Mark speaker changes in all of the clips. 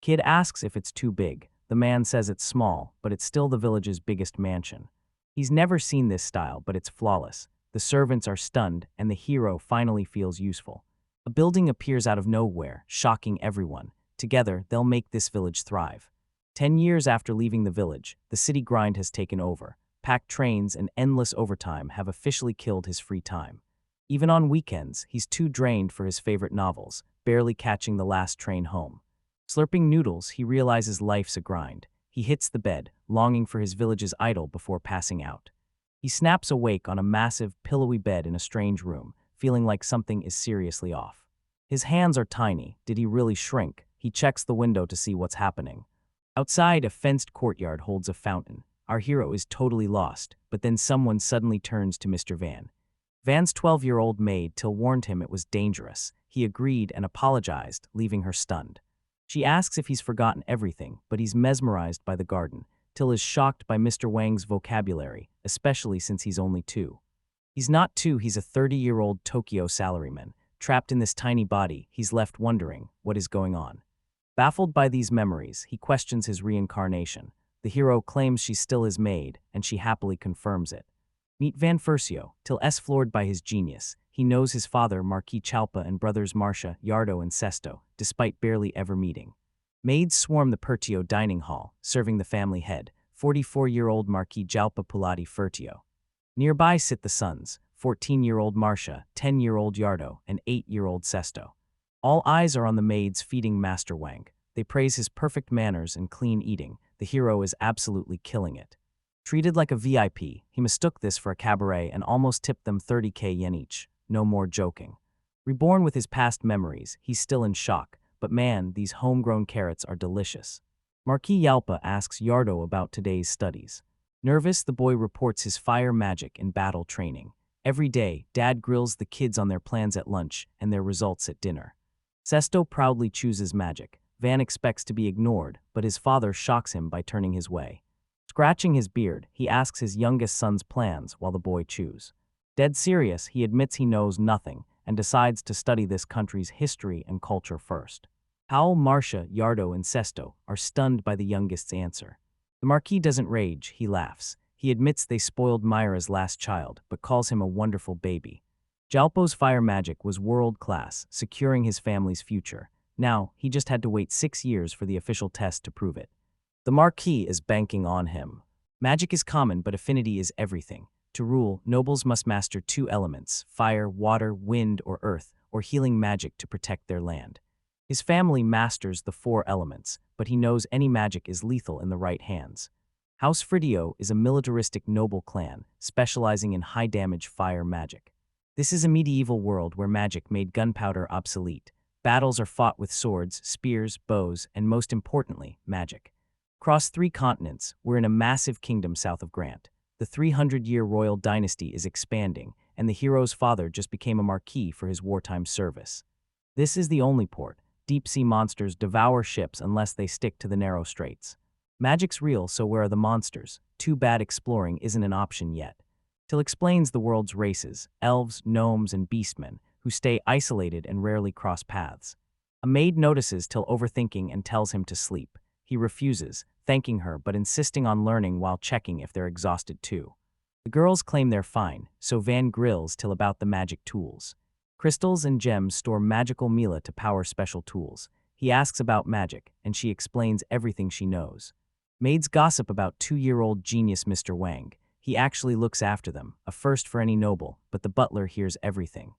Speaker 1: Kid asks if it's too big. The man says it's small, but it's still the village's biggest mansion. He's never seen this style, but it's flawless. The servants are stunned, and the hero finally feels useful. A building appears out of nowhere, shocking everyone. Together, they'll make this village thrive. 10 years after leaving the village, the city grind has taken over. Packed trains and endless overtime have officially killed his free time. Even on weekends, he's too drained for his favorite novels, barely catching the last train home. Slurping noodles, he realizes life's a grind. He hits the bed, longing for his village's idol before passing out. He snaps awake on a massive, pillowy bed in a strange room, feeling like something is seriously off. His hands are tiny. Did he really shrink? He checks the window to see what's happening. Outside, a fenced courtyard holds a fountain. Our hero is totally lost, but then someone suddenly turns to Mr. Van. Van's 12-year-old maid Till warned him it was dangerous. He agreed and apologized, leaving her stunned. She asks if he's forgotten everything, but he's mesmerized by the garden. Till is shocked by Mr. Wang's vocabulary, especially since he's only 2. He's not 2, he's a 30-year-old Tokyo salaryman. Trapped in this tiny body, he's left wondering what is going on. Baffled by these memories, he questions his reincarnation. The hero claims she's still his maid, and she happily confirms it. Meet Van Furcio. Till floored by his genius. He knows his father, Marquis Chalpa, and brothers Marcia, Yardo, and Sesto, despite barely ever meeting. Maids swarm the Pertio dining hall, serving the family head, 44-year-old Marquis Jalpa Pulati Furtio. Nearby sit the sons, 14-year-old Marcia, 10-year-old Yardo, and 8-year-old Sesto. All eyes are on the maids feeding Master Wang. They praise his perfect manners and clean eating. The hero is absolutely killing it. Treated like a VIP, he mistook this for a cabaret and almost tipped them 30k yen each. No more joking. Reborn with his past memories, he's still in shock, but man, these homegrown carrots are delicious. Marquis Yalpa asks Yardo about today's studies. Nervous, the boy reports his fire magic and battle training. Every day, Dad grills the kids on their plans at lunch and their results at dinner. Sesto proudly chooses magic. Van expects to be ignored, but his father shocks him by turning his way. Scratching his beard, he asks his youngest son's plans while the boy chews. Dead serious, he admits he knows nothing and decides to study this country's history and culture first. Powell, Marcia, Yardo, and Sesto are stunned by the youngest's answer. The Marquis doesn't rage, he laughs. He admits they spoiled Myra's last child, but calls him a wonderful baby. Jalpo's fire magic was world-class, securing his family's future. Now, he just had to wait 6 years for the official test to prove it. The Marquis is banking on him. Magic is common, but affinity is everything. To rule, nobles must master 2 elements, fire, water, wind, or earth, or healing magic to protect their land. His family masters the 4 elements, but he knows any magic is lethal in the right hands. House Fridio is a militaristic noble clan, specializing in high-damage fire magic. This is a medieval world where magic made gunpowder obsolete. Battles are fought with swords, spears, bows, and most importantly, magic. Across 3 continents, we're in a massive kingdom south of Grant. The 300-year royal dynasty is expanding, and the hero's father just became a marquis for his wartime service. This is the only port. Deep-sea monsters devour ships unless they stick to the narrow straits. Magic's real, so where are the monsters? Too bad exploring isn't an option yet. Till explains the world's races, elves, gnomes, and beastmen, who stay isolated and rarely cross paths. A maid notices Till overthinking and tells him to sleep. He refuses, thanking her but insisting on learning while checking if they're exhausted too. The girls claim they're fine, so Van grills Till about the magic tools. Crystals and gems store magical Mila to power special tools. He asks about magic, and she explains everything she knows. Maids gossip about 2-year-old genius Mr. Wang. He actually looks after them, a first for any noble, but the butler hears everything.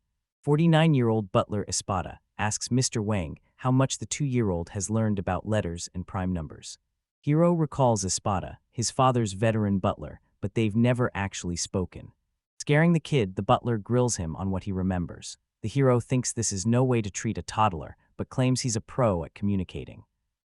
Speaker 1: 49-year-old butler Espada asks Mr. Wang how much the 2-year-old has learned about letters and prime numbers. Hero recalls Espada, his father's veteran butler, but they've never actually spoken. Scaring the kid, the butler grills him on what he remembers. The hero thinks this is no way to treat a toddler, but claims he's a pro at communicating.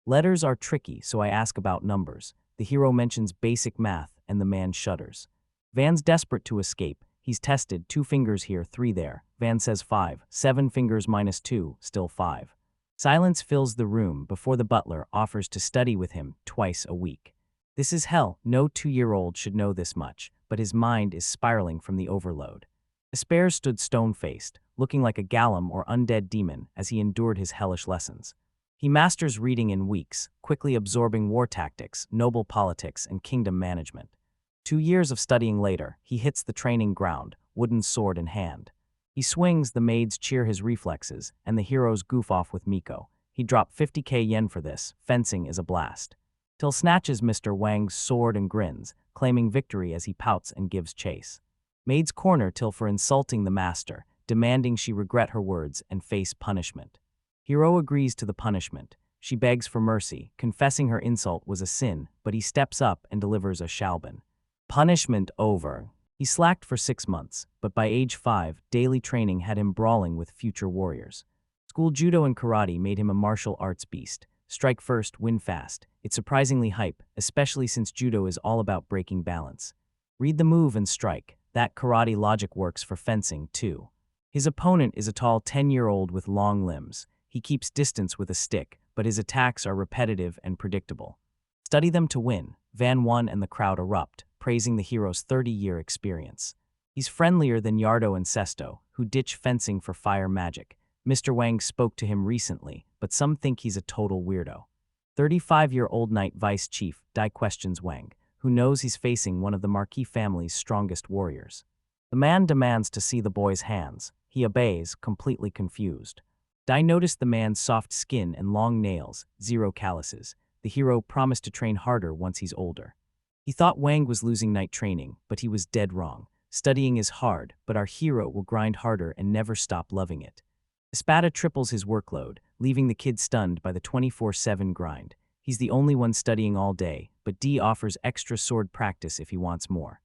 Speaker 1: Letters are tricky, so I ask about numbers. The hero mentions basic math, and the man shudders. Van's desperate to escape. He's tested 2 fingers here, 3 there. Van says 5, 7 fingers minus 2, still 5. Silence fills the room before the butler offers to study with him twice a week. This is hell. No 2-year-old should know this much, but his mind is spiraling from the overload. Despair stood stone-faced, looking like a Gallum or undead demon as he endured his hellish lessons. He masters reading in weeks, quickly absorbing war tactics, noble politics, and kingdom management. 2 years of studying later, he hits the training ground, wooden sword in hand. He swings, the maids cheer his reflexes, and the heroes goof off with Miko. He dropped 50k yen for this, fencing is a blast. Till snatches Mr. Wang's sword and grins, claiming victory as he pouts and gives chase. Maids corner Till for insulting the master, demanding she regret her words and face punishment. Hero agrees to the punishment. She begs for mercy, confessing her insult was a sin, but he steps up and delivers a shalbin. Punishment over. He slacked for 6 months, but by age 5, daily training had him brawling with future warriors. School judo and karate made him a martial arts beast. Strike first, win fast. It's surprisingly hype, especially since judo is all about breaking balance. Read the move and strike. That karate logic works for fencing, too. His opponent is a tall 10-year-old with long limbs. He keeps distance with a stick, but his attacks are repetitive and predictable. Study them to win. Van Won and the crowd erupt, praising the hero's 30-year experience. He's friendlier than Yardo and Sesto, who ditch fencing for fire magic. Mr. Wang spoke to him recently, but some think he's a total weirdo. 35-year-old Knight Vice Chief Dai questions Wang, who knows he's facing one of the Marquis family's strongest warriors. The man demands to see the boy's hands. He obeys, completely confused. Dai noticed the man's soft skin and long nails, 0 calluses. The hero promised to train harder once he's older. He thought Wang was losing night training, but he was dead wrong. Studying is hard, but our hero will grind harder and never stop loving it. Espada triples his workload, leaving the kid stunned by the 24/7 grind. He's the only one studying all day, but D offers extra sword practice if he wants more.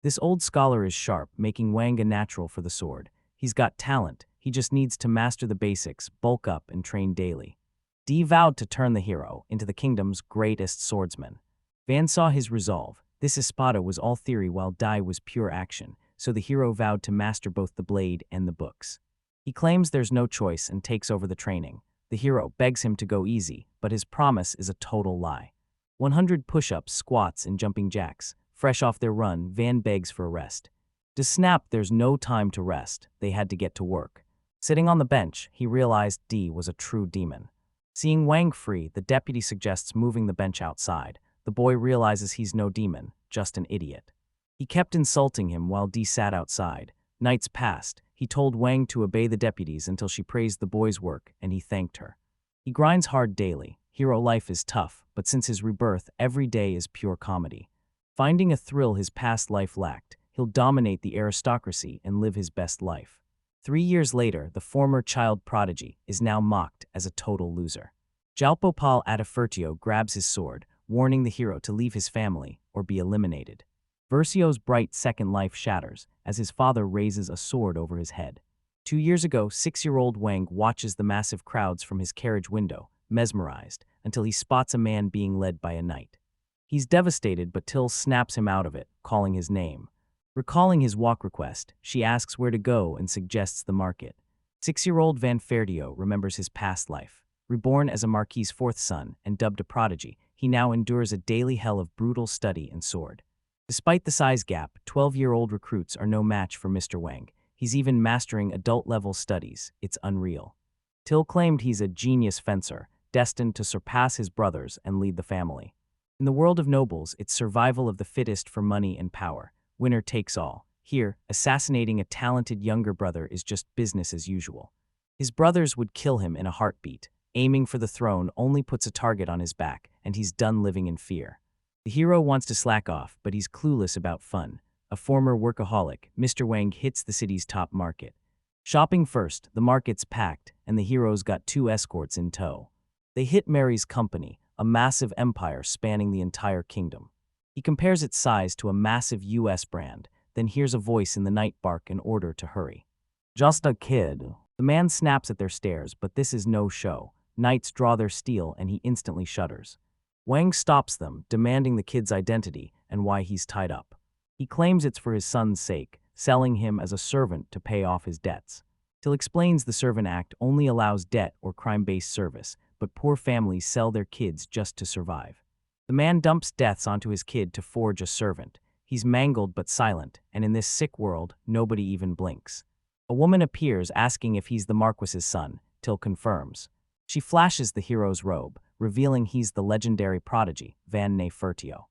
Speaker 1: This old scholar is sharp, making Wang a natural for the sword. He's got talent, he just needs to master the basics, bulk up, and train daily. D vowed to turn the hero into the kingdom's greatest swordsman. Van saw his resolve. This espada was all theory while Dai was pure action, so the hero vowed to master both the blade and the books. He claims there's no choice and takes over the training. The hero begs him to go easy, but his promise is a total lie. 100 push-ups, squats, and jumping jacks. Fresh off their run, Van begs for a rest. To Snap, there's no time to rest. They had to get to work. Sitting on the bench, he realized D was a true demon. Seeing Wang free, the deputy suggests moving the bench outside. The boy realizes he's no demon, just an idiot. He kept insulting him while D sat outside. Nights passed. He told Wang to obey the deputies until she praised the boy's work, and he thanked her. He grinds hard daily. Hero life is tough, but since his rebirth, every day is pure comedy. Finding a thrill his past life lacked, he'll dominate the aristocracy and live his best life. 3 years later, the former child prodigy is now mocked as a total loser. Jalpopal Adafertio grabs his sword, warning the hero to leave his family or be eliminated. Versio's bright second life shatters as his father raises a sword over his head. 2 years ago, 6-year-old Wang watches the massive crowds from his carriage window, mesmerized, until he spots a man being led by a knight. He's devastated, but Till snaps him out of it, calling his name. Recalling his walk request, she asks where to go and suggests the market. 6-year-old Van Ferdio remembers his past life. Reborn as a Marquis's 4th son and dubbed a prodigy, he now endures a daily hell of brutal study and sword. Despite the size gap, 12-year-old recruits are no match for Mr. Wang. He's even mastering adult-level studies. It's unreal. Till claimed he's a genius fencer, destined to surpass his brothers and lead the family. In the world of nobles, it's survival of the fittest for money and power. Winner takes all. Here, assassinating a talented younger brother is just business as usual. His brothers would kill him in a heartbeat. Aiming for the throne only puts a target on his back, and he's done living in fear. The hero wants to slack off, but he's clueless about fun. A former workaholic, Mr. Wang hits the city's top market. Shopping first, the market's packed, and the hero's got 2 escorts in tow. They hit Mary's company, a massive empire spanning the entire kingdom. He compares its size to a massive US brand, then hears a voice in the night bark an order to hurry. Just a kid. The man snaps at their stares, but this is no show. Knights draw their steel and he instantly shudders. Wang stops them, demanding the kid's identity and why he's tied up. He claims it's for his son's sake, selling him as a servant to pay off his debts. Till explains the Servant Act only allows debt or crime-based service, but poor families sell their kids just to survive. The man dumps deaths onto his kid to forge a servant. He's mangled but silent, and in this sick world, nobody even blinks. A woman appears asking if he's the Marquis's son. Till confirms. She flashes the hero's robe, revealing he's the legendary prodigy, Van Nefertio.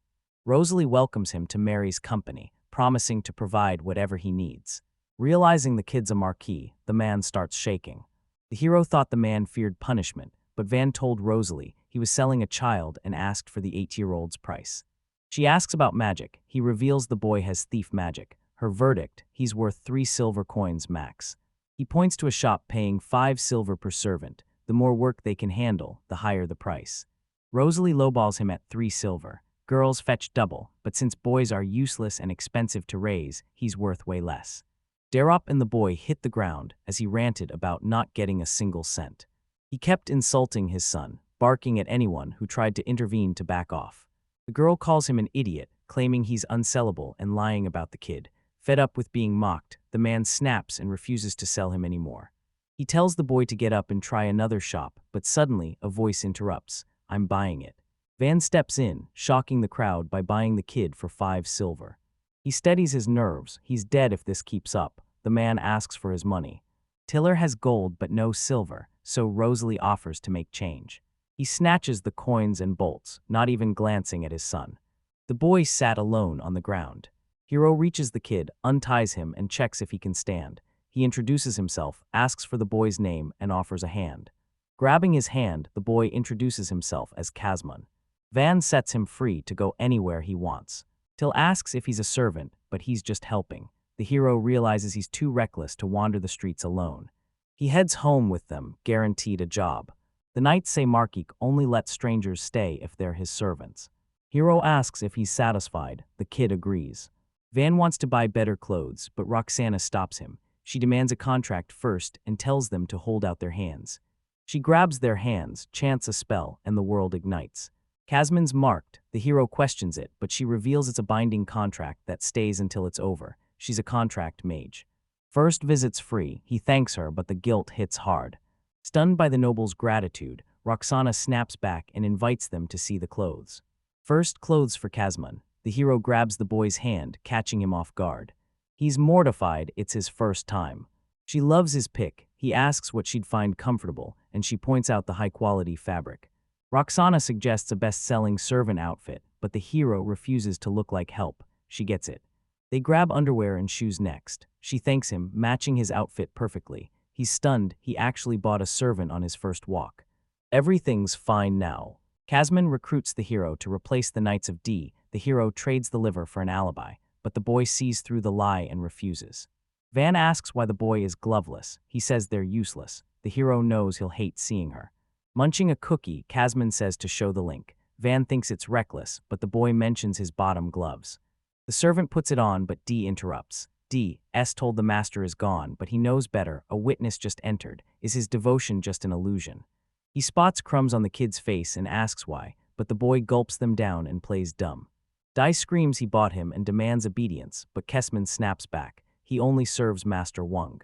Speaker 1: Rosalie welcomes him to Mary's company, promising to provide whatever he needs. Realizing the kid's a marquis, the man starts shaking. The hero thought the man feared punishment, but Van told Rosalie he was selling a child and asked for the 8-year-old's price. She asks about magic. He reveals the boy has thief magic. Her verdict, he's worth 3 silver coins max. He points to a shop paying 5 silver per servant. The more work they can handle, the higher the price. Rosalie lowballs him at 3 silver. Girls fetch double, but since boys are useless and expensive to raise, he's worth way less. Darop and the boy hit the ground as he ranted about not getting a single cent. He kept insulting his son, barking at anyone who tried to intervene to back off. The girl calls him an idiot, claiming he's unsellable and lying about the kid. Fed up with being mocked, the man snaps and refuses to sell him anymore. He tells the boy to get up and try another shop, but suddenly a voice interrupts. "I'm buying it." Van steps in, shocking the crowd by buying the kid for 5 silver. He steadies his nerves. He's dead if this keeps up. The man asks for his money. Tiller has gold but no silver, so Rosalie offers to make change. He snatches the coins and bolts, not even glancing at his son. The boy sat alone on the ground. Hero reaches the kid, unties him, and checks if he can stand. He introduces himself, asks for the boy's name, and offers a hand. Grabbing his hand, the boy introduces himself as Casmon. Van sets him free to go anywhere he wants. Till asks if he's a servant, but he's just helping. The hero realizes he's too reckless to wander the streets alone. He heads home with them, guaranteed a job. The knights say Marquis only lets strangers stay if they're his servants. Hero asks if he's satisfied. The kid agrees. Van wants to buy better clothes, but Roxana stops him. She demands a contract first and tells them to hold out their hands. She grabs their hands, chants a spell, and the world ignites. Casmon's marked. The hero questions it, but she reveals it's a binding contract that stays until it's over. She's a contract mage. First visit's free. He thanks her, but the guilt hits hard. Stunned by the noble's gratitude, Roxana snaps back and invites them to see the clothes. First clothes for Casmon. The hero grabs the boy's hand, catching him off guard. He's mortified. It's his first time. She loves his pick. He asks what she'd find comfortable, and she points out the high-quality fabric. Roxana suggests a best-selling servant outfit, but the hero refuses to look like help. She gets it. They grab underwear and shoes next. She thanks him, matching his outfit perfectly. He's stunned. He actually bought a servant on his first walk. Everything's fine now. Casmon recruits the hero to replace the Knights of D. The hero trades the liver for an alibi, but the boy sees through the lie and refuses. Van asks why the boy is gloveless. He says they're useless. The hero knows he'll hate seeing her. Munching a cookie, Casmon says to show the link. Van thinks it's reckless, but the boy mentions his bottom gloves. The servant puts it on, but D interrupts. D.S. told the master is gone, but he knows better. A witness just entered. Is his devotion just an illusion? He spots crumbs on the kid's face and asks why, but the boy gulps them down and plays dumb. Dai screams he bought him and demands obedience, but Casmon snaps back. He only serves Master Wang.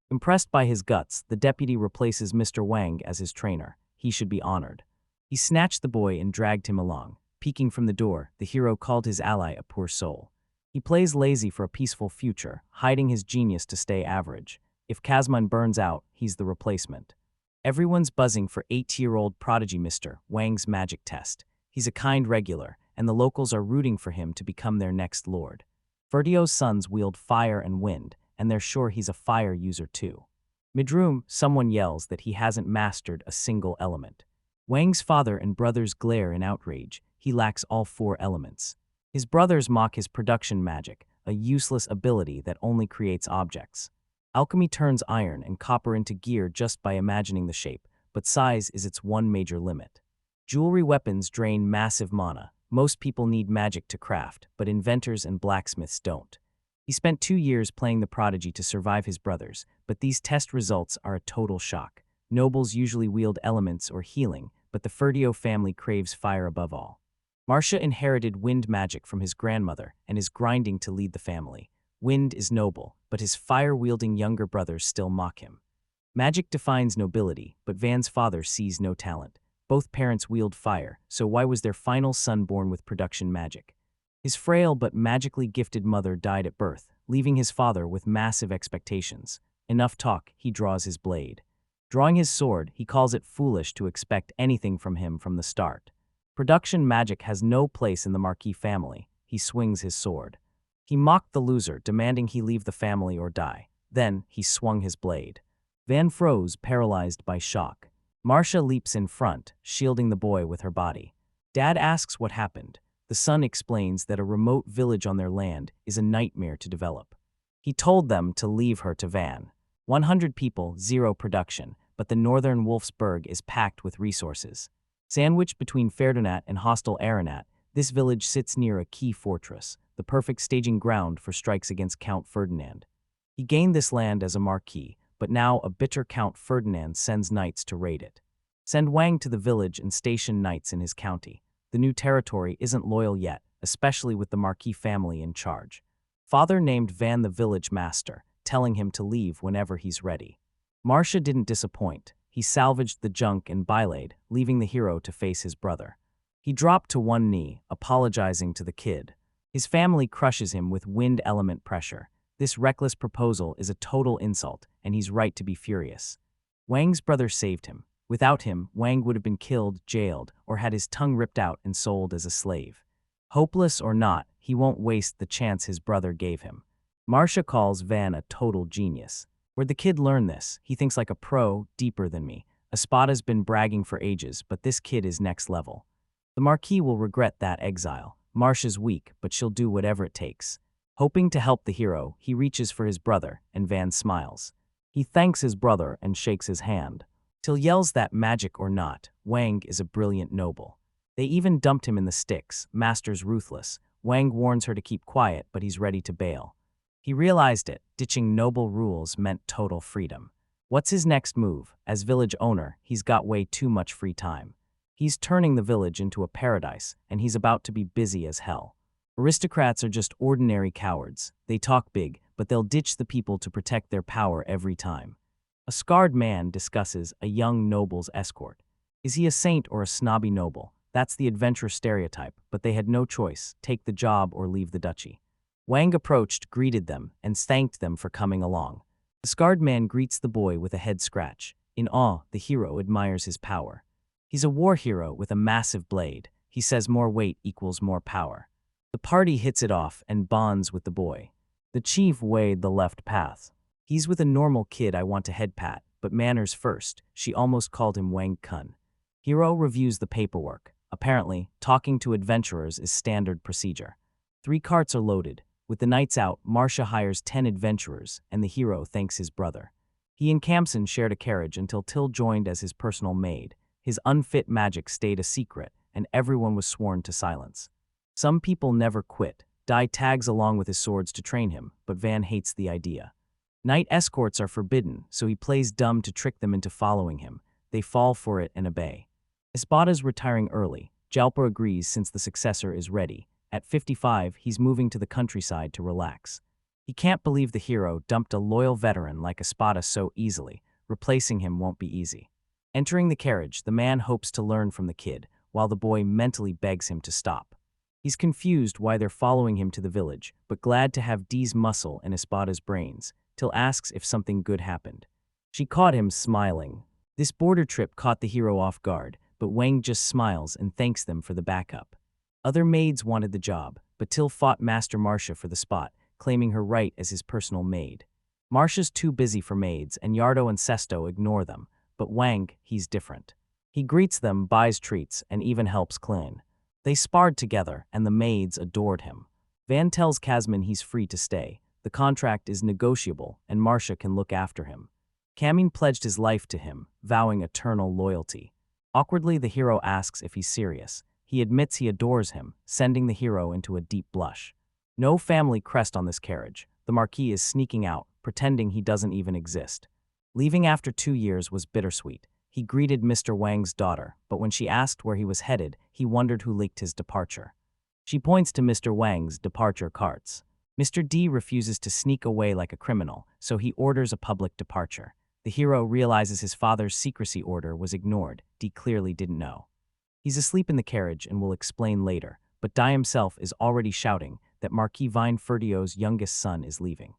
Speaker 1: Impressed by his guts, the deputy replaces Mr. Wang as his trainer. He should be honored. He snatched the boy and dragged him along. Peeking from the door, the hero called his ally a poor soul. He plays lazy for a peaceful future, hiding his genius to stay average. If Casmon burns out, he's the replacement. Everyone's buzzing for 8-year-old prodigy Mr. Wang's magic test. He's a kind regular, and the locals are rooting for him to become their next lord. Fertio's sons wield fire and wind, and they're sure he's a fire user too. Midroom, someone yells that he hasn't mastered a single element. Wang's father and brothers glare in outrage. He lacks all 4 elements. His brothers mock his production magic, a useless ability that only creates objects. Alchemy turns iron and copper into gear just by imagining the shape, but size is its one major limit. Jewelry weapons drain massive mana. Most people need magic to craft, but inventors and blacksmiths don't. He spent 2 years playing the prodigy to survive his brothers, but these test results are a total shock. Nobles usually wield elements or healing, but the Fertio family craves fire above all. Marcia inherited wind magic from his grandmother and is grinding to lead the family. Wind is noble, but his fire-wielding younger brothers still mock him. Magic defines nobility, but Van's father sees no talent. Both parents wield fire, so why was their final son born with production magic? His frail but magically gifted mother died at birth, leaving his father with massive expectations. Enough talk, he draws his blade. Drawing his sword, he calls it foolish to expect anything from him from the start. Production magic has no place in the Marquis family. He swings his sword. He mocked the loser, demanding he leave the family or die. Then, he swung his blade. Van froze, paralyzed by shock. Marcia leaps in front, shielding the boy with her body. Dad asks what happened. The son explains that a remote village on their land is a nightmare to develop. He told them to leave her to Van. 100 people, 0 production, but the northern Wolfsburg is packed with resources. Sandwiched between Ferdinand and hostile Aranat, this village sits near a key fortress, the perfect staging ground for strikes against Count Ferdinand. He gained this land as a marquis, but now a bitter Count Ferdinand sends knights to raid it. Send Wang to the village and station knights in his county. The new territory isn't loyal yet, especially with the Marquis family in charge. Father named Van the village master, telling him to leave whenever he's ready. Marcia didn't disappoint. He salvaged the junk and bylade, leaving the hero to face his brother. He dropped to one knee, apologizing to the kid. His family crushes him with wind element pressure. This reckless proposal is a total insult, and he's right to be furious. Wang's brother saved him. Without him, Wang would have been killed, jailed, or had his tongue ripped out and sold as a slave. Hopeless or not, he won't waste the chance his brother gave him. Marcia calls Van a total genius. Where'd the kid learn this? He thinks like a pro, deeper than me. Espada's been bragging for ages, but this kid is next level. The Marquis will regret that exile. Marcia's weak, but she'll do whatever it takes. Hoping to help the hero, he reaches for his brother, and Van smiles. He thanks his brother and shakes his hand. Till yells that magic or not, Wang is a brilliant noble. They even dumped him in the sticks, master's ruthless. Wang warns her to keep quiet, but he's ready to bail. He realized it, ditching noble rules meant total freedom. What's his next move? As village owner, he's got way too much free time. He's turning the village into a paradise, and he's about to be busy as hell. Aristocrats are just ordinary cowards. They talk big, but they'll ditch the people to protect their power every time. A scarred man discusses a young noble's escort. Is he a saint or a snobby noble? That's the adventurer stereotype, but they had no choice, take the job or leave the duchy. Wang approached, greeted them, and thanked them for coming along. The scarred man greets the boy with a head scratch. In awe, the hero admires his power. He's a war hero with a massive blade. He says more weight equals more power. The party hits it off and bonds with the boy. The chief weighed the left path. He's with a normal kid I want to head pat, but manners first. She almost called him Wang Kun. Hero reviews the paperwork. Apparently, talking to adventurers is standard procedure. 3 carts are loaded. With the knights out, Marcia hires 10 adventurers, and the hero thanks his brother. He and Kamson shared a carriage until Till joined as his personal maid. His unfit magic stayed a secret, and everyone was sworn to silence. Some people never quit. Dai tags along with his swords to train him, but Van hates the idea. Knight escorts are forbidden, so he plays dumb to trick them into following him. They fall for it and obey. Espada's retiring early. Jalpa agrees since the successor is ready. At 55, he's moving to the countryside to relax. He can't believe the hero dumped a loyal veteran like Espada so easily. Replacing him won't be easy. Entering the carriage, the man hopes to learn from the kid, while the boy mentally begs him to stop. He's confused why they're following him to the village, but glad to have Dee's muscle and Espada's brains. Till asks if something good happened. She caught him smiling. This border trip caught the hero off guard, but Wang just smiles and thanks them for the backup. Other maids wanted the job, but Till fought Master Marcia for the spot, claiming her right as his personal maid. Marcia's too busy for maids, and Yardo and Sesto ignore them, but Wang, he's different. He greets them, buys treats, and even helps clean. They sparred together, and the maids adored him. Van tells Casman he's free to stay. The contract is negotiable, and Marcia can look after him. Camin pledged his life to him, vowing eternal loyalty. Awkwardly, the hero asks if he's serious. He admits he adores him, sending the hero into a deep blush. No family crest on this carriage. The Marquis is sneaking out, pretending he doesn't even exist. Leaving after 2 years was bittersweet. He greeted Mr. Wang's daughter, but when she asked where he was headed, he wondered who leaked his departure. She points to Mr. Wang's departure carts. Mr. D refuses to sneak away like a criminal, so he orders a public departure. The hero realizes his father's secrecy order was ignored. D clearly didn't know. He's asleep in the carriage and will explain later, but Dai himself is already shouting that Marquis Vine Ferdio's youngest son is leaving.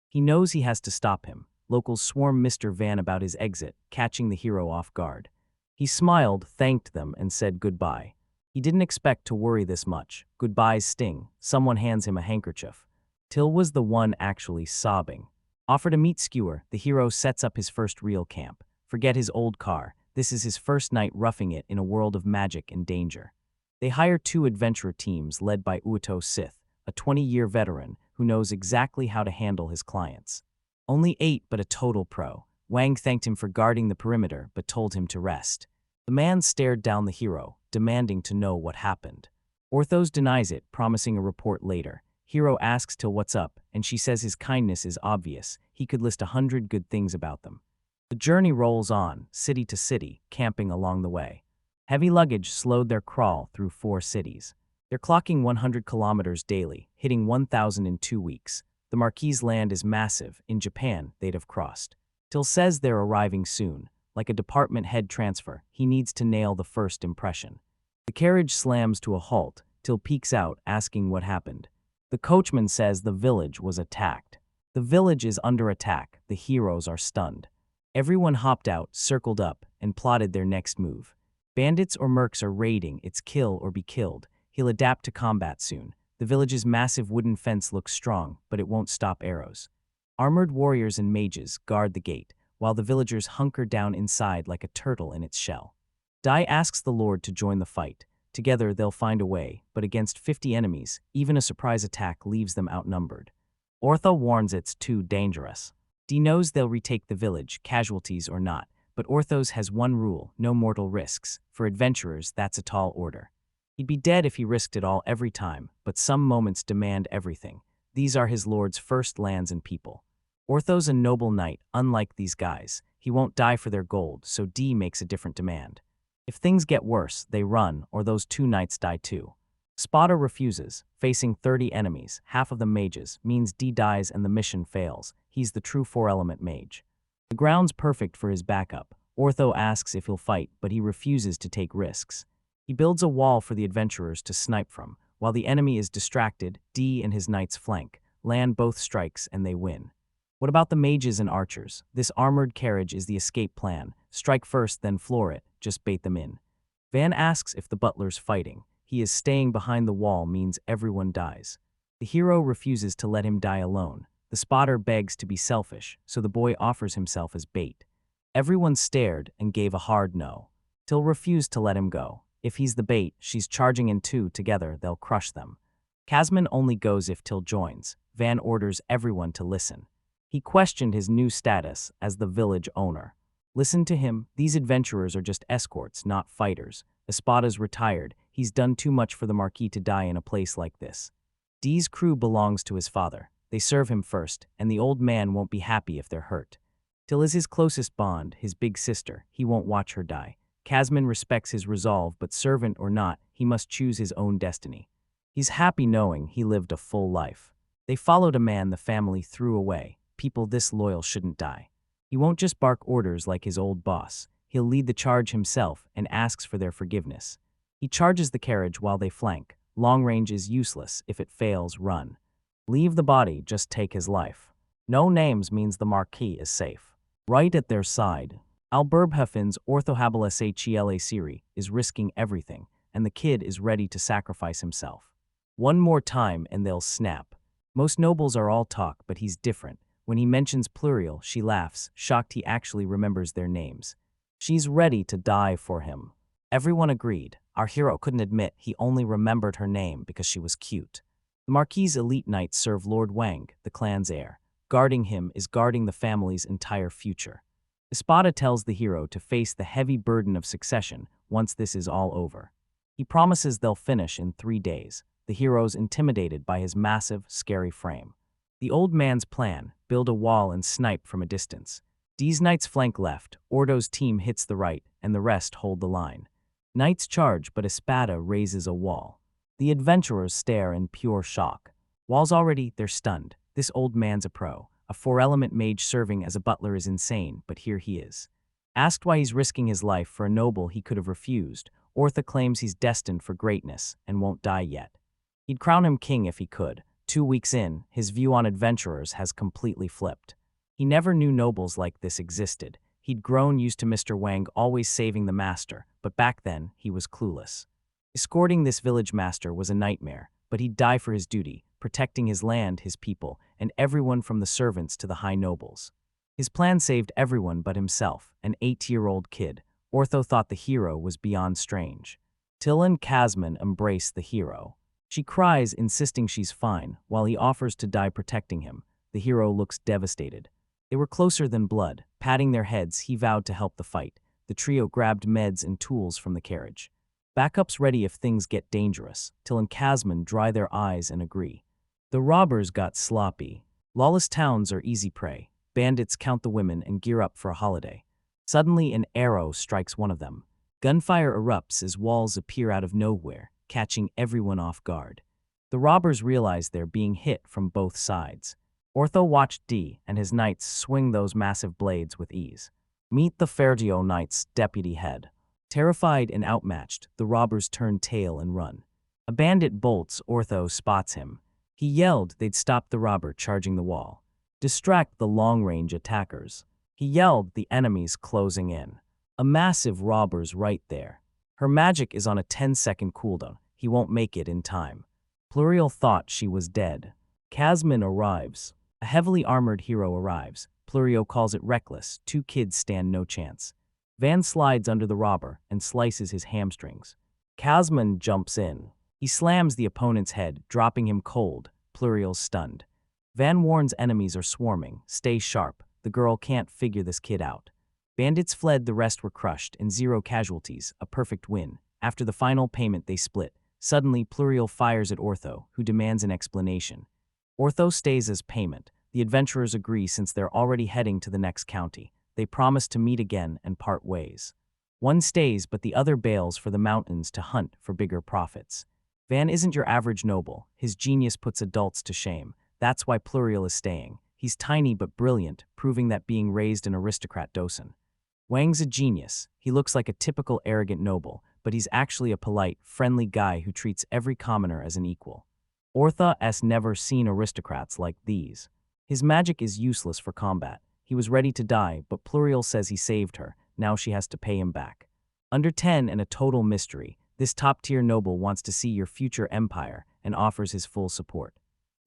Speaker 1: He knows he has to stop him. locals swarm Mr. Van about his exit, catching the hero off guard. He smiled, thanked them, and said goodbye. He didn't expect to worry this much. Goodbyes sting. Someone hands him a handkerchief. Till was the one actually sobbing. Offered a meat skewer, the hero sets up his first real camp. Forget his old car. This is his first night roughing it in a world of magic and danger. They hire 2 adventurer teams led by Uto Sith, a 20-year veteran who knows exactly how to handle his clients. Only 8, but a total pro. Wang thanked him for guarding the perimeter, but told him to rest. The man stared down the hero, demanding to know what happened. Orthos denies it, promising a report later. Hero asks Till what's up, and she says his kindness is obvious. He could list 100 good things about them. The journey rolls on, city to city, camping along the way. Heavy luggage slowed their crawl through 4 cities. They're clocking 100 kilometers daily, hitting 1,000 in 2 weeks. The Marquis' land is massive. In Japan, they'd have crossed. Till says they're arriving soon. Like a department head transfer, he needs to nail the first impression. The carriage slams to a halt. Till peeks out, asking what happened. The coachman says the village was attacked. The village is under attack. The heroes are stunned. Everyone hopped out, circled up, and plotted their next move. Bandits or mercs are raiding. It's kill or be killed. He'll adapt to combat soon. The village's massive wooden fence looks strong, but it won't stop arrows. Armored warriors and mages guard the gate, while the villagers hunker down inside like a turtle in its shell. Dai asks the Lord to join the fight. Together they'll find a way, but against 50 enemies, even a surprise attack leaves them outnumbered. Ortho warns it's too dangerous. Dee knows they'll retake the village, casualties or not, but Orthos has one rule: no mortal risks. For adventurers, that's a tall order. He'd be dead if he risked it all every time, but some moments demand everything. These are his lord's first lands and people. Orthos a noble knight, unlike these guys. He won't die for their gold, so Dee makes a different demand. If things get worse, they run, or those 2 knights die too. Spada refuses. Facing 30 enemies, half of them mages, means Dee dies and the mission fails. He's the true 4-element mage. The ground's perfect for his backup. Ortho asks if he'll fight, but he refuses to take risks. He builds a wall for the adventurers to snipe from. While the enemy is distracted, Dee and his knights flank, land both strikes, and they win. What about the mages and archers? This armored carriage is the escape plan. Strike first, then floor it. Just bait them in. Van asks if the butler's fighting. He is staying behind the wall means everyone dies. The hero refuses to let him die alone. The spotter begs to be selfish, so the boy offers himself as bait. Everyone stared and gave a hard no. Till refused to let him go. If he's the bait, she's charging in 2 together, they'll crush them. Casman only goes if Till joins. Van orders everyone to listen. He questioned his new status as the village owner. Listen to him, these adventurers are just escorts, not fighters. Espada's retired. He's done too much for the Marquis to die in a place like this. Dee's crew belongs to his father. They serve him first, and the old man won't be happy if they're hurt. Till is his closest bond, his big sister. He won't watch her die. Casman respects his resolve, but servant or not, he must choose his own destiny. He's happy knowing he lived a full life. They followed a man the family threw away. People this loyal shouldn't die. He won't just bark orders like his old boss. He'll lead the charge himself and asks for their forgiveness. He charges the carriage while they flank. Long range is useless. If it fails, run. Leave the body, just take his life. No names means the Marquis is safe. Right at their side, Alberbheffen's Orthohabiles Hela Siri is risking everything, and the kid is ready to sacrifice himself. One more time and they'll snap. Most nobles are all talk, but he's different. When he mentions plural, she laughs, shocked he actually remembers their names. She's ready to die for him. Everyone agreed. Our hero couldn't admit he only remembered her name because she was cute. The Marquis' elite knights serve Lord Wang, the clan's heir. Guarding him is guarding the family's entire future. Espada tells the hero to face the heavy burden of succession once this is all over. He promises they'll finish in 3 days. The hero's intimidated by his massive, scary frame. The old man's plan: build a wall and snipe from a distance. Dee's knights flank left, Ordo's team hits the right, and the rest hold the line. Knights charge, but Espada raises a wall. The adventurers stare in pure shock. Wall's already, they're stunned. This old man's a pro. A 4-element mage serving as a butler is insane, but here he is. Asked why he's risking his life for a noble he could have refused, Ortha claims he's destined for greatness and won't die yet. He'd crown him king if he could. 2 weeks in, his view on adventurers has completely flipped. He never knew nobles like this existed. He'd grown used to Mr. Wang always saving the master, but back then, he was clueless. Escorting this village master was a nightmare, but he'd die for his duty, protecting his land, his people, and everyone from the servants to the high nobles. His plan saved everyone but himself, an 8-year-old kid. Ortho thought the hero was beyond strange. Till and Casman embrace the hero. She cries, insisting she's fine, while he offers to die protecting him. The hero looks devastated. They were closer than blood. Patting their heads, he vowed to help the fight. The trio grabbed meds and tools from the carriage. Backups ready if things get dangerous. Till and Casman dry their eyes and agree. The robbers got sloppy. Lawless towns are easy prey. Bandits count the women and gear up for a holiday. Suddenly an arrow strikes one of them. Gunfire erupts as walls appear out of nowhere, catching everyone off guard. The robbers realize they're being hit from both sides. Ortho watched D and his knights swing those massive blades with ease. Meet the Ferdio Knights' deputy head. Terrified and outmatched, the robbers turn tail and run. A bandit bolts. Ortho spots him. He yelled they'd stop the robber charging the wall. Distract the long-range attackers. He yelled the enemies closing in. A massive robber's right there. Her magic is on a 10-second cooldown. He won't make it in time. Pluriel thought she was dead. Casman arrives. A heavily armored hero arrives. Plurio calls it reckless. 2 kids stand no chance. Van slides under the robber and slices his hamstrings. Casman jumps in. He slams the opponent's head, dropping him cold. Pluriel's stunned. Van warns enemies are swarming. Stay sharp. The girl can't figure this kid out. Bandits fled, the rest were crushed, and 0 casualties, a perfect win. After the final payment, they split. Suddenly, Pluriel fires at Ortho, who demands an explanation. Ortho stays as payment. The adventurers agree since they're already heading to the next county. They promise to meet again and part ways. One stays, but the other bails for the mountains to hunt for bigger profits. Van isn't your average noble. His genius puts adults to shame. That's why Pluriel is staying. He's tiny but brilliant, proving that being raised an aristocrat docent. Wang's a genius. He looks like a typical arrogant noble, but he's actually a polite, friendly guy who treats every commoner as an equal. Ortha's never seen aristocrats like these. His magic is useless for combat. He was ready to die, but Pluriel says he saved her. Now she has to pay him back. Under 10 and a total mystery, this top-tier noble wants to see your future empire and offers his full support.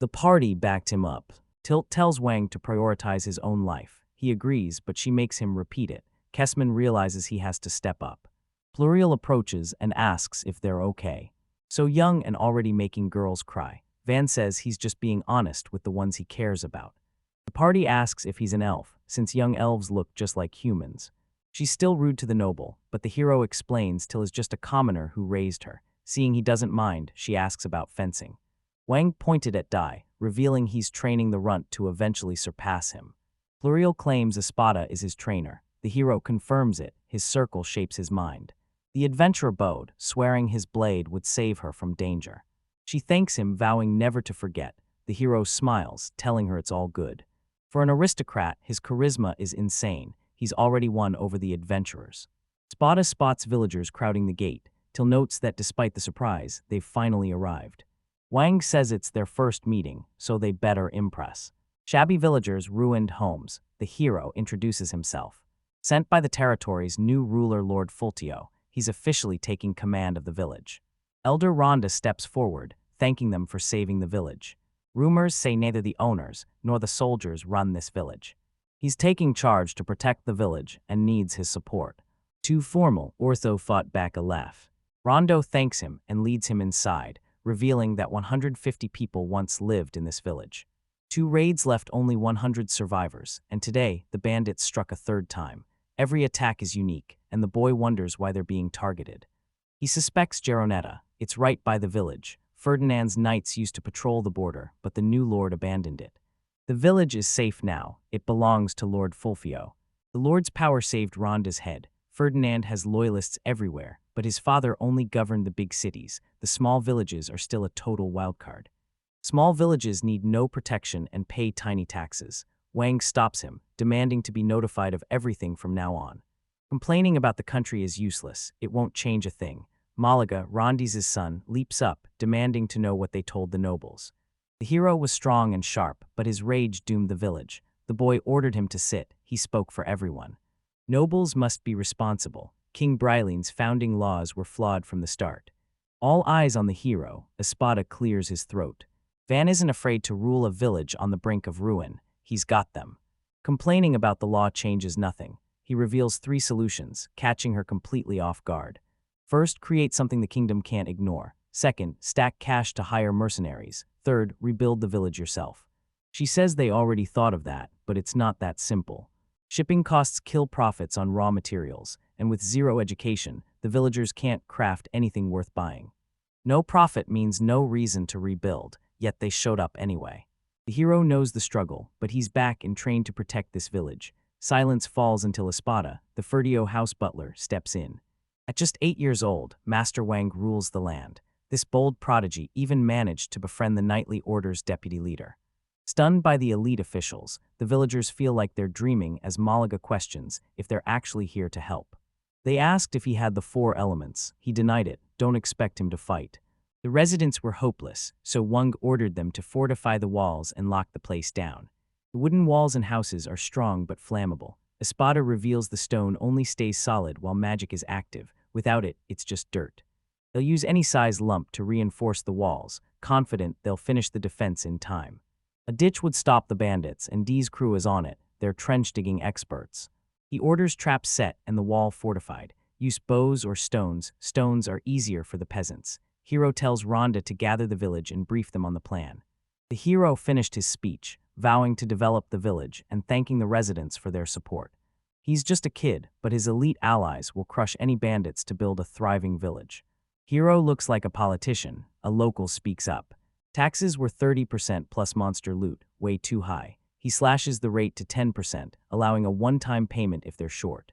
Speaker 1: The party backed him up. Tilt tells Wang to prioritize his own life. He agrees, but she makes him repeat it. Kessman realizes he has to step up. Pluriel approaches and asks if they're okay. So young and already making girls cry. Van says he's just being honest with the ones he cares about. The party asks if he's an elf, since young elves look just like humans. She's still rude to the noble, but the hero explains Till is just a commoner who raised her. Seeing he doesn't mind, she asks about fencing. Wang pointed at Dai, revealing he's training the runt to eventually surpass him. Pluriel claims Espada is his trainer. The hero confirms it. His circle shapes his mind. The adventurer bowed, swearing his blade would save her from danger. She thanks him, vowing never to forget. The hero smiles, telling her it's all good. For an aristocrat, his charisma is insane. He's already won over the adventurers. Espada spots villagers crowding the gate. Till notes that despite the surprise, they've finally arrived. Wang says it's their first meeting, so they better impress. Shabby villagers, ruined homes. The hero introduces himself. Sent by the territory's new ruler Lord Fultio, he's officially taking command of the village. Elder Rhonda steps forward, thanking them for saving the village. Rumors say neither the owners nor the soldiers run this village. He's taking charge to protect the village and needs his support. Too formal, Ortho fought back a laugh. Rondo thanks him and leads him inside, revealing that 150 people once lived in this village. 2 raids left only 100 survivors, and today the bandits struck a 3rd time. Every attack is unique, and the boy wonders why they're being targeted. He suspects Geronetta. It's right by the village. Ferdinand's knights used to patrol the border, but the new lord abandoned it. The village is safe now. It belongs to Lord Fulfio. The lord's power saved Rhonda's head. Ferdinand has loyalists everywhere, but his father only governed the big cities. The small villages are still a total wildcard. Small villages need no protection and pay tiny taxes. Wang stops him, demanding to be notified of everything from now on. Complaining about the country is useless. It won't change a thing. Malaga, Rondi's son, leaps up, demanding to know what they told the nobles. The hero was strong and sharp, but his rage doomed the village. The boy ordered him to sit. He spoke for everyone. Nobles must be responsible. King Brylene's founding laws were flawed from the start. All eyes on the hero, Espada clears his throat. Van isn't afraid to rule a village on the brink of ruin. He's got them. Complaining about the law changes nothing. He reveals 3 solutions, catching her completely off guard. First, create something the kingdom can't ignore. Second, stack cash to hire mercenaries. Third, rebuild the village yourself. She says they already thought of that, but it's not that simple. Shipping costs kill profits on raw materials, and with zero education, the villagers can't craft anything worth buying. No profit means no reason to rebuild, yet they showed up anyway. The hero knows the struggle, but he's back and trained to protect this village. Silence falls until Espada, the Ferdio house butler, steps in. At just 8 years old, Master Wang rules the land. This bold prodigy even managed to befriend the Knightly Order's deputy leader. Stunned by the elite officials, the villagers feel like they're dreaming as Malaga questions if they're actually here to help. They asked if he had the 4 elements. He denied it. Don't expect him to fight. The residents were hopeless, so Wang ordered them to fortify the walls and lock the place down. The wooden walls and houses are strong but flammable. Espada reveals the stone only stays solid while magic is active. Without it, it's just dirt. They'll use any size lump to reinforce the walls, confident they'll finish the defense in time. A ditch would stop the bandits, and Dee's crew is on it. They're trench-digging experts. He orders traps set and the wall fortified. Use bows or stones. Stones are easier for the peasants. Hero tells Rhonda to gather the village and brief them on the plan. The hero finished his speech, vowing to develop the village and thanking the residents for their support. He's just a kid, but his elite allies will crush any bandits to build a thriving village. Hero looks like a politician. A local speaks up. Taxes were 30% plus monster loot, way too high. He slashes the rate to 10%, allowing a one-time payment if they're short.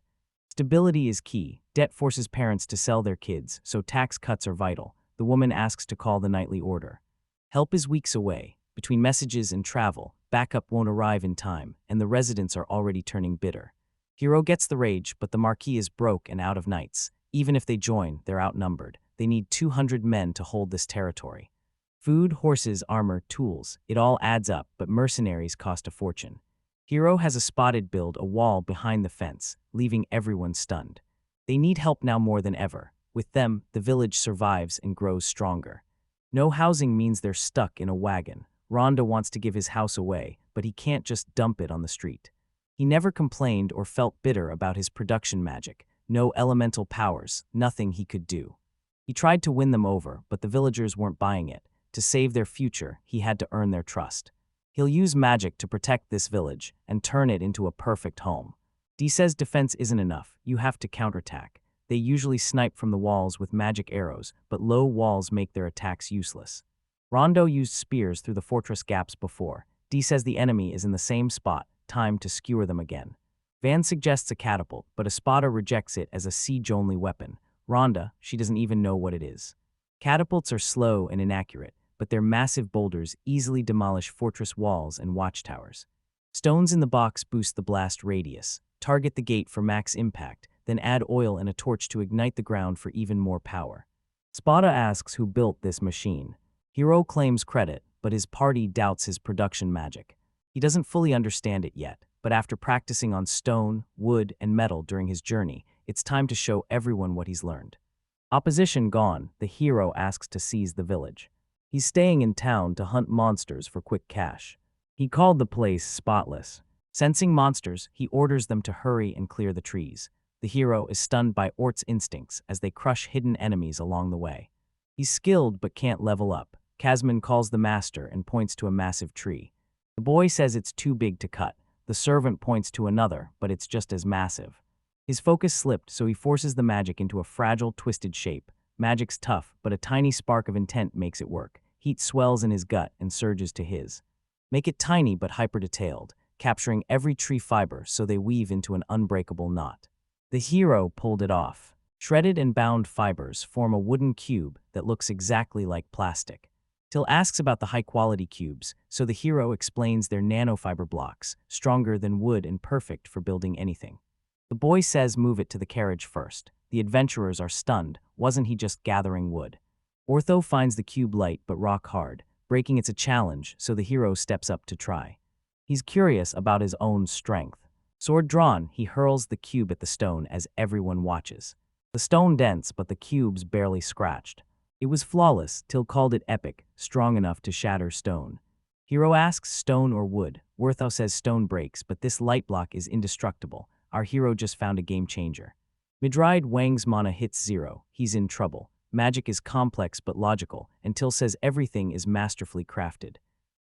Speaker 1: Stability is key. Debt forces parents to sell their kids, so tax cuts are vital. The woman asks to call the Knightly Order. Help is weeks away. Between messages and travel, backup won't arrive in time, and the residents are already turning bitter. Hero gets the rage, but the Marquis is broke and out of knights. Even if they join, they're outnumbered. They need 200 men to hold this territory. Food, horses, armor, tools, it all adds up, but mercenaries cost a fortune. Hero has a spotted build a wall behind the fence, leaving everyone stunned. They need help now more than ever. With them, the village survives and grows stronger. No housing means they're stuck in a wagon. Rhonda wants to give his house away, but he can't just dump it on the street. He never complained or felt bitter about his production magic. No elemental powers, nothing he could do. He tried to win them over, but the villagers weren't buying it. To save their future, he had to earn their trust. He'll use magic to protect this village and turn it into a perfect home. Dee says defense isn't enough, you have to counterattack. They usually snipe from the walls with magic arrows, but low walls make their attacks useless. Rondo used spears through the fortress gaps before. Dee says the enemy is in the same spot, time to skewer them again. Van suggests a catapult, but Espada rejects it as a siege-only weapon. Rhonda, she doesn't even know what it is. Catapults are slow and inaccurate, but their massive boulders easily demolish fortress walls and watchtowers. Stones in the box boost the blast radius. Target the gate for max impact, then add oil and a torch to ignite the ground for even more power. Spada asks who built this machine. Hero claims credit, but his party doubts his production magic. He doesn't fully understand it yet, but after practicing on stone, wood, and metal during his journey, it's time to show everyone what he's learned. Opposition gone, the hero asks to seize the village. He's staying in town to hunt monsters for quick cash. He called the place spotless. Sensing monsters, he orders them to hurry and clear the trees. The hero is stunned by Ort's instincts as they crush hidden enemies along the way. He's skilled but can't level up. Casman calls the master and points to a massive tree. The boy says it's too big to cut. The servant points to another, but it's just as massive. His focus slipped, so he forces the magic into a fragile, twisted shape. Magic's tough, but a tiny spark of intent makes it work. Heat swells in his gut and surges to his. Make it tiny but hyper-detailed, capturing every tree fiber so they weave into an unbreakable knot. The hero pulled it off. Shredded and bound fibers form a wooden cube that looks exactly like plastic. Till asks about the high-quality cubes, so the hero explains they're nanofiber blocks, stronger than wood and perfect for building anything. The boy says move it to the carriage first. The adventurers are stunned. Wasn't he just gathering wood? Ortho finds the cube light but rock hard. Breaking it's a challenge, so the hero steps up to try. He's curious about his own strength. Sword drawn, he hurls the cube at the stone as everyone watches. The stone dents, but the cube's barely scratched. It was flawless, Till called it epic, strong enough to shatter stone. Hero asks stone or wood. Wertho says stone breaks, but this light block is indestructible. Our hero just found a game changer. Midride Wang's mana hits 0. He's in trouble. Magic is complex but logical, and Till says everything is masterfully crafted.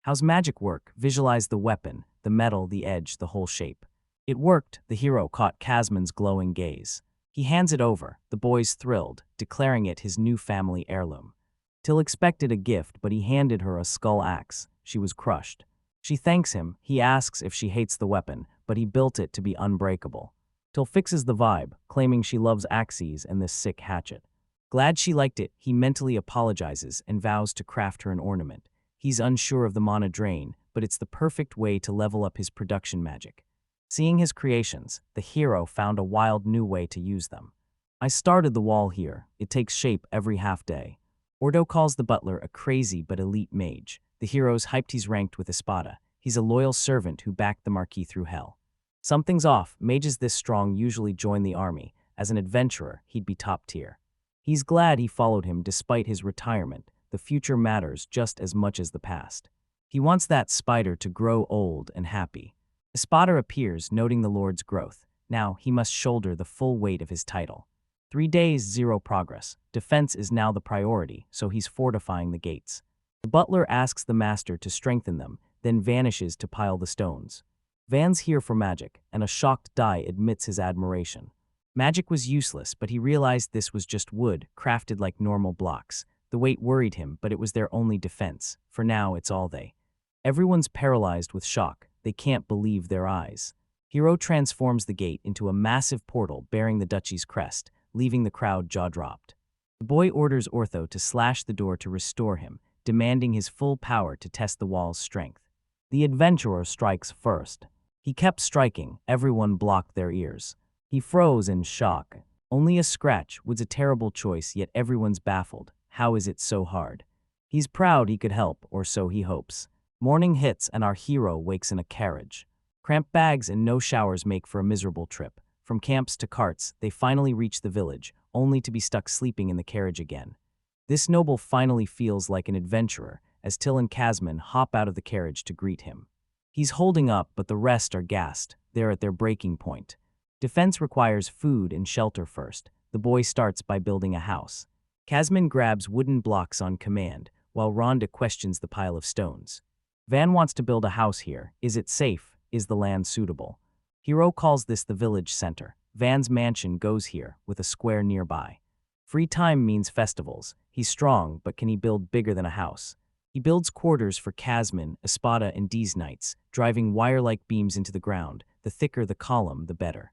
Speaker 1: How's magic work? Visualize the weapon, the metal, the edge, the whole shape. It worked, the hero caught Casman's glowing gaze. He hands it over, the boy's thrilled, declaring it his new family heirloom. Till expected a gift, but he handed her a skull axe. She was crushed. She thanks him, he asks if she hates the weapon, but he built it to be unbreakable. Till fixes the vibe, claiming she loves axes and this sick hatchet. Glad she liked it, he mentally apologizes and vows to craft her an ornament. He's unsure of the mana drain, but it's the perfect way to level up his production magic. Seeing his creations, the hero found a wild new way to use them. I started the wall here. It takes shape every half day. Ordo calls the butler a crazy but elite mage. The hero's hyped he's ranked with Espada. He's a loyal servant who backed the Marquis through hell. Something's off. Mages this strong usually join the army. As an adventurer, he'd be top tier. He's glad he followed him despite his retirement. The future matters just as much as the past. He wants that spider to grow old and happy. Espada appears, noting the Lord's growth. Now he must shoulder the full weight of his title. 3 days, 0 progress. Defense is now the priority, so he's fortifying the gates. The butler asks the master to strengthen them, then vanishes to pile the stones. Van's here for magic, and a shocked Dai admits his admiration. Magic was useless, but he realized this was just wood, crafted like normal blocks. The weight worried him, but it was their only defense. For now, it's all they. Everyone's paralyzed with shock. They can't believe their eyes. Hero transforms the gate into a massive portal bearing the duchy's crest, leaving the crowd jaw-dropped. The boy orders Ortho to slash the door to restore him, demanding his full power to test the wall's strength. The adventurer strikes first. He kept striking, everyone blocked their ears. He froze in shock. Only a scratch was a terrible choice, yet everyone's baffled. How is it so hard? He's proud he could help, or so he hopes. Morning hits and our hero wakes in a carriage. Cramped bags and no showers make for a miserable trip. From camps to carts, they finally reach the village, only to be stuck sleeping in the carriage again. This noble finally feels like an adventurer, as Till and Casman hop out of the carriage to greet him. He's holding up, but the rest are gassed. They're at their breaking point. Defense requires food and shelter first. The boy starts by building a house. Casman grabs wooden blocks on command, while Rhonda questions the pile of stones. Van wants to build a house here. Is it safe? Is the land suitable? Hero calls this the village center. Van's mansion goes here, with a square nearby. Free time means festivals. He's strong, but can he build bigger than a house? He builds quarters for Casman, Espada, and D's knights, driving wire-like beams into the ground. The thicker the column, the better.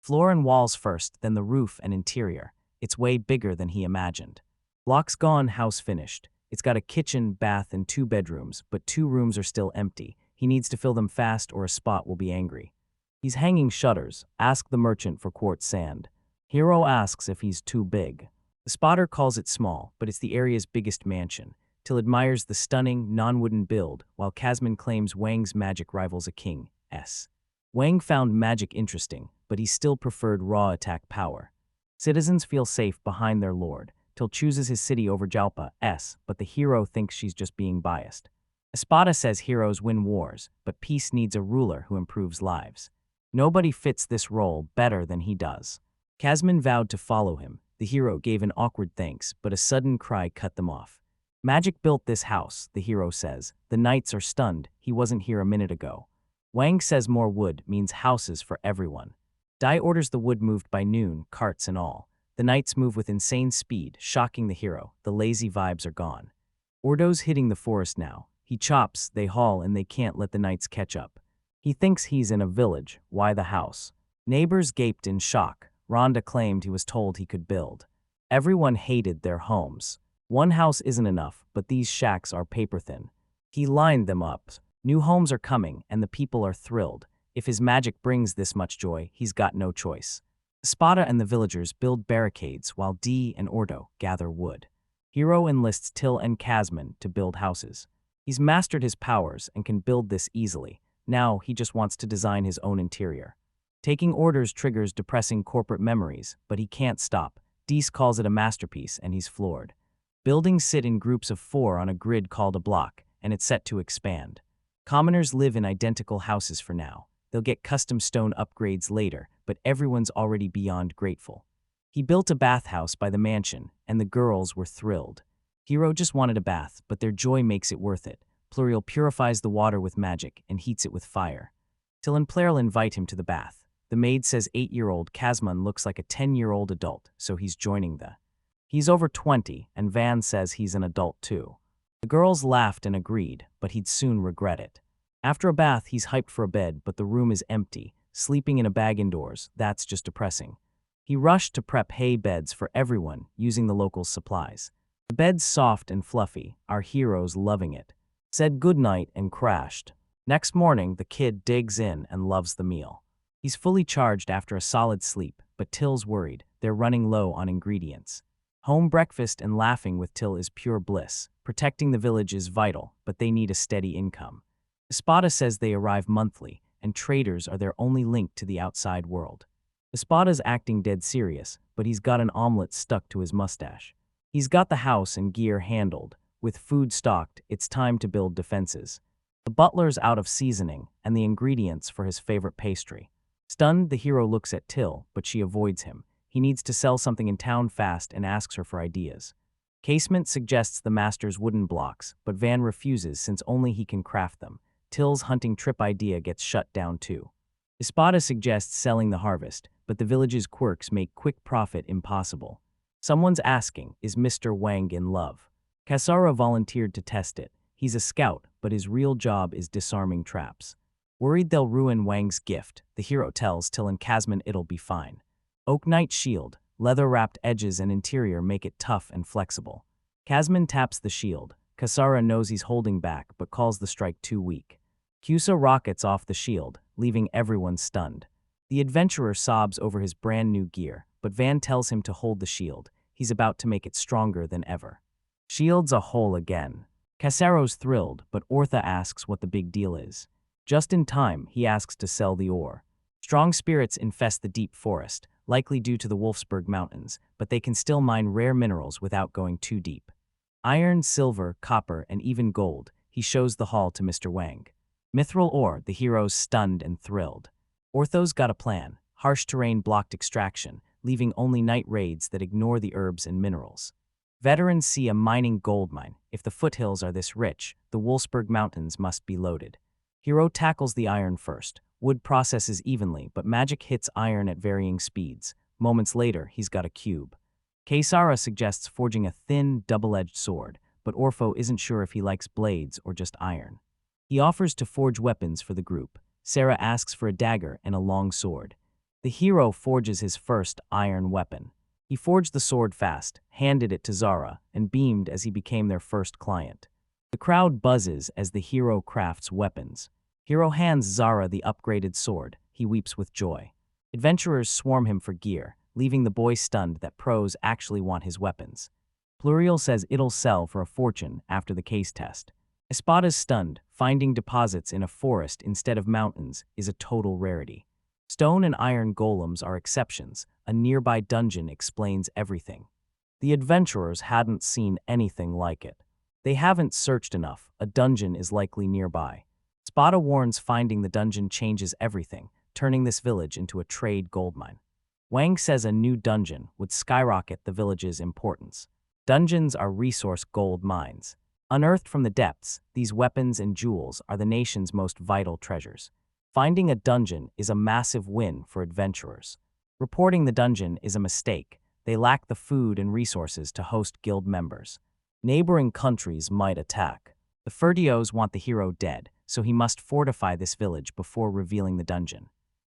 Speaker 1: Floor and walls first, then the roof and interior. It's way bigger than he imagined. Blocks gone, house finished. It's got a kitchen, bath, and 2 bedrooms, but 2 rooms are still empty. He needs to fill them fast or a spot will be angry. He's hanging shutters. Ask the merchant for quartz sand. Hero asks if he's too big. The spotter calls it small, but it's the area's biggest mansion. Till admires the stunning, non-wooden build, while Casman claims Wang's magic rivals a king's. Wang found magic interesting, but he still preferred raw attack power. Citizens feel safe behind their lord. Till chooses his city over Jalpa's, but the hero thinks she's just being biased. Espada says heroes win wars, but peace needs a ruler who improves lives. Nobody fits this role better than he does. Casman vowed to follow him. The hero gave an awkward thanks, but a sudden cry cut them off. Magic built this house, the hero says. The knights are stunned. He wasn't here a minute ago. Wang says more wood means houses for everyone. Dai orders the wood moved by noon, carts and all. The knights move with insane speed, shocking the hero. The lazy vibes are gone. Ordo's hitting the forest now. He chops, they haul, and they can't let the knights catch up. He thinks he's in a village. Why the house? Neighbors gaped in shock. Rhonda claimed he was told he could build. Everyone hated their homes. One house isn't enough, but these shacks are paper thin. He lined them up. New homes are coming, and the people are thrilled. If his magic brings this much joy, he's got no choice. Espada and the villagers build barricades while D and Ordo gather wood. Hero enlists Till and Casman to build houses. He's mastered his powers and can build this easily. Now he just wants to design his own interior. Taking orders triggers depressing corporate memories, but he can't stop. Dees calls it a masterpiece, and he's floored. Buildings sit in groups of 4 on a grid called a block, and it's set to expand. Commoners live in identical houses for now. They'll get custom stone upgrades later, but everyone's already beyond grateful. He built a bathhouse by the mansion, and the girls were thrilled. Hero just wanted a bath, but their joy makes it worth it. Pluriel purifies the water with magic and heats it with fire. Till and Pluriel invite him to the bath. The maid says 8-year-old Kazman looks like a 10-year-old adult, so he's joining the. He's over 20, and Van says he's an adult too. The girls laughed and agreed, but he'd soon regret it. After a bath, he's hyped for a bed, but the room is empty. Sleeping in a bag indoors, that's just depressing. He rushed to prep hay beds for everyone, using the local supplies. The bed's soft and fluffy, our hero's loving it. Said goodnight and crashed. Next morning, the kid digs in and loves the meal. He's fully charged after a solid sleep, but Till's worried. They're running low on ingredients. Home breakfast and laughing with Till is pure bliss. Protecting the village is vital, but they need a steady income. Espada says they arrive monthly, and traders are their only link to the outside world. Espada's acting dead serious, but he's got an omelet stuck to his mustache. He's got the house and gear handled. With food stocked, it's time to build defenses. The butler's out of seasoning and the ingredients for his favorite pastry. Stunned, the hero looks at Till, but she avoids him. He needs to sell something in town fast and asks her for ideas. Casement suggests the master's wooden blocks, but Van refuses since only he can craft them. Till's hunting trip idea gets shut down too. Espada suggests selling the harvest, but the village's quirks make quick profit impossible. Someone's asking, is Mr. Wang in love? Kasara volunteered to test it. He's a scout, but his real job is disarming traps. Worried they'll ruin Wang's gift, the hero tells Till and Kazman it'll be fine. Oak Knight shield, leather-wrapped edges and interior make it tough and flexible. Kazman taps the shield. Kasara knows he's holding back, but calls the strike too weak. Kusa rockets off the shield, leaving everyone stunned. The adventurer sobs over his brand new gear, but Van tells him to hold the shield. He's about to make it stronger than ever. Shield's a hole again. Kasaro's thrilled, but Ortha asks what the big deal is. Just in time, he asks to sell the ore. Strong spirits infest the deep forest, likely due to the Wolfsburg Mountains, but they can still mine rare minerals without going too deep. Iron, silver, copper, and even gold, he shows the haul to Mr. Wang. Mithril ore, the hero's stunned and thrilled. Ortho's got a plan. Harsh terrain blocked extraction, leaving only night raids that ignore the herbs and minerals. Veterans see a mining gold mine. If the foothills are this rich, the Wolfsburg Mountains must be loaded. Hero tackles the iron first. Wood processes evenly, but magic hits iron at varying speeds. Moments later, he's got a cube. Kaysara suggests forging a thin, double-edged sword, but Orpho isn't sure if he likes blades or just iron. He offers to forge weapons for the group. Sarah asks for a dagger and a long sword. The hero forges his first iron weapon. He forged the sword fast, handed it to Zara, and beamed as he became their first client. The crowd buzzes as the hero crafts weapons. Hero hands Zara the upgraded sword. He weeps with joy. Adventurers swarm him for gear, leaving the boy stunned that pros actually want his weapons. Pluriel says it'll sell for a fortune after the case test. Espada's stunned. Finding deposits in a forest instead of mountains is a total rarity. Stone and iron golems are exceptions. A nearby dungeon explains everything. The adventurers hadn't seen anything like it. They haven't searched enough. A dungeon is likely nearby. Espada warns finding the dungeon changes everything, turning this village into a trade gold mine. Wang says a new dungeon would skyrocket the village's importance. Dungeons are resource gold mines. Unearthed from the depths, these weapons and jewels are the nation's most vital treasures. Finding a dungeon is a massive win for adventurers. Reporting the dungeon is a mistake. They lack the food and resources to host guild members. Neighboring countries might attack. The Ferdios want the hero dead, so he must fortify this village before revealing the dungeon.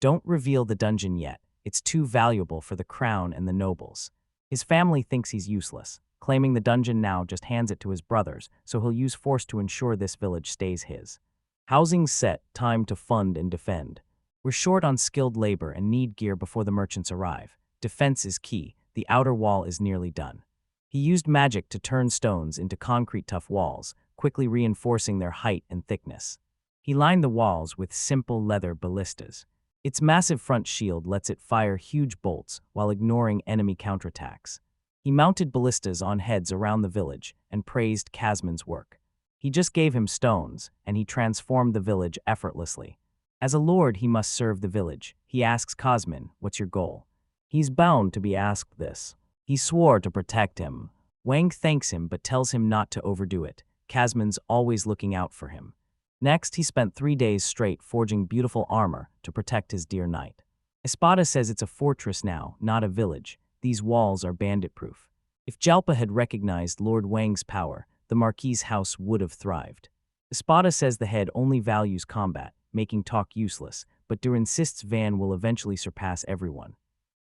Speaker 1: Don't reveal the dungeon yet. It's too valuable for the crown and the nobles. His family thinks he's useless. Claiming the dungeon now just hands it to his brothers, so he'll use force to ensure this village stays his. Housing set, time to fund and defend. We're short on skilled labor and need gear before the merchants arrive. Defense is key. The outer wall is nearly done. He used magic to turn stones into concrete tough walls, quickly reinforcing their height and thickness. He lined the walls with simple leather ballistas. Its massive front shield lets it fire huge bolts while ignoring enemy counterattacks. He mounted ballistas on heads around the village and praised Casman's work. He just gave him stones, and he transformed the village effortlessly. As a lord, he must serve the village. He asks Casman, "What's your goal?" He's bound to be asked this. He swore to protect him. Wang thanks him but tells him not to overdo it. Casman's always looking out for him. Next, he spent 3 days straight forging beautiful armor to protect his dear knight. Espada says it's a fortress now, not a village. These walls are bandit-proof. If Jalpa had recognized Lord Wang's power, the Marquis's house would have thrived. Espada says the head only values combat, making talk useless, but Dur insists Van will eventually surpass everyone.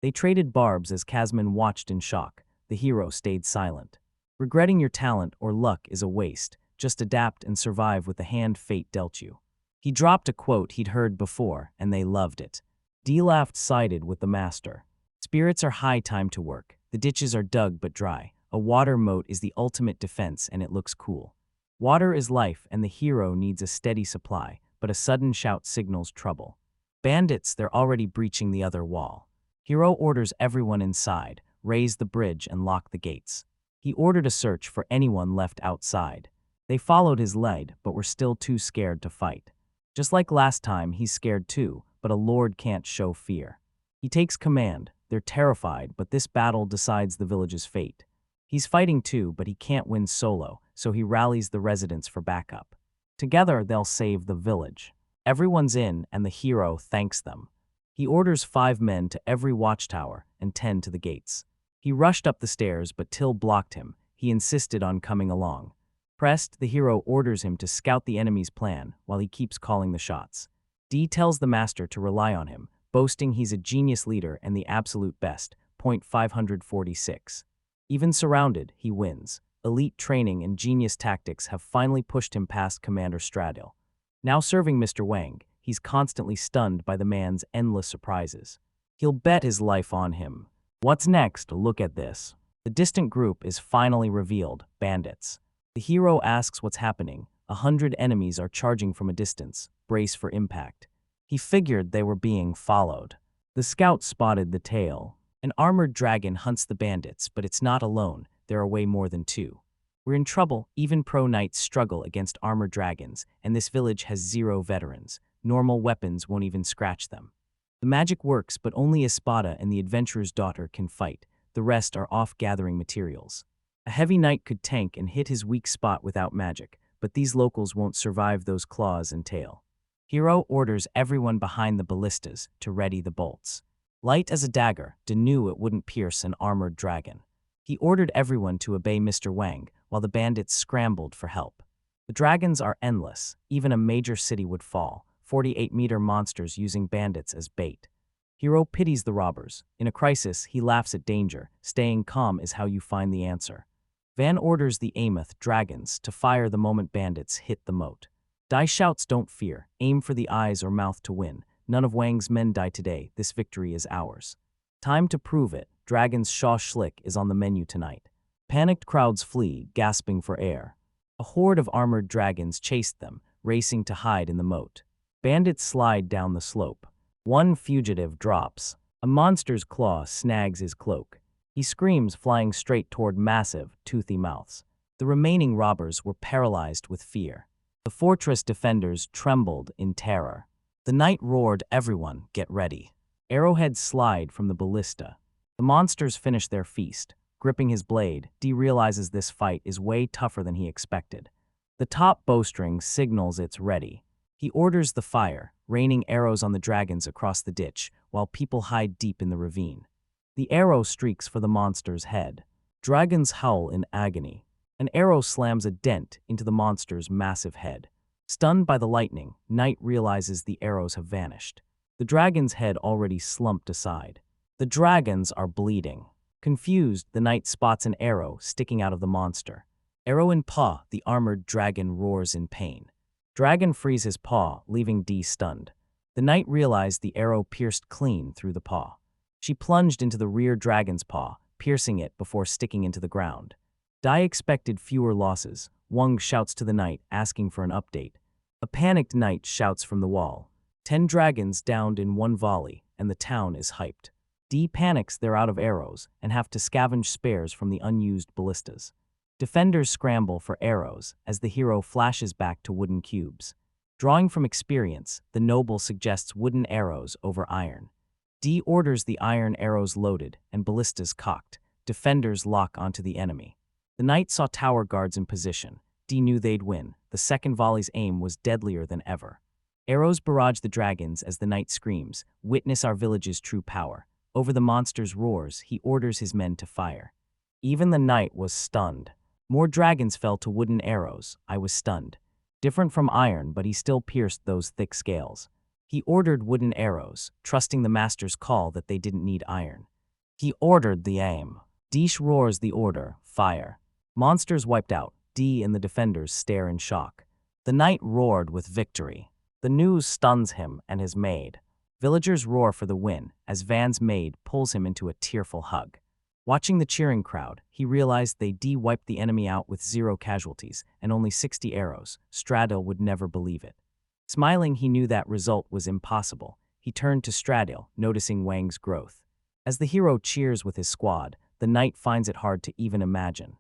Speaker 1: They traded barbs as Casman watched in shock. The hero stayed silent. Regretting your talent or luck is a waste. Just adapt and survive with the hand fate dealt you. He dropped a quote he'd heard before, and they loved it. Dee laughed sided with the master. Spirits are high, time to work. The ditches are dug but dry. A water moat is the ultimate defense, and it looks cool. Water is life, and the hero needs a steady supply, but a sudden shout signals trouble. Bandits, they're already breaching the other wall. Hero orders everyone inside, raise the bridge and lock the gates. He ordered a search for anyone left outside. They followed his lead, but were still too scared to fight. Just like last time, he's scared too, but a lord can't show fear. He takes command. They're terrified, but this battle decides the village's fate. He's fighting too, but he can't win solo, so he rallies the residents for backup. Together, they'll save the village. Everyone's in, and the hero thanks them. He orders 5 men to every watchtower and 10 to the gates. He rushed up the stairs, but Till blocked him. He insisted on coming along. Pressed, the hero orders him to scout the enemy's plan while he keeps calling the shots. Dee tells the master to rely on him, boasting he's a genius leader and the absolute best, point 546. Even surrounded, he wins. Elite training and genius tactics have finally pushed him past Commander Stradil. Now serving Mr. Wang, he's constantly stunned by the man's endless surprises. He'll bet his life on him. What's next? Look at this. The distant group is finally revealed, bandits. The hero asks what's happening. 100 enemies are charging from a distance. Brace for impact. He figured they were being followed. The scout spotted the tail. An armored dragon hunts the bandits, but it's not alone. There are way more than 2. We're in trouble. Even pro knights struggle against armored dragons, and this village has 0 veterans. Normal weapons won't even scratch them. The magic works, but only Espada and the adventurer's daughter can fight. The rest are off gathering materials. A heavy knight could tank and hit his weak spot without magic, but these locals won't survive those claws and tail. Hero orders everyone behind the ballistas to ready the bolts. Light as a dagger, De knew it wouldn't pierce an armored dragon. He ordered everyone to obey Mr. Wang, while the bandits scrambled for help. The dragons are endless. Even a major city would fall. 48-meter monsters using bandits as bait. Hero pities the robbers. In a crisis, he laughs at danger. Staying calm is how you find the answer. Van orders the Amoth dragons to fire the moment bandits hit the moat. Dai shouts, "Don't fear. Aim for the eyes or mouth to win. None of Wang's men die today. This victory is ours." Time to prove it. Dragon's Shaw Schlick is on the menu tonight. Panicked crowds flee, gasping for air. A horde of armored dragons chased them, racing to hide in the moat. Bandits slide down the slope. One fugitive drops. A monster's claw snags his cloak. He screams, flying straight toward massive, toothy mouths. The remaining robbers were paralyzed with fear. The fortress defenders trembled in terror. The knight roared, "Everyone, get ready." Arrowheads slide from the ballista. The monsters finish their feast. Gripping his blade, Dee realizes this fight is way tougher than he expected. The top bowstring signals it's ready. He orders the fire, raining arrows on the dragons across the ditch, while people hide deep in the ravine. The arrow streaks for the monster's head. Dragons howl in agony. An arrow slams a dent into the monster's massive head. Stunned by the lightning, Knight realizes the arrows have vanished. The dragon's head already slumped aside. The dragons are bleeding. Confused, the knight spots an arrow sticking out of the monster. Arrow in paw, the armored dragon roars in pain. Dragon frees his paw, leaving Dee stunned. The knight realized the arrow pierced clean through the paw. She plunged into the rear dragon's paw, piercing it before sticking into the ground. Dai expected fewer losses. Wang shouts to the knight, asking for an update. A panicked knight shouts from the wall. 10 dragons downed in one volley, and the town is hyped. D panics they're out of arrows and have to scavenge spares from the unused ballistas. Defenders scramble for arrows as the hero flashes back to wooden cubes. Drawing from experience, the noble suggests wooden arrows over iron. D orders the iron arrows loaded and ballistas cocked. Defenders lock onto the enemy. The knight saw tower guards in position. D knew they'd win. The second volley's aim was deadlier than ever. Arrows barrage the dragons as the knight screams, "Witness our village's true power." Over the monster's roars, he orders his men to fire. Even the knight was stunned. More dragons fell to wooden arrows. I was stunned. Different from iron, but he still pierced those thick scales. He ordered wooden arrows, trusting the master's call that they didn't need iron. He ordered the aim. Deesh roars the order, fire. Monsters wiped out. D and the defenders stare in shock. The knight roared with victory. The news stuns him and his maid. Villagers roar for the win as Van's maid pulls him into a tearful hug. Watching the cheering crowd, he realized they wiped the enemy out with 0 casualties and only 60 arrows. Stradil would never believe it. Smiling, he knew that result was impossible. He turned to Stradil, noticing Wang's growth. As the hero cheers with his squad, the knight finds it hard to even imagine.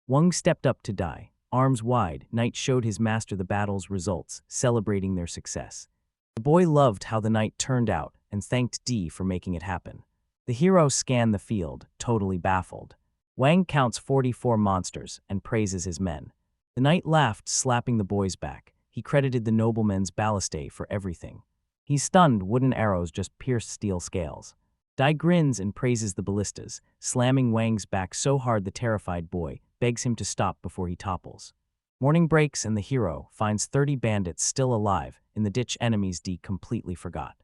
Speaker 1: Wang stepped up to die. Arms wide, Knight showed his master the battle's results, celebrating their success. The boy loved how the knight turned out and thanked D for making it happen. The hero scanned the field, totally baffled. Wang counts 44 monsters and praises his men. The knight laughed, slapping the boy's back. He credited the nobleman's ballistae for everything. He's stunned, wooden arrows just pierced steel scales. Dai grins and praises the ballistas, slamming Wang's back so hard the terrified boy begs him to stop before he topples. Morning breaks and the hero finds 30 bandits still alive in the ditch enemies D completely forgot.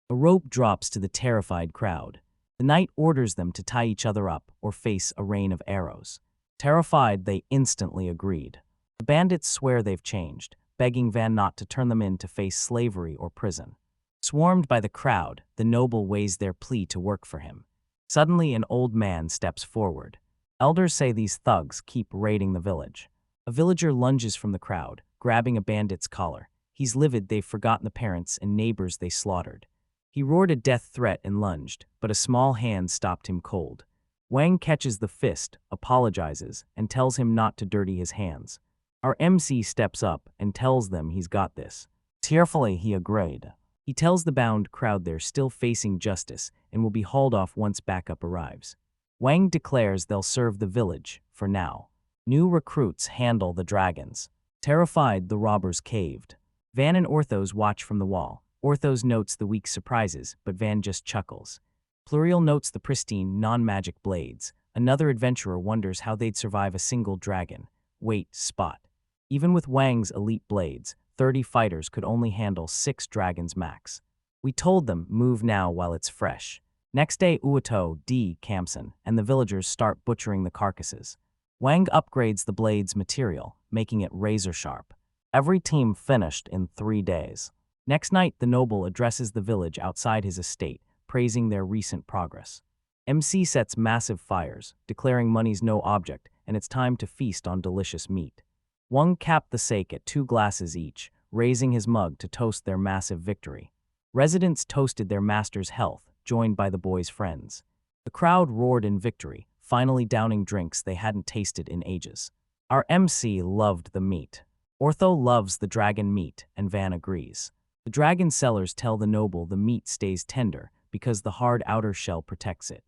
Speaker 1: A rope drops to the terrified crowd. The knight orders them to tie each other up or face a rain of arrows. Terrified, they instantly agreed. The bandits swear they've changed, begging Van not to turn them in to face slavery or prison. Swarmed by the crowd, the noble weighs their plea to work for him. Suddenly, an old man steps forward. Elders say these thugs keep raiding the village. A villager lunges from the crowd, grabbing a bandit's collar. He's livid they've forgotten the parents and neighbors they slaughtered. He roared a death threat and lunged, but a small hand stopped him cold. Wang catches the fist, apologizes, and tells him not to dirty his hands. Our MC steps up and tells them he's got this. Tearfully, he agreed. He tells the bound crowd they're still facing justice and will be hauled off once backup arrives. Wang declares they'll serve the village, for now. New recruits handle the dragons. Terrified, the robbers caved. Van and Orthos watch from the wall. Orthos notes the weak surprises, but Van just chuckles. Pluriel notes the pristine, non-magic blades. Another adventurer wonders how they'd survive a single dragon. Wait, spot. Even with Wang's elite blades, 30 fighters could only handle 6 dragons max. We told them, move now while it's fresh. Next day, Uoto, D camps in, and the villagers start butchering the carcasses. Wang upgrades the blade's material, making it razor-sharp. Every team finished in 3 days. Next night, the noble addresses the village outside his estate, praising their recent progress. MC sets massive fires, declaring money's no object, and it's time to feast on delicious meat. Wang capped the sake at 2 glasses each, raising his mug to toast their massive victory. Residents toasted their master's health, joined by the boys' friends. The crowd roared in victory, finally downing drinks they hadn't tasted in ages. Our MC loved the meat. Ortho loves the dragon meat, and Van agrees. The dragon sellers tell the noble the meat stays tender because the hard outer shell protects it.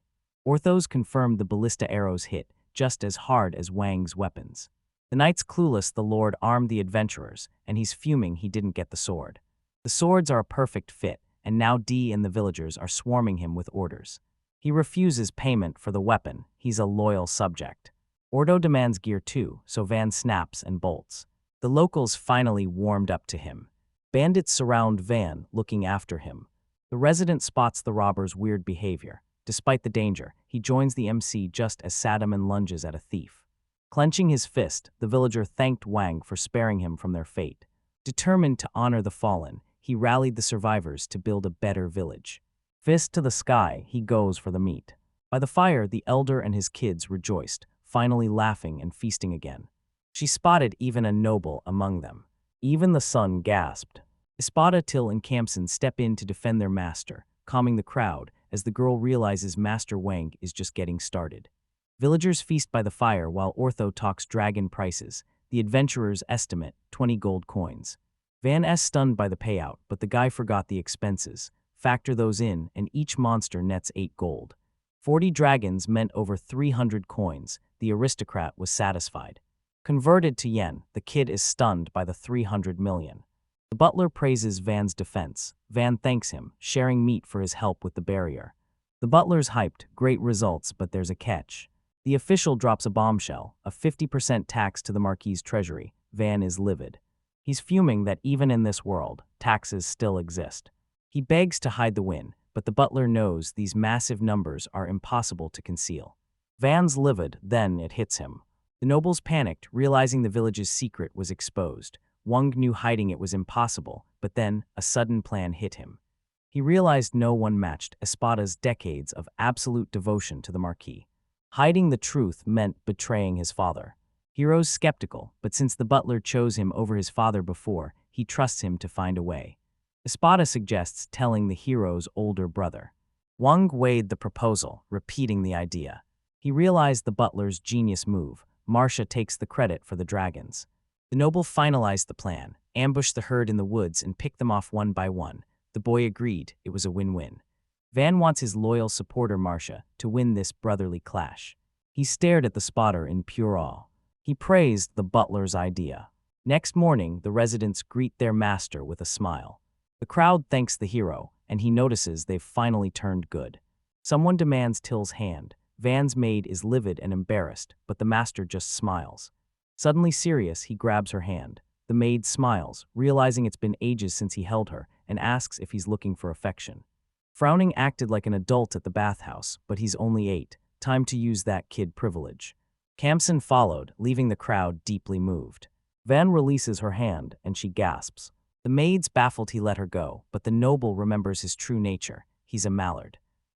Speaker 1: Orthos confirmed the ballista arrows hit just as hard as Wang's weapons. The knight's clueless the lord armed the adventurers, and he's fuming he didn't get the sword. The swords are a perfect fit, and now D and the villagers are swarming him with orders. He refuses payment for the weapon. He's a loyal subject. Ordo demands gear too, so Van snaps and bolts. The locals finally warmed up to him. Bandits surround Van, looking after him. The resident spots the robber's weird behavior. Despite the danger, he joins the MC just as Sadaman lunges at a thief. Clenching his fist, the villager thanked Wang for sparing him from their fate. Determined to honor the fallen, he rallied the survivors to build a better village. Fist to the sky, he goes for the meat. By the fire, the elder and his kids rejoiced, finally laughing and feasting again. She spotted even a noble among them. Even the sun gasped. Espada, Till, and Kamsen step in to defend their master, calming the crowd as the girl realizes Master Wang is just getting started. Villagers feast by the fire while Ortho talks dragon prices. The adventurers estimate 20 gold coins. Van S stunned by the payout, but the guy forgot the expenses. Factor those in, and each monster nets 8 gold. 40 dragons meant over 300 coins. The aristocrat was satisfied. Converted to yen, the kid is stunned by the 300 million. The butler praises Van's defense. Van thanks him, sharing meat for his help with the barrier. The butler's hyped, great results, but there's a catch. The official drops a bombshell, a 50% tax to the Marquis's treasury. Van is livid. He's fuming that even in this world, taxes still exist. He begs to hide the win, but the butler knows these massive numbers are impossible to conceal. Van's livid, then it hits him. The nobles panicked, realizing the village's secret was exposed. Wang knew hiding it was impossible, but then a sudden plan hit him. He realized no one matched Espada's decades of absolute devotion to the Marquis. Hiding the truth meant betraying his father. Hero's skeptical, but since the butler chose him over his father before, he trusts him to find a way. Espada suggests telling the hero's older brother. Wang weighed the proposal, repeating the idea. He realized the butler's genius move. Marcia takes the credit for the dragons. The noble finalized the plan, ambushed the herd in the woods and picked them off one by one. The boy agreed it was a win-win. Van wants his loyal supporter Marcia to win this brotherly clash. He stared at the spotter in pure awe. He praised the butler's idea. Next morning, the residents greet their master with a smile. The crowd thanks the hero, and he notices they've finally turned good. Someone demands Till's hand. Van's maid is livid and embarrassed, but the master just smiles. Suddenly serious, he grabs her hand. The maid smiles, realizing it's been ages since he held her, and asks if he's looking for affection. Frowning acted like an adult at the bathhouse, but he's only 8. Time to use that kid privilege. Kamsen followed, leaving the crowd deeply moved. Van releases her hand, and she gasps. The maid's baffled he let her go, but the noble remembers his true nature. He's a mallard.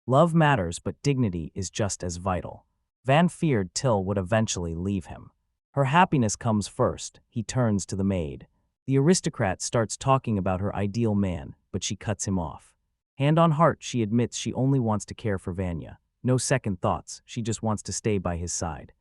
Speaker 1: Love matters, but dignity is just as vital. Van feared Till would eventually leave him. Her happiness comes first. He turns to the maid. The aristocrat starts talking about her ideal man, but she cuts him off. Hand on heart, she admits she only wants to care for Vanya. No second thoughts, she just wants to stay by his side.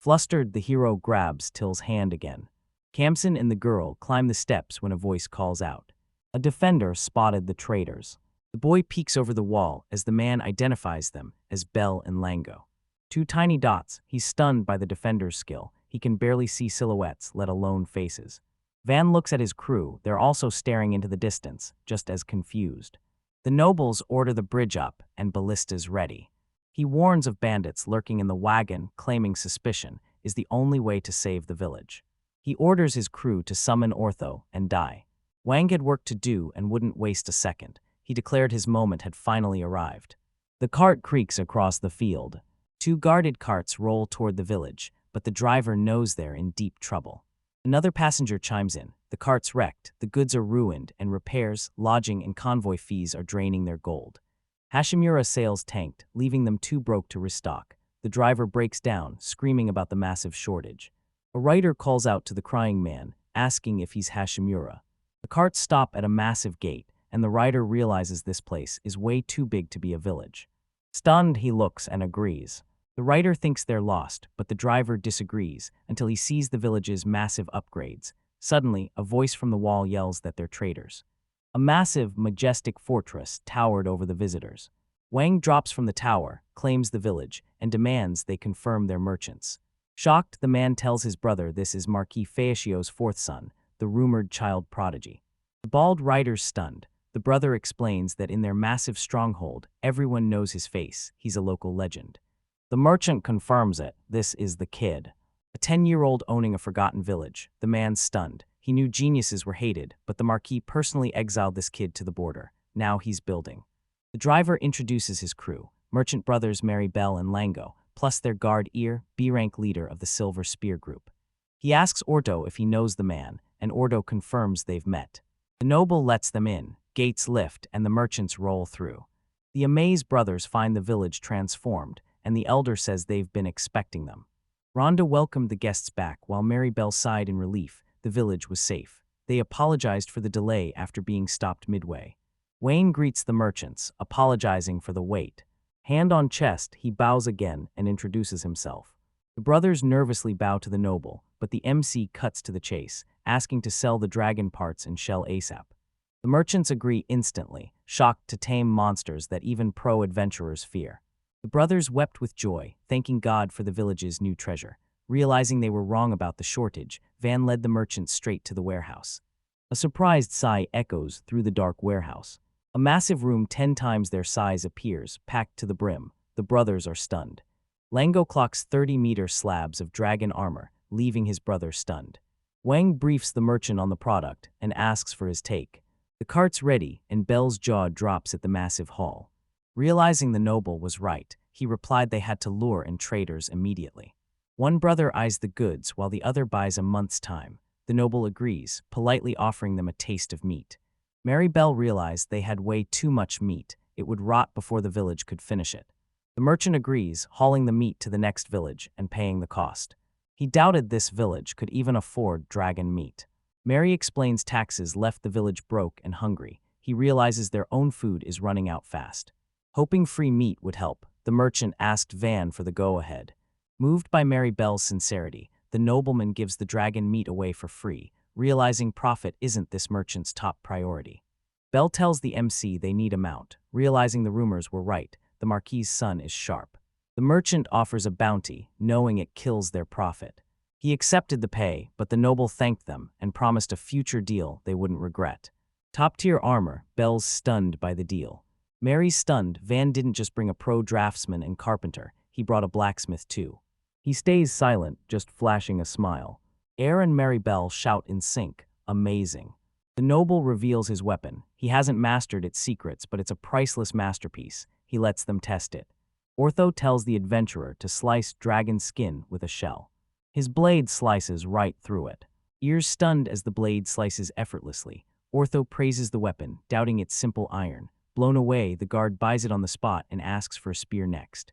Speaker 1: Flustered, the hero grabs Till's hand again. Kamsen and the girl climb the steps when a voice calls out. A defender spotted the traitors. The boy peeks over the wall as the man identifies them as Bell and Lango. 2 tiny dots, he's stunned by the defender's skill. He can barely see silhouettes, let alone faces. Van looks at his crew. They're also staring into the distance, just as confused. The nobles order the bridge up, and ballistas ready. He warns of bandits lurking in the wagon, claiming suspicion is the only way to save the village. He orders his crew to summon Ortho and die. Wang had work to do and wouldn't waste a second. He declared his moment had finally arrived. The cart creaks across the field. 2 guarded carts roll toward the village, but the driver knows they're in deep trouble. Another passenger chimes in. The cart's wrecked, the goods are ruined, and repairs, lodging, and convoy fees are draining their gold. Hashimura's sales tanked, leaving them too broke to restock. The driver breaks down, screaming about the massive shortage. A rider calls out to the crying man, asking if he's Hashimura. The carts stop at a massive gate, and the rider realizes this place is way too big to be a village. Stunned, he looks and agrees. The rider thinks they're lost, but the driver disagrees until he sees the village's massive upgrades. Suddenly, a voice from the wall yells that they're traitors. A massive, majestic fortress towered over the visitors. Wang drops from the tower, claims the village, and demands they confirm their merchants. Shocked, the man tells his brother this is Marquis Feicio's 4th son, the rumored child prodigy. The bald rider's stunned. The brother explains that in their massive stronghold, everyone knows his face. He's a local legend. The merchant confirms it. This is the kid. A 10-year-old owning a forgotten village. The man's stunned. He knew geniuses were hated, but the Marquis personally exiled this kid to the border. Now he's building. The driver introduces his crew. Merchant brothers Mary Bell and Lango, plus their guard B-rank leader of the Silver Spear Group. He asks Ordo if he knows the man, and Ordo confirms they've met. The noble lets them in. Gates lift, and the merchants roll through. The amazed brothers find the village transformed, and the elder says they've been expecting them. Rhonda welcomed the guests back while Mary Bell sighed in relief. The village was safe. They apologized for the delay after being stopped midway. Wayne greets the merchants, apologizing for the wait. Hand on chest, he bows again and introduces himself. The brothers nervously bow to the noble, but the MC cuts to the chase, asking to sell the dragon parts and shell ASAP. The merchants agree instantly, shocked to tame monsters that even pro-adventurers fear. The brothers wept with joy, thanking God for the village's new treasure. Realizing they were wrong about the shortage, Van led the merchants straight to the warehouse. A surprised sigh echoes through the dark warehouse. A massive room 10 times their size appears, packed to the brim. The brothers are stunned. Lango clocks 30-meter slabs of dragon armor, leaving his brother stunned. Wang briefs the merchant on the product and asks for his take. The cart's ready, and Bell's jaw drops at the massive haul. Realizing the noble was right, he replied they had to lure in traders immediately. One brother eyes the goods while the other buys a month's time. The noble agrees, politely offering them a taste of meat. Mary Bell realized they had way too much meat. It would rot before the village could finish it. The merchant agrees, hauling the meat to the next village and paying the cost. He doubted this village could even afford dragon meat. Mary explains taxes left the village broke and hungry. He realizes their own food is running out fast. Hoping free meat would help, the merchant asked Van for the go-ahead. Moved by Mary Bell's sincerity, the nobleman gives the dragon meat away for free, realizing profit isn't this merchant's top priority. Bell tells the MC they need a mount, realizing the rumors were right. The Marquis's son is sharp. The merchant offers a bounty, knowing it kills their profit. He accepted the pay, but the noble thanked them and promised a future deal they wouldn't regret. Top-tier armor, Bell's stunned by the deal. Mary's stunned. Van didn't just bring a pro draftsman and carpenter, he brought a blacksmith too. He stays silent, just flashing a smile. Air and Mary Bell shout in sync, amazing. The noble reveals his weapon. He hasn't mastered its secrets, but it's a priceless masterpiece. He lets them test it. Ortho tells the adventurer to slice dragon skin with a shell. His blade slices right through it. Ears stunned as the blade slices effortlessly. Ortho praises the weapon, doubting its simple iron. Blown away, the guard buys it on the spot and asks for a spear next.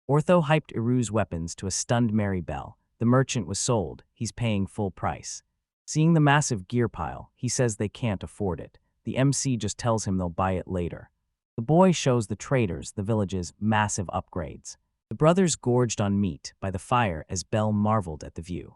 Speaker 1: Ortho hyped Iru's weapons to a stunned Mary Bell. The merchant was sold. He's paying full price. Seeing the massive gear pile, he says they can't afford it. The MC just tells him they'll buy it later. The boy shows the traders the village's massive upgrades. The brothers gorged on meat by the fire as Bell marveled at the view.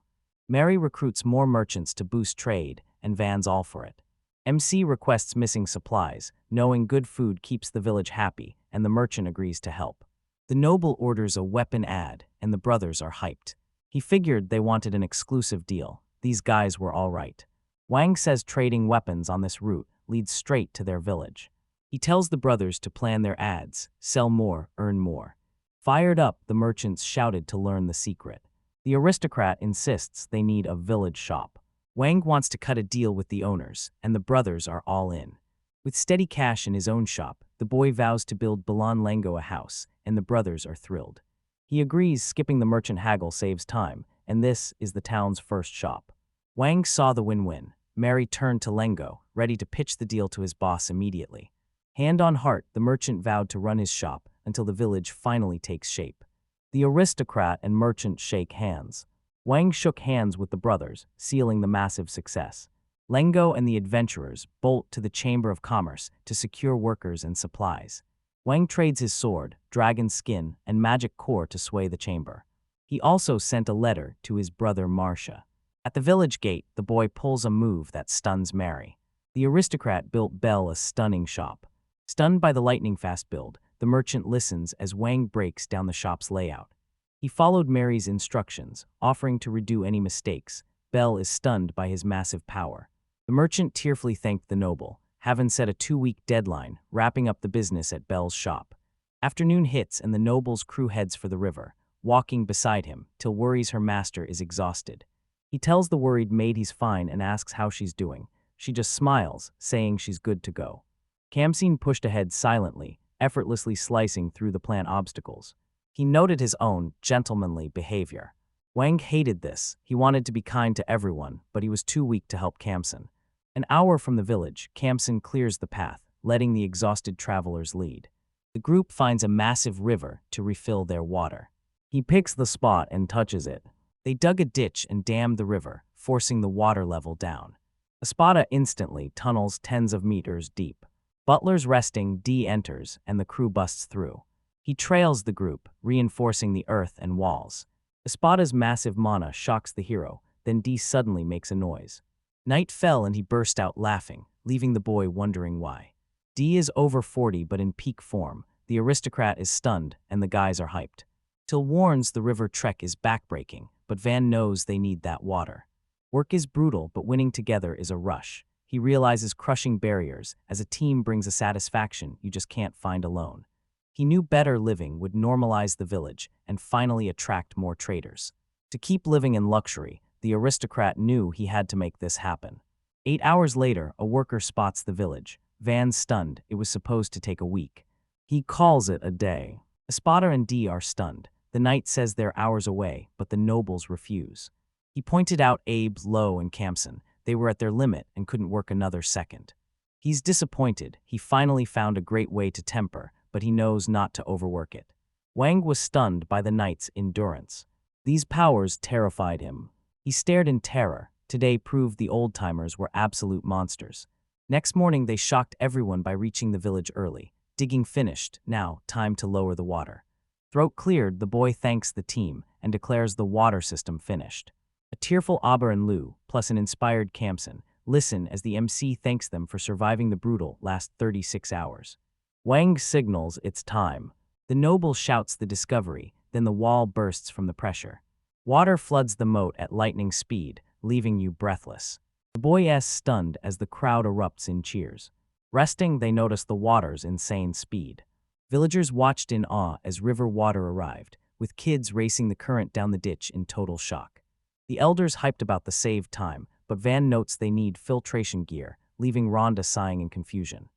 Speaker 1: Mary recruits more merchants to boost trade, and Van's all for it. MC requests missing supplies, knowing good food keeps the village happy, and the merchant agrees to help. The noble orders a weapon ad, and the brothers are hyped. He figured they wanted an exclusive deal. These guys were all right. Wang says trading weapons on this route leads straight to their village. He tells the brothers to plan their ads, sell more, earn more. Fired up, the merchants shouted to learn the secret. The aristocrat insists they need a village shop. Wang wants to cut a deal with the owners, and the brothers are all in. With steady cash in his own shop, the boy vows to build Balan Lango a house, and the brothers are thrilled. He agrees skipping the merchant haggle saves time, and this is the town's first shop. Wang saw the win-win. Mary turned to Lengo, ready to pitch the deal to his boss immediately. Hand on heart, the merchant vowed to run his shop until the village finally takes shape. The aristocrat and merchant shake hands. Wang shook hands with the brothers, sealing the massive success. Lengo and the adventurers bolt to the Chamber of Commerce to secure workers and supplies. Wang trades his sword, dragon skin, and magic core to sway the chamber. He also sent a letter to his brother Marcia. At the village gate, the boy pulls a move that stuns Mary. The aristocrat built Belle a stunning shop. Stunned by the lightning-fast build, the merchant listens as Wang breaks down the shop's layout. He followed Mary's instructions, offering to redo any mistakes. Belle is stunned by his massive power. The merchant tearfully thanked the noble, having set a 2-week deadline, wrapping up the business at Belle's shop. Afternoon hits and the noble's crew heads for the river, walking beside him till worries her master is exhausted. He tells the worried maid he's fine and asks how she's doing. She just smiles, saying she's good to go. Kamsin pushed ahead silently, effortlessly slicing through the plant obstacles. He noted his own gentlemanly behavior. Wang hated this. He wanted to be kind to everyone, but he was too weak to help Kamsin. An hour from the village, Kamsin clears the path, letting the exhausted travelers lead. The group finds a massive river to refill their water. He picks the spot and touches it. They dug a ditch and dammed the river, forcing the water level down. Espada instantly tunnels tens of meters deep. Butler's resting, D enters, and the crew busts through. He trails the group, reinforcing the earth and walls. Espada's massive mana shocks the hero, then D suddenly makes a noise. Night fell and he burst out laughing, leaving the boy wondering why. D is over 40 but in peak form. The aristocrat is stunned, and the guys are hyped. Till warns the river trek is backbreaking, but Van knows they need that water. Work is brutal, but winning together is a rush. He realizes crushing barriers as a team brings a satisfaction you just can't find alone. He knew better living would normalize the village and finally attract more traders. To keep living in luxury, the aristocrat knew he had to make this happen. 8 hours later, a worker spots the village. Van's stunned. It was supposed to take a week. He calls it a day. Espada and D are stunned. The knight says they're hours away, but the nobles refuse. He pointed out Abe, Lowe, and Campson. They were at their limit and couldn't work another second. He's disappointed. He finally found a great way to temper, but he knows not to overwork it. Wang was stunned by the knight's endurance. These powers terrified him. He stared in terror. Today proved the old-timers were absolute monsters. Next morning, they shocked everyone by reaching the village early. Digging finished. Now, time to lower the water. Throat cleared, the boy thanks the team and declares the water system finished. A tearful Aber and Lou, plus an inspired Campson, listen as the MC thanks them for surviving the brutal last 36 hours. Wang signals it's time. The noble shouts the discovery, then the wall bursts from the pressure. Water floods the moat at lightning speed, leaving you breathless. The boy is stunned as the crowd erupts in cheers. Resting, they notice the water's insane speed. Villagers watched in awe as river water arrived, with kids racing the current down the ditch in total shock. The elders hyped about the saved time, but Van notes they need filtration gear, leaving Rhonda sighing in confusion.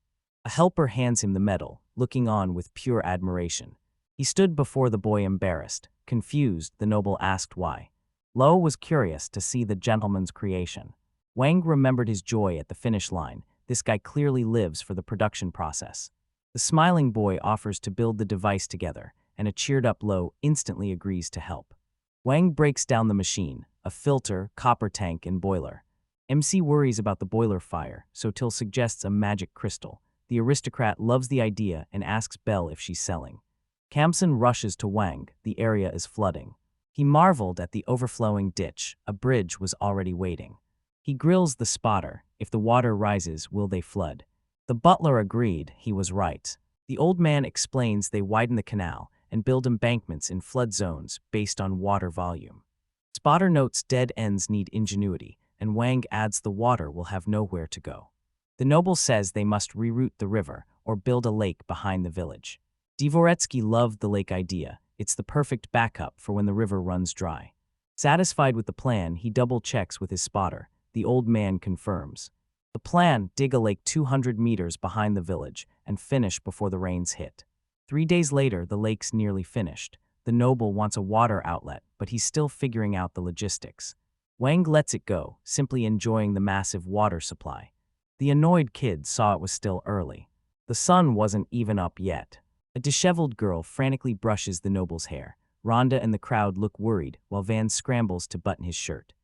Speaker 1: A helper hands him the medal, looking on with pure admiration. He stood before the boy embarrassed. Confused, the noble asked why. Lowe was curious to see the gentleman's creation. Wang remembered his joy at the finish line. This guy clearly lives for the production process. The smiling boy offers to build the device together, and a cheered-up Lowe instantly agrees to help. Wang breaks down the machine, a filter, copper tank, and boiler. MC worries about the boiler fire, so Till suggests a magic crystal. The aristocrat loves the idea and asks Belle if she's selling. Campson rushes to Wang. The area is flooding. He marveled at the overflowing ditch. A bridge was already waiting. He grills the spotter. If the water rises, will they flood? The butler agreed. He was right. The old man explains they widen the canal and build embankments in flood zones based on water volume. Spotter notes dead ends need ingenuity, and Wang adds the water will have nowhere to go. The noble says they must reroute the river or build a lake behind the village. Dvoretsky loved the lake idea. It's the perfect backup for when the river runs dry. Satisfied with the plan, he double-checks with his spotter. The old man confirms. The plan: dig a lake 200 meters behind the village and finish before the rains hit. 3 days later, the lake's nearly finished. The noble wants a water outlet, but he's still figuring out the logistics. Wang lets it go, simply enjoying the massive water supply. The annoyed kids saw it was still early. The sun wasn't even up yet. A disheveled girl frantically brushes the noble's hair. Rhonda and the crowd look worried, while Van scrambles to button his shirt.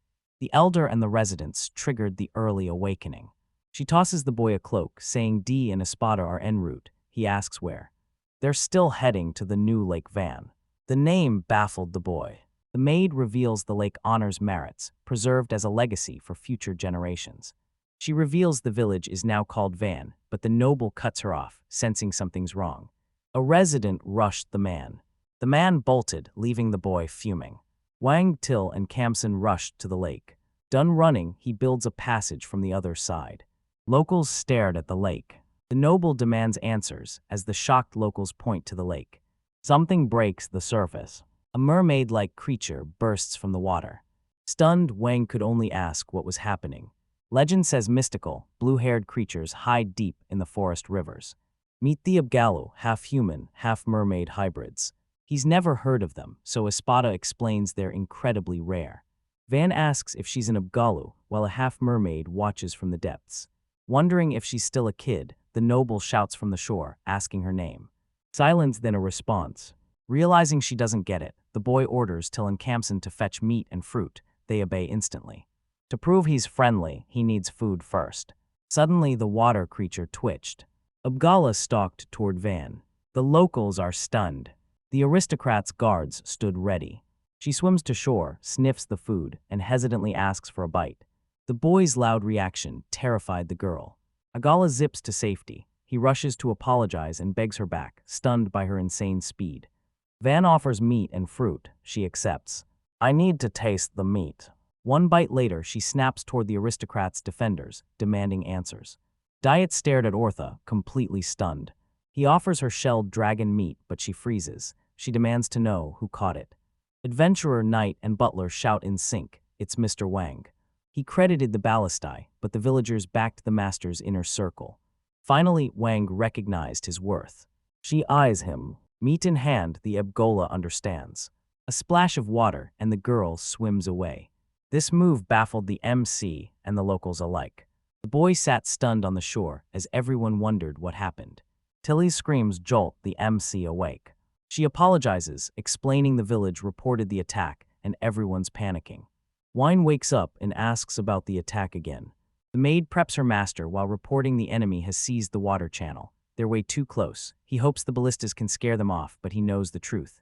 Speaker 1: The elder and the residents triggered the early awakening. She tosses the boy a cloak, saying D and Espada are en route. He asks where. They're still heading to the new Lake Van. The name baffled the boy. The maid reveals the lake honors merits, preserved as a legacy for future generations. She reveals the village is now called Van, but the noble cuts her off, sensing something's wrong. A resident rushed the man. The man bolted, leaving the boy fuming. Wang, Till, and Campson rushed to the lake. Done running, he builds a passage from the other side. Locals stared at the lake. The noble demands answers as the shocked locals point to the lake. Something breaks the surface. A mermaid-like creature bursts from the water. Stunned, Wang could only ask what was happening. Legend says mystical, blue-haired creatures hide deep in the forest rivers. Meet the Abgalu, half-human, half-mermaid hybrids. He's never heard of them, so Espada explains they're incredibly rare. Van asks if she's an Abgalu, while a half-mermaid watches from the depths. Wondering if she's still a kid, the noble shouts from the shore, asking her name. Silence, then a response. Realizing she doesn't get it, the boy orders Till and Campson to fetch meat and fruit. They obey instantly. To prove he's friendly, he needs food first. Suddenly, the water creature twitched. Abgala stalked toward Van. The locals are stunned. The aristocrat's guards stood ready. She swims to shore, sniffs the food, and hesitantly asks for a bite. The boy's loud reaction terrified the girl. Agala zips to safety. He rushes to apologize and begs her back, stunned by her insane speed. Van offers meat and fruit. She accepts. I need to taste the meat. One bite later, she snaps toward the aristocrat's defenders, demanding answers. Diet stared at Ortha, completely stunned. He offers her shelled dragon meat, but she freezes. She demands to know who caught it. Adventurer, knight, and butler shout in sync. It's Mr. Wang. He credited the ballistae, but the villagers backed the master's inner circle. Finally, Wang recognized his worth. She eyes him. Meat in hand, the Abgola understands. A splash of water, and the girl swims away. This move baffled the MC and the locals alike. The boy sat stunned on the shore as everyone wondered what happened. Tilly's screams jolt the MC awake. She apologizes, explaining the village reported the attack and everyone's panicking. Wine wakes up and asks about the attack again. The maid preps her master while reporting the enemy has seized the water channel. They're way too close. He hopes the ballistas can scare them off, but he knows the truth.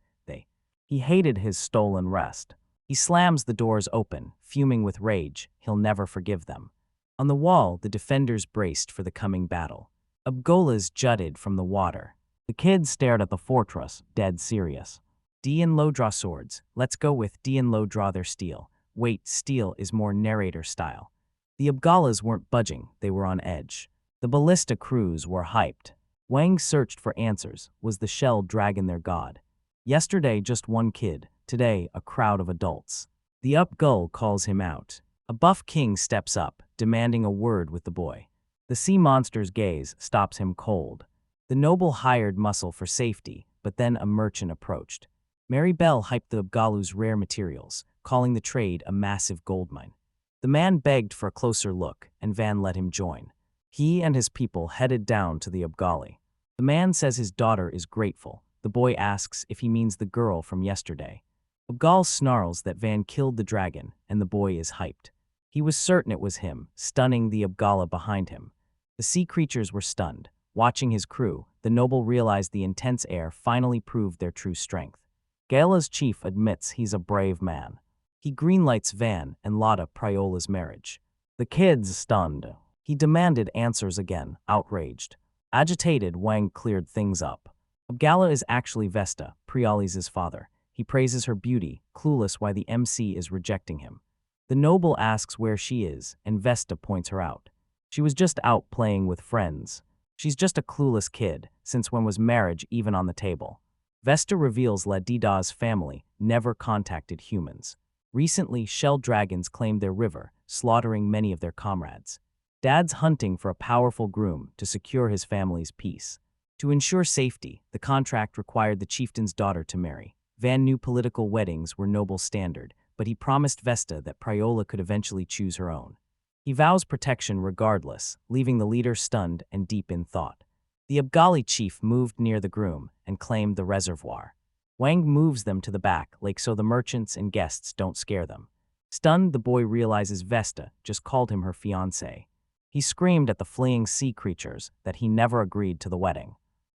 Speaker 1: He hated his stolen rest. He slams the doors open, fuming with rage. He'll never forgive them. On the wall, the defenders braced for the coming battle. Abgolas jutted from the water. The kids stared at the fortress, dead serious. D and Lo draw swords. Let's go with D and Lo draw their steel. Wait, steel is more narrator style. The Abgalas weren't budging, they were on edge. The ballista crews were hyped. Wang searched for answers. Was the shell dragon their god? Yesterday, just one kid. Today, a crowd of adults. The Upgull calls him out. A buff king steps up, demanding a word with the boy. The sea monster's gaze stops him cold. The noble hired muscle for safety, but then a merchant approached. Mary Bell hyped the Abgalu's rare materials, calling the trade a massive goldmine. The man begged for a closer look, and Van let him join. He and his people headed down to the Abgali. The man says his daughter is grateful. The boy asks if he means the girl from yesterday. Abgal snarls that Van killed the dragon, and the boy is hyped. He was certain it was him, stunning the Abgala behind him. The sea creatures were stunned. Watching his crew, the noble realized the intense air finally proved their true strength. Gala's chief admits he's a brave man. He greenlights Van and Lotta Priola's marriage. The kids stunned. He demanded answers again, outraged. Agitated, Wang cleared things up. Abgala is actually Vesta, Priali's father. He praises her beauty, clueless why the MC is rejecting him. The noble asks where she is, and Vesta points her out. She was just out playing with friends. She's just a clueless kid, since when was marriage even on the table? Vesta reveals La Dida's family never contacted humans. Recently, shell dragons claimed their river, slaughtering many of their comrades. Dad's hunting for a powerful groom to secure his family's peace. To ensure safety, the contract required the chieftain's daughter to marry. Van knew political weddings were noble standard, but he promised Vesta that Priola could eventually choose her own. He vows protection regardless, leaving the leader stunned and deep in thought. The Abgali chief moved near the groom and claimed the reservoir. Wang moves them to the back, so the merchants and guests don't scare them. Stunned, the boy realizes Vesta just called him her fiancé. He screamed at the fleeing sea creatures that he never agreed to the wedding.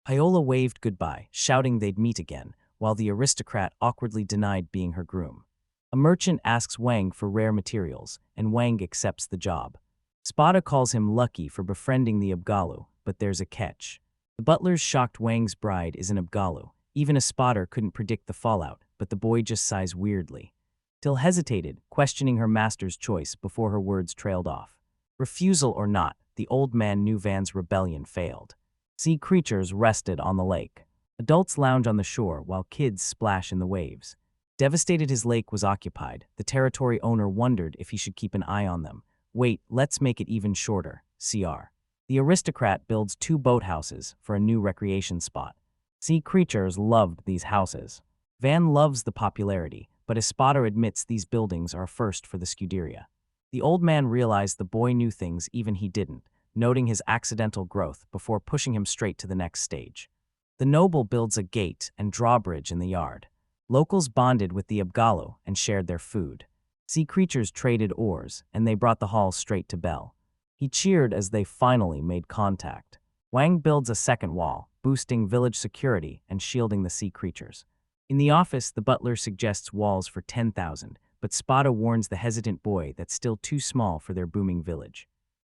Speaker 1: Priola waved goodbye, shouting they'd meet again, while the aristocrat awkwardly denied being her groom. A merchant asks Wang for rare materials, and Wang accepts the job. Spada calls him lucky for befriending the Abgalu, but there's a catch. The butler's shocked Wang's bride is an Abgalu. Even a spotter couldn't predict the fallout, but the boy just sighs weirdly. Till hesitated, questioning her master's choice before her words trailed off. Refusal or not, the old man knew Van's rebellion failed. Sea creatures rested on the lake. Adults lounge on the shore while kids splash in the waves. Devastated his lake was occupied, the territory owner wondered if he should keep an eye on them. Wait, let's make it even shorter, CR. The aristocrat builds 2 boathouses for a new recreation spot. Sea creatures loved these houses. Van loves the popularity, but Espada admits these buildings are a first for the Scuderia. The old man realized the boy knew things even he didn't, noting his accidental growth before pushing him straight to the next stage. The noble builds a gate and drawbridge in the yard. Locals bonded with the Abgalu and shared their food. Sea creatures traded oars, and they brought the haul straight to Bell. He cheered as they finally made contact. Wang builds a second wall, boosting village security and shielding the sea creatures. In the office, the butler suggests walls for 10,000, but Spada warns the hesitant boy that's still too small for their booming village.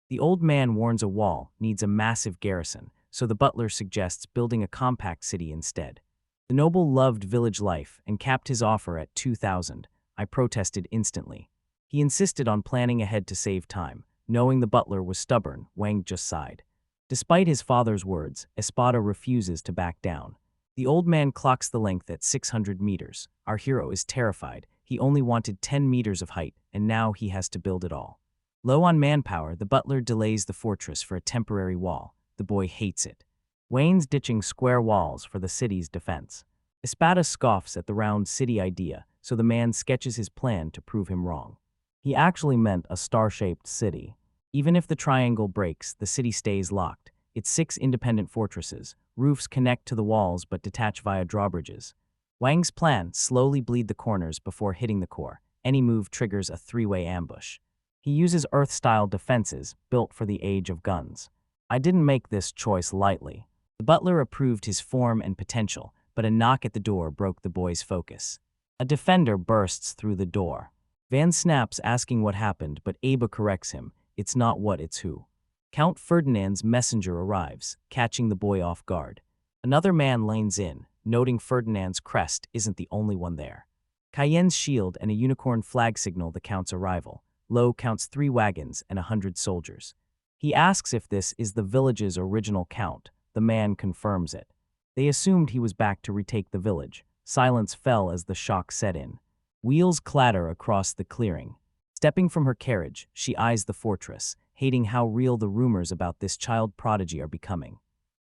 Speaker 1: The old man warns a wall needs a massive garrison, so the butler suggests building a compact city instead. The noble loved village life and capped his offer at 2,000. I protested instantly. He insisted on planning ahead to save time. Knowing the butler was stubborn, Wang just sighed. Despite his father's words, Espada refuses to back down. The old man clocks the length at 600 meters. Our hero is terrified. He only wanted 10 meters of height, and now he has to build it all. Low on manpower, the butler delays the fortress for a temporary wall. The boy hates it. Wayne's ditching square walls for the city's defense. Espada scoffs at the round city idea, so the man sketches his plan to prove him wrong. He actually meant a star-shaped city. Even if the triangle breaks, the city stays locked. Its 6 independent fortresses. Roofs connect to the walls but detach via drawbridges. Wang's plan: slowly bleed the corners before hitting the core. Any move triggers a 3-way ambush. He uses Earth-style defenses built for the age of guns. I didn't make this choice lightly. The butler approved his form and potential, but a knock at the door broke the boy's focus. A defender bursts through the door. Van snaps, asking what happened, but Aba corrects him. It's not what, it's who. Count Ferdinand's messenger arrives, catching the boy off guard. Another man lanes in, noting Ferdinand's crest isn't the only one there. Cayenne's shield and a unicorn flag signal the Count's arrival. Lo counts 3 wagons and 100 soldiers. He asks if this is the village's original Count. The man confirms it. They assumed he was back to retake the village. Silence fell as the shock set in. Wheels clatter across the clearing. Stepping from her carriage, she eyes the fortress, hating how real the rumors about this child prodigy are becoming.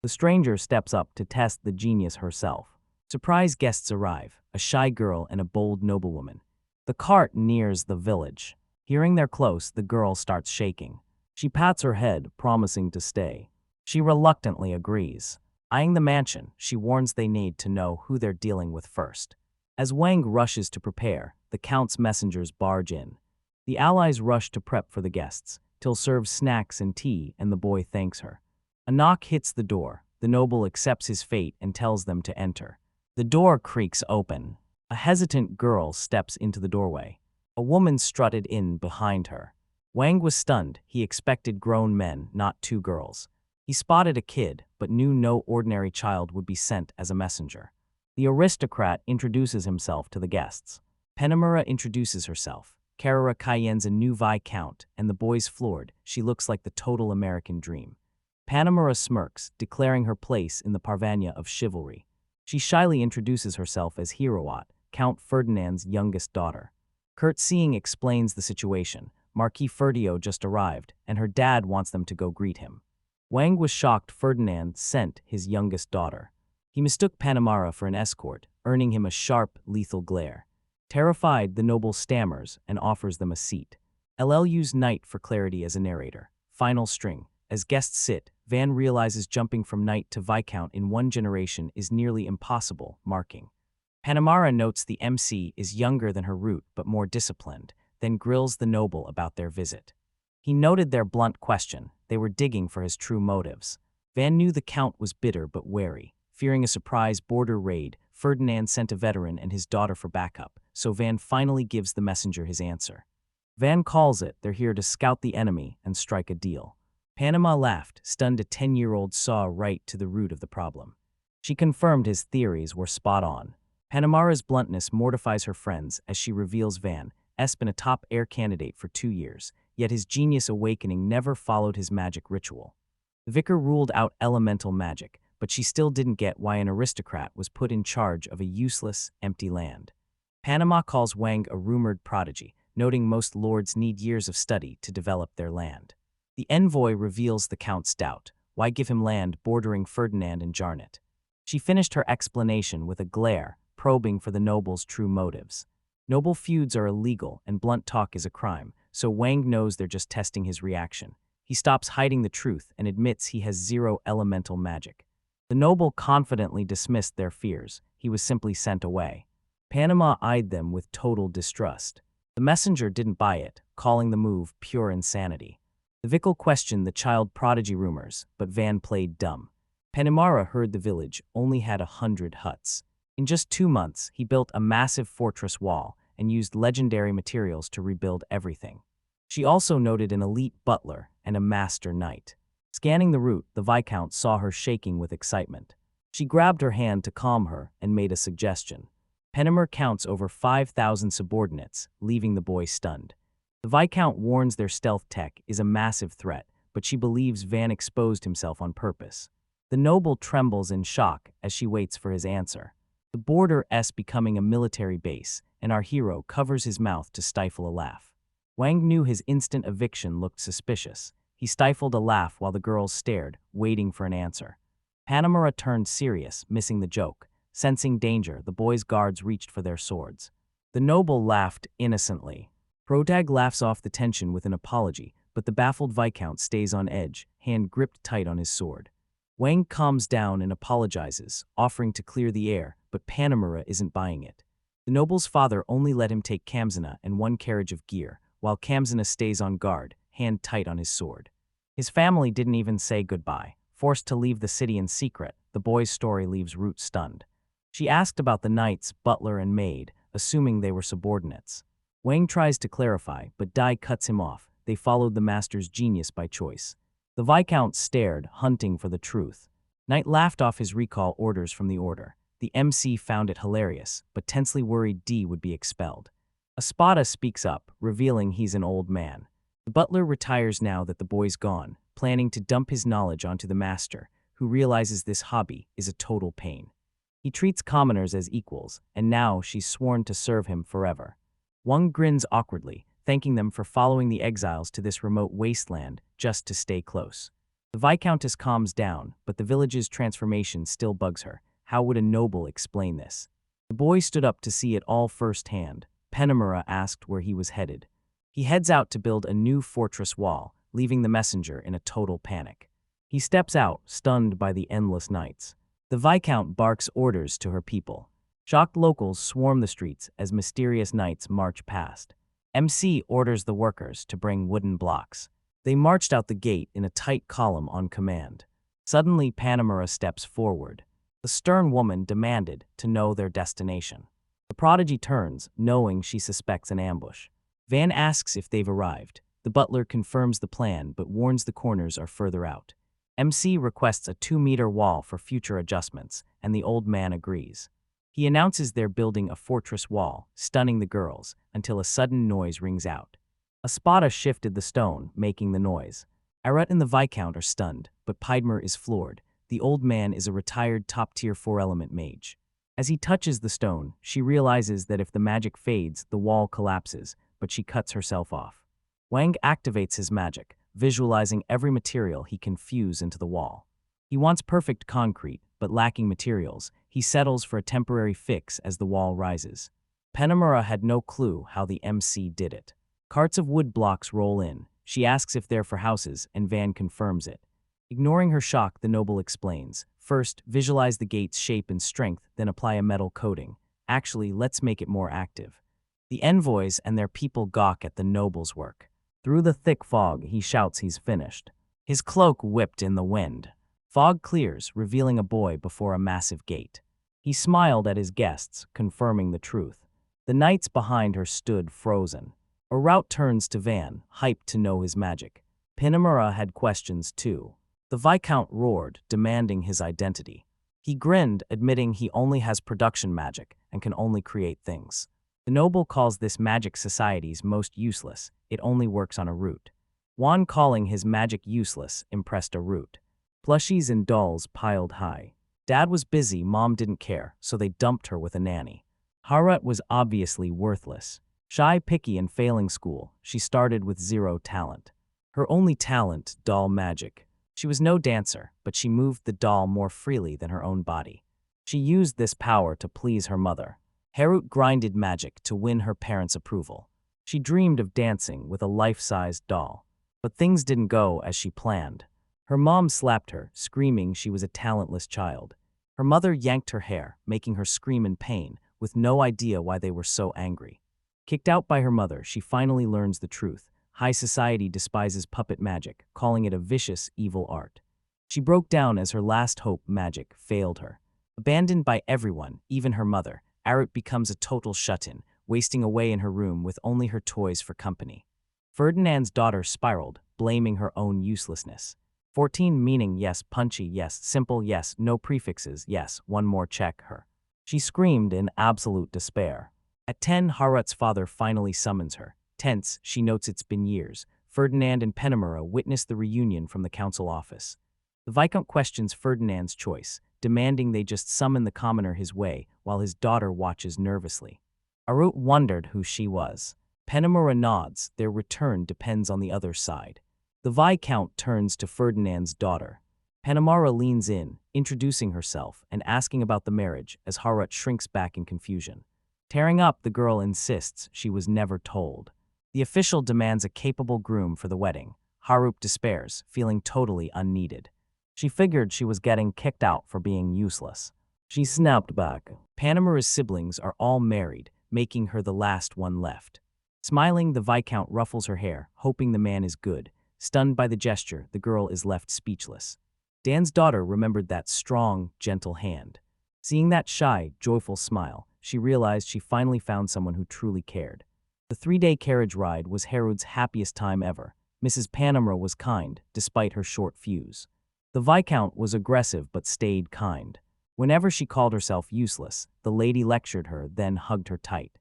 Speaker 1: The stranger steps up to test the genius herself. Surprise guests arrive, a shy girl and a bold noblewoman. The cart nears the village. Hearing they're close, the girl starts shaking. She pats her head, promising to stay. She reluctantly agrees. Eyeing the mansion, she warns they need to know who they're dealing with first. As Wang rushes to prepare, the Count's messengers barge in. The allies rush to prep for the guests. Till serves snacks and tea, and the boy thanks her. A knock hits the door. The noble accepts his fate and tells them to enter. The door creaks open. A hesitant girl steps into the doorway. A woman strutted in behind her. Wang was stunned. He expected grown men, not 2 girls. He spotted a kid, but knew no ordinary child would be sent as a messenger. The aristocrat introduces himself to the guests. Penamura introduces herself. Carrera Cayenne's a new Viscount, and the boy's floored. She looks like the total American dream. Panamura smirks, declaring her place in the parvania of chivalry. She shyly introduces herself as Hiroat, Count Ferdinand's youngest daughter. Curtsying explains the situation. Marquis Ferdio just arrived, and her dad wants them to go greet him. Wang was shocked Ferdinand sent his youngest daughter. He mistook Panamara for an escort, earning him a sharp, lethal glare. Terrified, the noble stammers and offers them a seat. LLU's knight for clarity as a narrator. Final string. As guests sit, Van realizes jumping from knight to viscount in 1 generation is nearly impossible, marking. Panamara notes the MC is younger than her root but more disciplined, then grills the noble about their visit. He noted their blunt question. They were digging for his true motives. Van knew the Count was bitter but wary. Fearing a surprise border raid, Ferdinand sent a veteran and his daughter for backup, so Van finally gives the messenger his answer. Van calls it they're here to scout the enemy and strike a deal. Panama laughed, stunned. A 10-year-old saw right to the root of the problem. She confirmed his theories were spot on. Panamara's bluntness mortifies her friends as she reveals Van's been a top air candidate for 2 years, yet his genius awakening never followed his magic ritual. The vicar ruled out elemental magic, but she still didn't get why an aristocrat was put in charge of a useless, empty land. Panama calls Wang a rumored prodigy, noting most lords need years of study to develop their land. The envoy reveals the Count's doubt. Why give him land bordering Ferdinand and Jarnet? She finished her explanation with a glare, probing for the noble's true motives. Noble feuds are illegal and blunt talk is a crime, so Wang knows they're just testing his reaction. He stops hiding the truth and admits he has 0 elemental magic. The noble confidently dismissed their fears. He was simply sent away. Panama eyed them with total distrust. The messenger didn't buy it, calling the move pure insanity. The Vical questioned the child prodigy rumors, but Van played dumb. Panemara heard the village only had 100 huts. In just 2 months, he built a massive fortress wall and used legendary materials to rebuild everything. She also noted an elite butler and a master knight. Scanning the route, the Viscount saw her shaking with excitement. She grabbed her hand to calm her and made a suggestion. Panemar counts over 5,000 subordinates, leaving the boy stunned. The Viscount warns their stealth tech is a massive threat, but she believes Van exposed himself on purpose. The noble trembles in shock as she waits for his answer. The border is becoming a military base, and our hero covers his mouth to stifle a laugh. Wang knew his instant eviction looked suspicious. He stifled a laugh while the girls stared, waiting for an answer. Panemara turned serious, missing the joke. Sensing danger, the boys' guards reached for their swords. The noble laughed innocently. Protag laughs off the tension with an apology, but the baffled Viscount stays on edge, hand gripped tight on his sword. Wang calms down and apologizes, offering to clear the air, but Panemara isn't buying it. The noble's father only let him take Kamzina and 1 carriage of gear, while Kamzina stays on guard, hand tight on his sword. His family didn't even say goodbye. Forced to leave the city in secret, the boy's story leaves Root stunned. She asked about the knights, butler, and maid, assuming they were subordinates. Wang tries to clarify, but Dai cuts him off. They followed the master's genius by choice. The Viscount stared, hunting for the truth. Knight laughed off his recall orders from the order. The MC found it hilarious, but tensely worried D would be expelled. Espada speaks up, revealing he's an old man. The butler retires now that the boy's gone, planning to dump his knowledge onto the master, who realizes this hobby is a total pain. He treats commoners as equals, and now she's sworn to serve him forever. Wang grins awkwardly, thanking them for following the exiles to this remote wasteland just to stay close. The Viscountess calms down, but the village's transformation still bugs her. How would a noble explain this? The boy stood up to see it all firsthand. Panemara asked where he was headed. He heads out to build a new fortress wall, leaving the messenger in a total panic. He steps out, stunned by the endless nights. The Viscount barks orders to her people. Shocked locals swarm the streets as mysterious knights march past. MC orders the workers to bring wooden blocks. They marched out the gate in a tight column on command. Suddenly, Panemara steps forward. The stern woman demanded to know their destination. The prodigy turns, knowing she suspects an ambush. Van asks if they've arrived. The butler confirms the plan but warns the corners are further out. MC requests a 2-meter wall for future adjustments, and the old man agrees. He announces they're building a fortress wall, stunning the girls, until a sudden noise rings out. Espada shifted the stone, making the noise. Arat and the Viscount are stunned, but Piedmer is floored. The old man is a retired top-tier 4-element mage. As he touches the stone, she realizes that if the magic fades, the wall collapses, but she cuts herself off. Wang activates his magic, visualizing every material he can fuse into the wall. He wants perfect concrete, but lacking materials, he settles for a temporary fix as the wall rises. Panemara had no clue how the MC did it. Carts of wood blocks roll in. She asks if they're for houses, and Van confirms it. Ignoring her shock, the noble explains. First, visualize the gate's shape and strength, then apply a metal coating. Actually, let's make it more active. The envoys and their people gawk at the noble's work. Through the thick fog, he shouts he's finished. His cloak whipped in the wind. Fog clears, revealing a boy before a massive gate. He smiled at his guests, confirming the truth. The knights behind her stood frozen. A rout turns to Van, hyped to know his magic. Panemara had questions too. The Viscount roared, demanding his identity. He grinned, admitting he only has production magic and can only create things. The noble calls this magic society's most useless. It only works on a root. Juan calling his magic useless impressed a root. Plushies and dolls piled high. Dad was busy, Mom didn't care, so they dumped her with a nanny. Harat was obviously worthless. Shy, picky, and failing school, she started with 0 talent. Her only talent, doll magic. She was no dancer, but she moved the doll more freely than her own body. She used this power to please her mother. Harut grinded magic to win her parents' approval. She dreamed of dancing with a life-sized doll. But things didn't go as she planned. Her mom slapped her, screaming she was a talentless child. Her mother yanked her hair, making her scream in pain, with no idea why they were so angry. Kicked out by her mother, she finally learns the truth. High society despises puppet magic, calling it a vicious, evil art. She broke down as her last hope, magic, failed her. Abandoned by everyone, even her mother, Arut becomes a total shut-in, wasting away in her room with only her toys for company. Ferdinand's daughter spiraled, blaming her own uselessness. 14 meaning yes, punchy yes, simple yes, no prefixes yes, one more check her. She screamed in absolute despair. At 10, Harut's father finally summons her. Tense, she notes it's been years. Ferdinand and Penamura witness the reunion from the council office. The Viscount questions Ferdinand's choice, demanding they just summon the commoner his way, while his daughter watches nervously. Arut wondered who she was. Penamura nods, their return depends on the other side. The Viscount turns to Ferdinand's daughter. Penamura leans in, introducing herself and asking about the marriage as Harut shrinks back in confusion. Tearing up, the girl insists she was never told. The official demands a capable groom for the wedding. Harut despairs, feeling totally unneeded. She figured she was getting kicked out for being useless. She snapped back. Penamura's siblings are all married, making her the last one left. Smiling, the Viscount ruffles her hair, hoping the man is good. Stunned by the gesture, the girl is left speechless. Dan's daughter remembered that strong, gentle hand. Seeing that shy, joyful smile, she realized she finally found someone who truly cared. The 3-day carriage ride was Harut's happiest time ever. Mrs. Penamura was kind, despite her short fuse. The Viscount was aggressive but stayed kind. Whenever she called herself useless, the lady lectured her, then hugged her tight.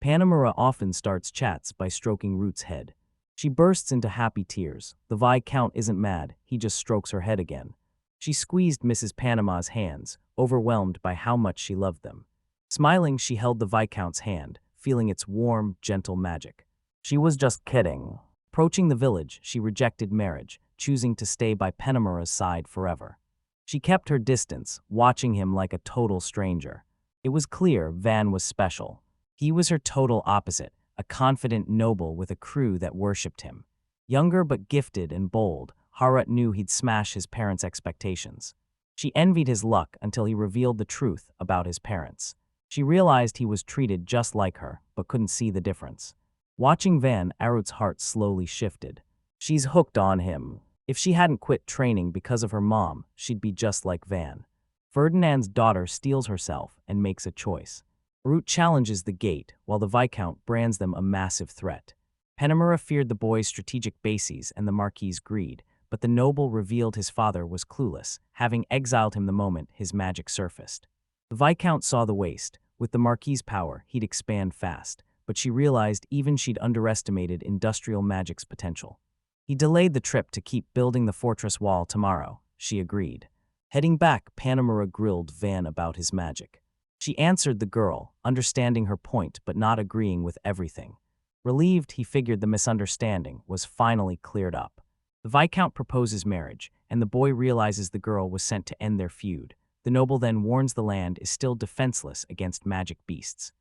Speaker 1: Penamura often starts chats by stroking Root's head. She bursts into happy tears. The Viscount isn't mad, he just strokes her head again. She squeezed Mrs. Panama's hands, overwhelmed by how much she loved them. Smiling, she held the Viscount's hand, feeling its warm, gentle magic. She was just kidding. Approaching the village, she rejected marriage, choosing to stay by Penamura's side forever. She kept her distance, watching him like a total stranger. It was clear Van was special. He was her total opposite, a confident noble with a crew that worshipped him. Younger but gifted and bold, Harut knew he'd smash his parents' expectations. She envied his luck until he revealed the truth about his parents. She realized he was treated just like her, but couldn't see the difference. Watching Van, Arut's heart slowly shifted. She's hooked on him. If she hadn't quit training because of her mom, she'd be just like Van. Ferdinand's daughter steels herself and makes a choice. Arut challenges the gate, while the Viscount brands them a massive threat. Penamura feared the boy's strategic bases and the Marquis's greed, but the noble revealed his father was clueless, having exiled him the moment his magic surfaced. The Viscount saw the waste. With the Marquis's power, he'd expand fast, but she realized even she'd underestimated industrial magic's potential. He delayed the trip to keep building the fortress wall tomorrow, she agreed. Heading back, Penamura grilled Van about his magic. She answered the girl, understanding her point but not agreeing with everything. Relieved, he figured the misunderstanding was finally cleared up. The Viscount proposes marriage, and the boy realizes the girl was sent to end their feud. The noble then warns the land is still defenseless against magic beasts.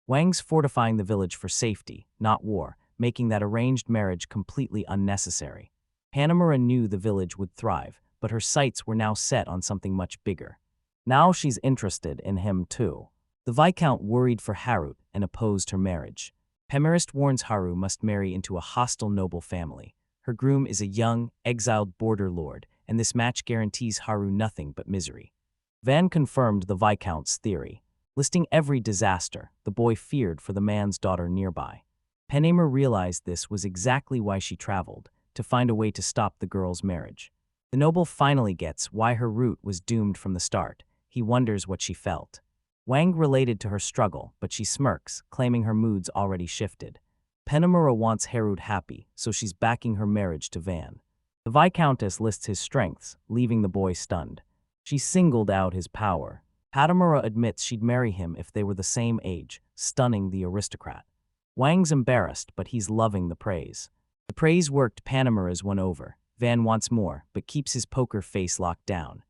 Speaker 1: Wang's fortifying the village for safety, not war, making that arranged marriage completely unnecessary. Penamura knew the village would thrive, but her sights were now set on something much bigger. Now she's interested in him too. The Viscount worried for Harut and opposed her marriage. Penamura warns Haru must marry into a hostile noble family. Her groom is a young, exiled border lord, and this match guarantees Haru nothing but misery. Van confirmed the Viscount's theory. Listing every disaster the boy feared for the man's daughter nearby. Penamura realized this was exactly why she traveled, to find a way to stop the girl's marriage. The noble finally gets why her route was doomed from the start. He wonders what she felt. Wang related to her struggle, but she smirks, claiming her mood's already shifted. Penamura wants Harut happy, so she's backing her marriage to Van. The Viscountess lists his strengths, leaving the boy stunned. She singled out his power. Penamura admits she'd marry him if they were the same age, stunning the aristocrat. Wang's embarrassed, but he's loving the praise. The praise worked. Penamura's won over. Van wants more, but keeps his poker face locked down.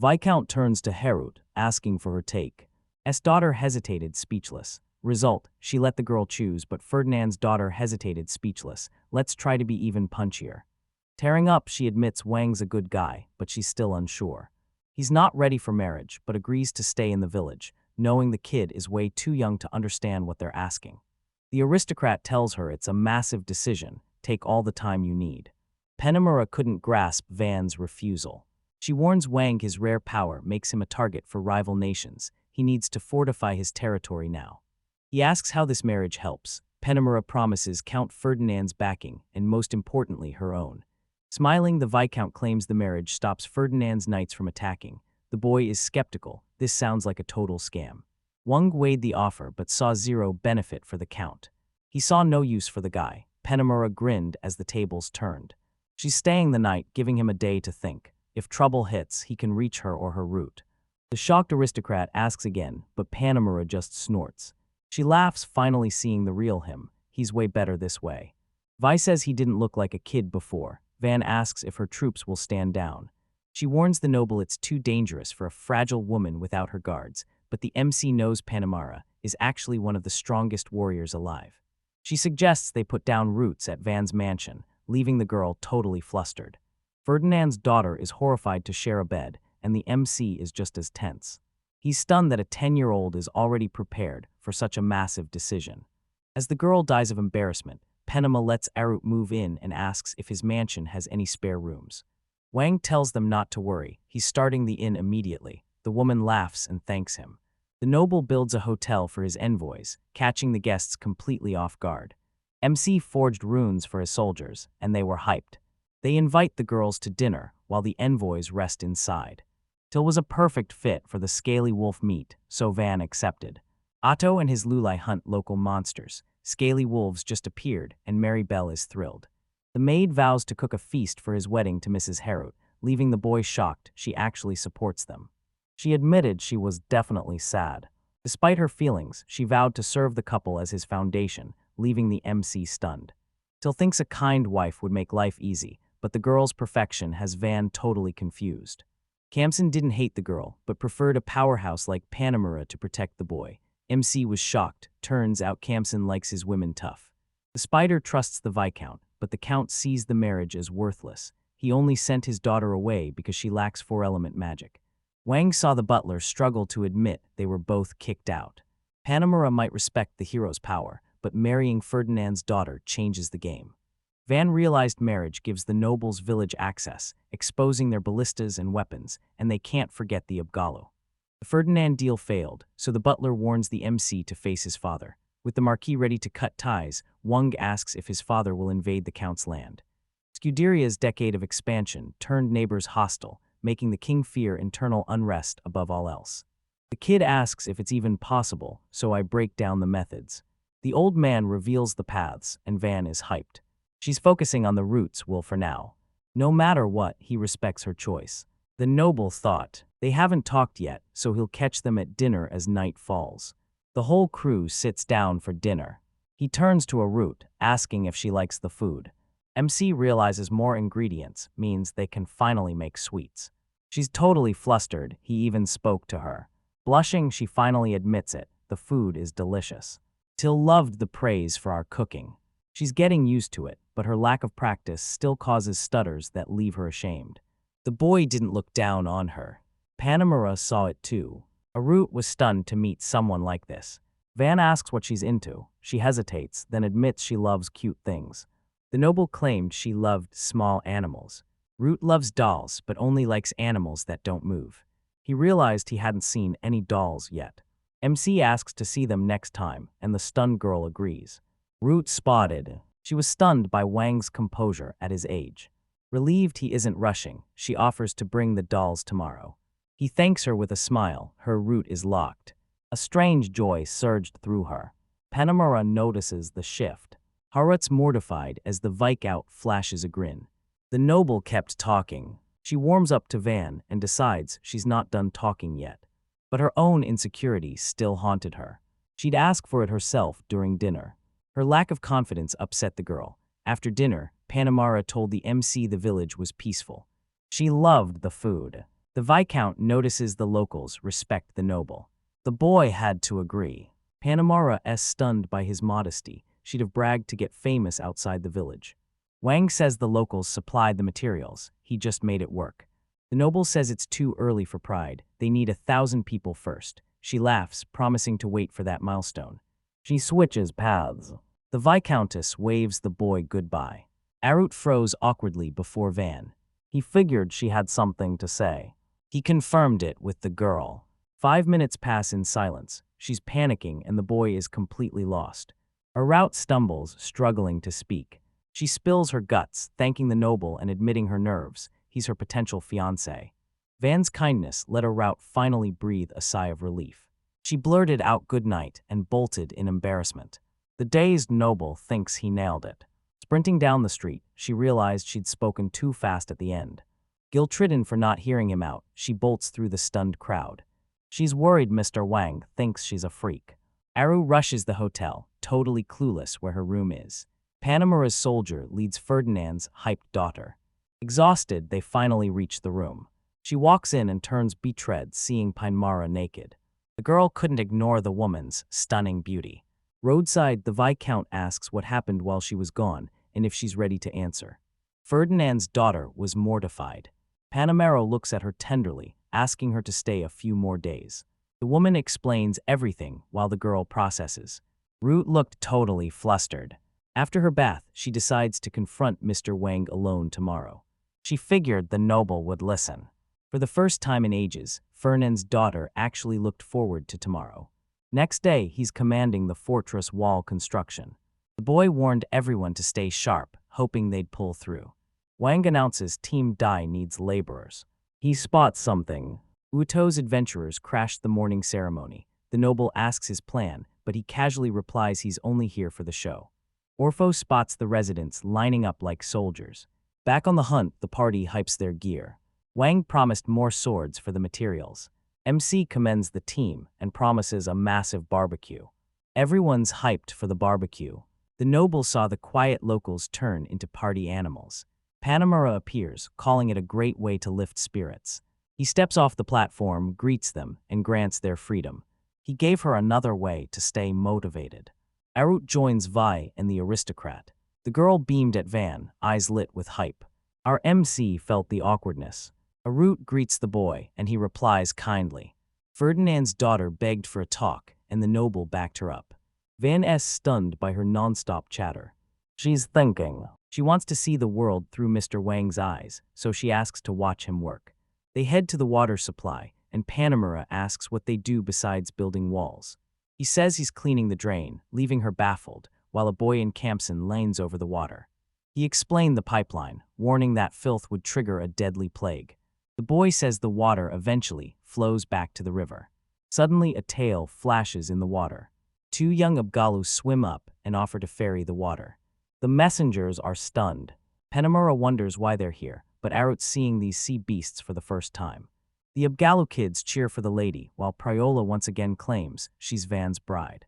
Speaker 1: Viscount turns to Harut, asking for her take. S daughter hesitated, speechless. Result, she let the girl choose, but Ferdinand's daughter hesitated, speechless. Let's try to be even punchier. Tearing up, she admits Wang's a good guy, but she's still unsure. He's not ready for marriage, but agrees to stay in the village, knowing the kid is way too young to understand what they're asking. The aristocrat tells her it's a massive decision, take all the time you need. Penamura couldn't grasp Van's refusal. She warns Wang his rare power makes him a target for rival nations. He needs to fortify his territory now. He asks how this marriage helps. Penamura promises Count Ferdinand's backing, and most importantly, her own. Smiling, the Viscount claims the marriage stops Ferdinand's knights from attacking. The boy is skeptical. This sounds like a total scam. Wang weighed the offer but saw zero benefit for the Count. He saw no use for the guy. Penamura grinned as the tables turned. She's staying the night, giving him a day to think. If trouble hits, he can reach her or her route. The shocked aristocrat asks again, but Penamura just snorts. She laughs, finally seeing the real him. He's way better this way. Vi says he didn't look like a kid before. Van asks if her troops will stand down. She warns the noble it's too dangerous for a fragile woman without her guards, but the MC knows Penamura is actually one of the strongest warriors alive. She suggests they put down roots at Van's mansion, leaving the girl totally flustered. Ferdinand's daughter is horrified to share a bed, and the MC is just as tense. He's stunned that a 10-year-old is already prepared for such a massive decision. As the girl dies of embarrassment, Penama lets Arut move in and asks if his mansion has any spare rooms. Wang tells them not to worry. He's starting the inn immediately. The woman laughs and thanks him. The noble builds a hotel for his envoys, catching the guests completely off guard. MC forged runes for his soldiers, and they were hyped. They invite the girls to dinner, while the envoys rest inside. Till was a perfect fit for the scaly wolf meat, so Van accepted. Otto and his Lulai hunt local monsters. Scaly wolves just appeared, and Mary Bell is thrilled. The maid vows to cook a feast for his wedding to Mrs. Harut, leaving the boy shocked she actually supports them. She admitted she was definitely sad. Despite her feelings, she vowed to serve the couple as his foundation, leaving the MC stunned. Till thinks a kind wife would make life easy, but the girl's perfection has Van totally confused. Kamson didn't hate the girl, but preferred a powerhouse like Penamura to protect the boy. MC was shocked. Turns out Kamson likes his women tough. The spider trusts the Viscount, but the Count sees the marriage as worthless. He only sent his daughter away because she lacks four-element magic. Wang saw the butler struggle to admit they were both kicked out. Penamura might respect the hero's power, but marrying Ferdinand's daughter changes the game. Van realized marriage gives the nobles' village access, exposing their ballistas and weapons, and they can't forget the Abgalu. The Ferdinand deal failed, so the butler warns the MC to face his father. With the Marquis ready to cut ties, Wang asks if his father will invade the Count's land. Scuderia's decade of expansion turned neighbors hostile, making the king fear internal unrest above all else. The kid asks if it's even possible, so I break down the methods. The old man reveals the paths, and Van is hyped. She's focusing on the roots for now. No matter what, he respects her choice. The noble thought, they haven't talked yet, so he'll catch them at dinner as night falls. The whole crew sits down for dinner. He turns to Arut, asking if she likes the food. MC realizes more ingredients means they can finally make sweets. She's totally flustered. He even spoke to her. Blushing, she finally admits it. The food is delicious. Till loved the praise for our cooking. She's getting used to it, but her lack of practice still causes stutters that leave her ashamed. The boy didn't look down on her. Penamura saw it too. Arut was stunned to meet someone like this. Van asks what she's into. She hesitates, then admits she loves cute things. The noble claimed she loved small animals. Root loves dolls, but only likes animals that don't move. He realized he hadn't seen any dolls yet. MC asks to see them next time, and the stunned girl agrees. Root spotted. She was stunned by Wang's composure at his age. Relieved he isn't rushing, she offers to bring the dolls tomorrow. He thanks her with a smile. Her route is locked. A strange joy surged through her. Penamura notices the shift. Harut's mortified as the Viscount flashes a grin. The noble kept talking. She warms up to Van and decides she's not done talking yet. But her own insecurity still haunted her. She'd ask for it herself during dinner. Her lack of confidence upset the girl. After dinner, Penamura told the MC the village was peaceful. She loved the food. The Viscount notices the locals respect the noble. The boy had to agree. Penamura is stunned by his modesty. She'd have bragged to get famous outside the village. Wang says the locals supplied the materials. He just made it work. The noble says it's too early for pride. They need 1,000 people first. She laughs, promising to wait for that milestone. She switches paths. The Viscountess waves the boy goodbye. Arut froze awkwardly before Van. He figured she had something to say. He confirmed it with the girl. 5 minutes pass in silence. She's panicking and the boy is completely lost. Arut stumbles, struggling to speak. She spills her guts, thanking the noble and admitting her nerves. He's her potential fiancé. Van's kindness let Arut finally breathe a sigh of relief. She blurted out goodnight and bolted in embarrassment. The dazed noble thinks he nailed it. Sprinting down the street, she realized she'd spoken too fast at the end. Guilt-ridden for not hearing him out, she bolts through the stunned crowd. She's worried Mr. Wang thinks she's a freak. Aru rushes the hotel, totally clueless where her room is. Panamura's soldier leads Ferdinand's hyped daughter. Exhausted, they finally reach the room. She walks in and turns betrayed, seeing Panamura naked. The girl couldn't ignore the woman's stunning beauty. Roadside, the Viscount asks what happened while she was gone and if she's ready to answer. Ferdinand's daughter was mortified. Panamera looks at her tenderly, asking her to stay a few more days. The woman explains everything while the girl processes. Root looked totally flustered. After her bath, she decides to confront Mr. Wang alone tomorrow. She figured the noble would listen. For the first time in ages, Ferdinand's daughter actually looked forward to tomorrow. Next day, he's commanding the fortress wall construction. The boy warned everyone to stay sharp, hoping they'd pull through. Wang announces Team Dai needs laborers. He spots something. Uto's adventurers crashed the morning ceremony. The noble asks his plan, but he casually replies he's only here for the show. Orpho spots the residents lining up like soldiers. Back on the hunt, the party hypes their gear. Wang promised more swords for the materials. MC commends the team and promises a massive barbecue. Everyone's hyped for the barbecue. The noble saw the quiet locals turn into party animals. Panamura appears, calling it a great way to lift spirits. He steps off the platform, greets them, and grants their freedom. He gave her another way to stay motivated. Arut joins Vi and the aristocrat. The girl beamed at Van, eyes lit with hype. Our MC felt the awkwardness. Arut greets the boy, and he replies kindly. Ferdinand's daughter begged for a talk, and the noble backed her up. Van is stunned by her non-stop chatter. She's thinking. She wants to see the world through Mr. Wang's eyes, so she asks to watch him work. They head to the water supply, and Panamura asks what they do besides building walls. He says he's cleaning the drain, leaving her baffled, while a boy in Campson lanes over the water. He explained the pipeline, warning that filth would trigger a deadly plague. The boy says the water eventually flows back to the river. Suddenly, a tail flashes in the water. Two young Abgalu swim up and offer to ferry the water. The messengers are stunned. Panamura wonders why they're here, but Arut's seeing these sea beasts for the first time. The Abgalu kids cheer for the lady, while Priola once again claims she's Van's bride.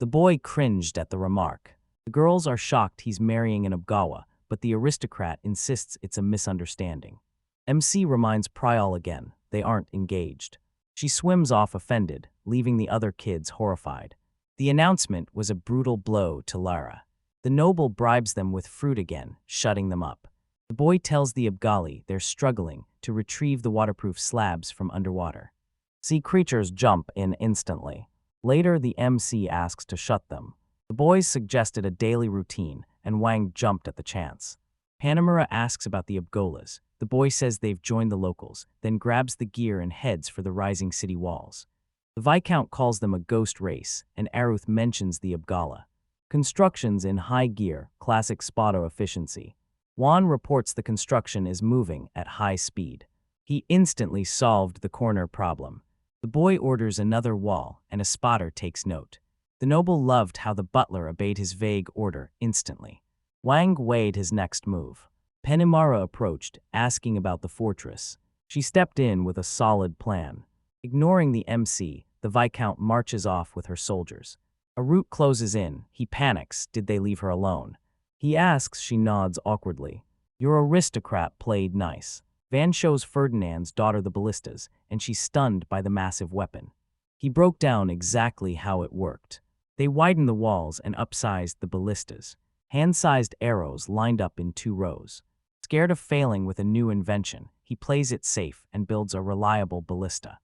Speaker 1: The boy cringed at the remark. The girls are shocked he's marrying an Abgawa, but the aristocrat insists it's a misunderstanding. MC reminds Priol again, they aren't engaged. She swims off offended, leaving the other kids horrified. The announcement was a brutal blow to Lara. The noble bribes them with fruit again, shutting them up. The boy tells the Abgali they're struggling to retrieve the waterproof slabs from underwater. Sea creatures jump in instantly. Later, the MC asks to shut them. The boys suggested a daily routine, and Wang jumped at the chance. Panamura asks about the Abgolas. The boy says they've joined the locals, then grabs the gear and heads for the rising city walls. The Viscount calls them a ghost race, and Aruth mentions the Abgala. Construction's in high gear, classic Spoto efficiency. Juan reports the construction is moving at high speed. He instantly solved the corner problem. The boy orders another wall, and a spotter takes note. The noble loved how the butler obeyed his vague order instantly. Wang weighed his next move. Penimara approached, asking about the fortress. She stepped in with a solid plan. Ignoring the MC, the Viscount marches off with her soldiers. Arut closes in. He panics. Did they leave her alone? He asks. She nods awkwardly. Your aristocrat played nice. Van shows Ferdinand's daughter the ballistas, and she's stunned by the massive weapon. He broke down exactly how it worked. They widened the walls and upsized the ballistas. Hand-sized arrows lined up in 2 rows. Scared of failing with a new invention, he plays it safe and builds a reliable ballista.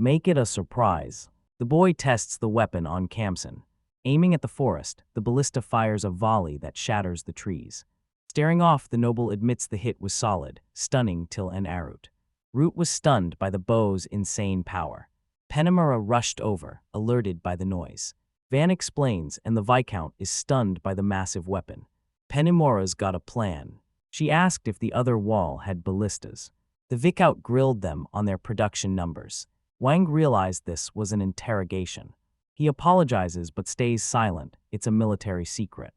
Speaker 1: Make it a surprise. The boy tests the weapon on Campson. Aiming at the forest, the ballista fires a volley that shatters the trees. Staring off, the noble admits the hit was solid, stunning Till and Arut. Root was stunned by the bow's insane power. Penamura rushed over, alerted by the noise. Van explains, and the Viscount is stunned by the massive weapon. Penamura's got a plan. She asked if the other wall had ballistas. The Viscount grilled them on their production numbers. Wang realized this was an interrogation. He apologizes but stays silent. It's a military secret.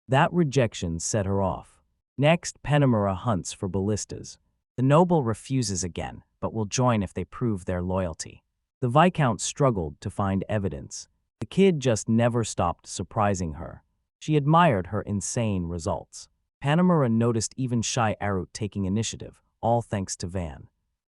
Speaker 1: That rejection set her off. Next, Penamura hunts for ballistas. The noble refuses again, but will join if they prove their loyalty. The Viscount struggled to find evidence. The kid just never stopped surprising her. She admired her insane results. Penamura noticed even shy Arut taking initiative, all thanks to Van.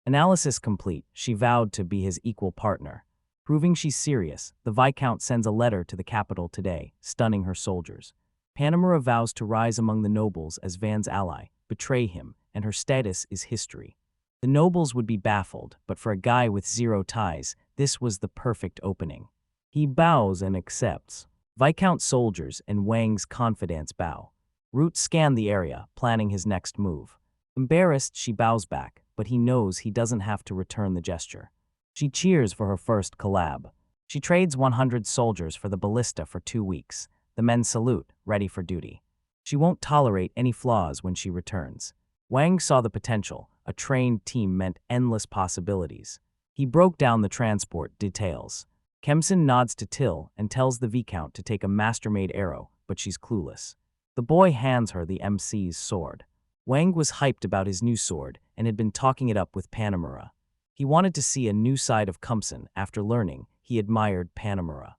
Speaker 1: Analysis complete, she vowed to be his equal partner. Proving she's serious, the Viscount sends a letter to the capital today, stunning her soldiers. Penamura vows to rise among the nobles as Van's ally, betray him, and her status is history. The nobles would be baffled, but for a guy with zero ties, this was the perfect opening. He bows and accepts. Viscount soldiers and Wang's confidants bow. Root scanned the area, planning his next move. Embarrassed, she bows back, but he knows he doesn't have to return the gesture. She cheers for her first collab. She trades 100 soldiers for the ballista for 2 weeks. The men salute, ready for duty. She won't tolerate any flaws when she returns. Wang saw the potential. A trained team meant endless possibilities. He broke down the transport details. Kemson nods to Till and tells the Viscount to take a master-made arrow, but she's clueless. The boy hands her the MC's sword. Wang was hyped about his new sword and had been talking it up with Penamura. He wanted to see a new side of Kemson. After learning, he admired Penamura.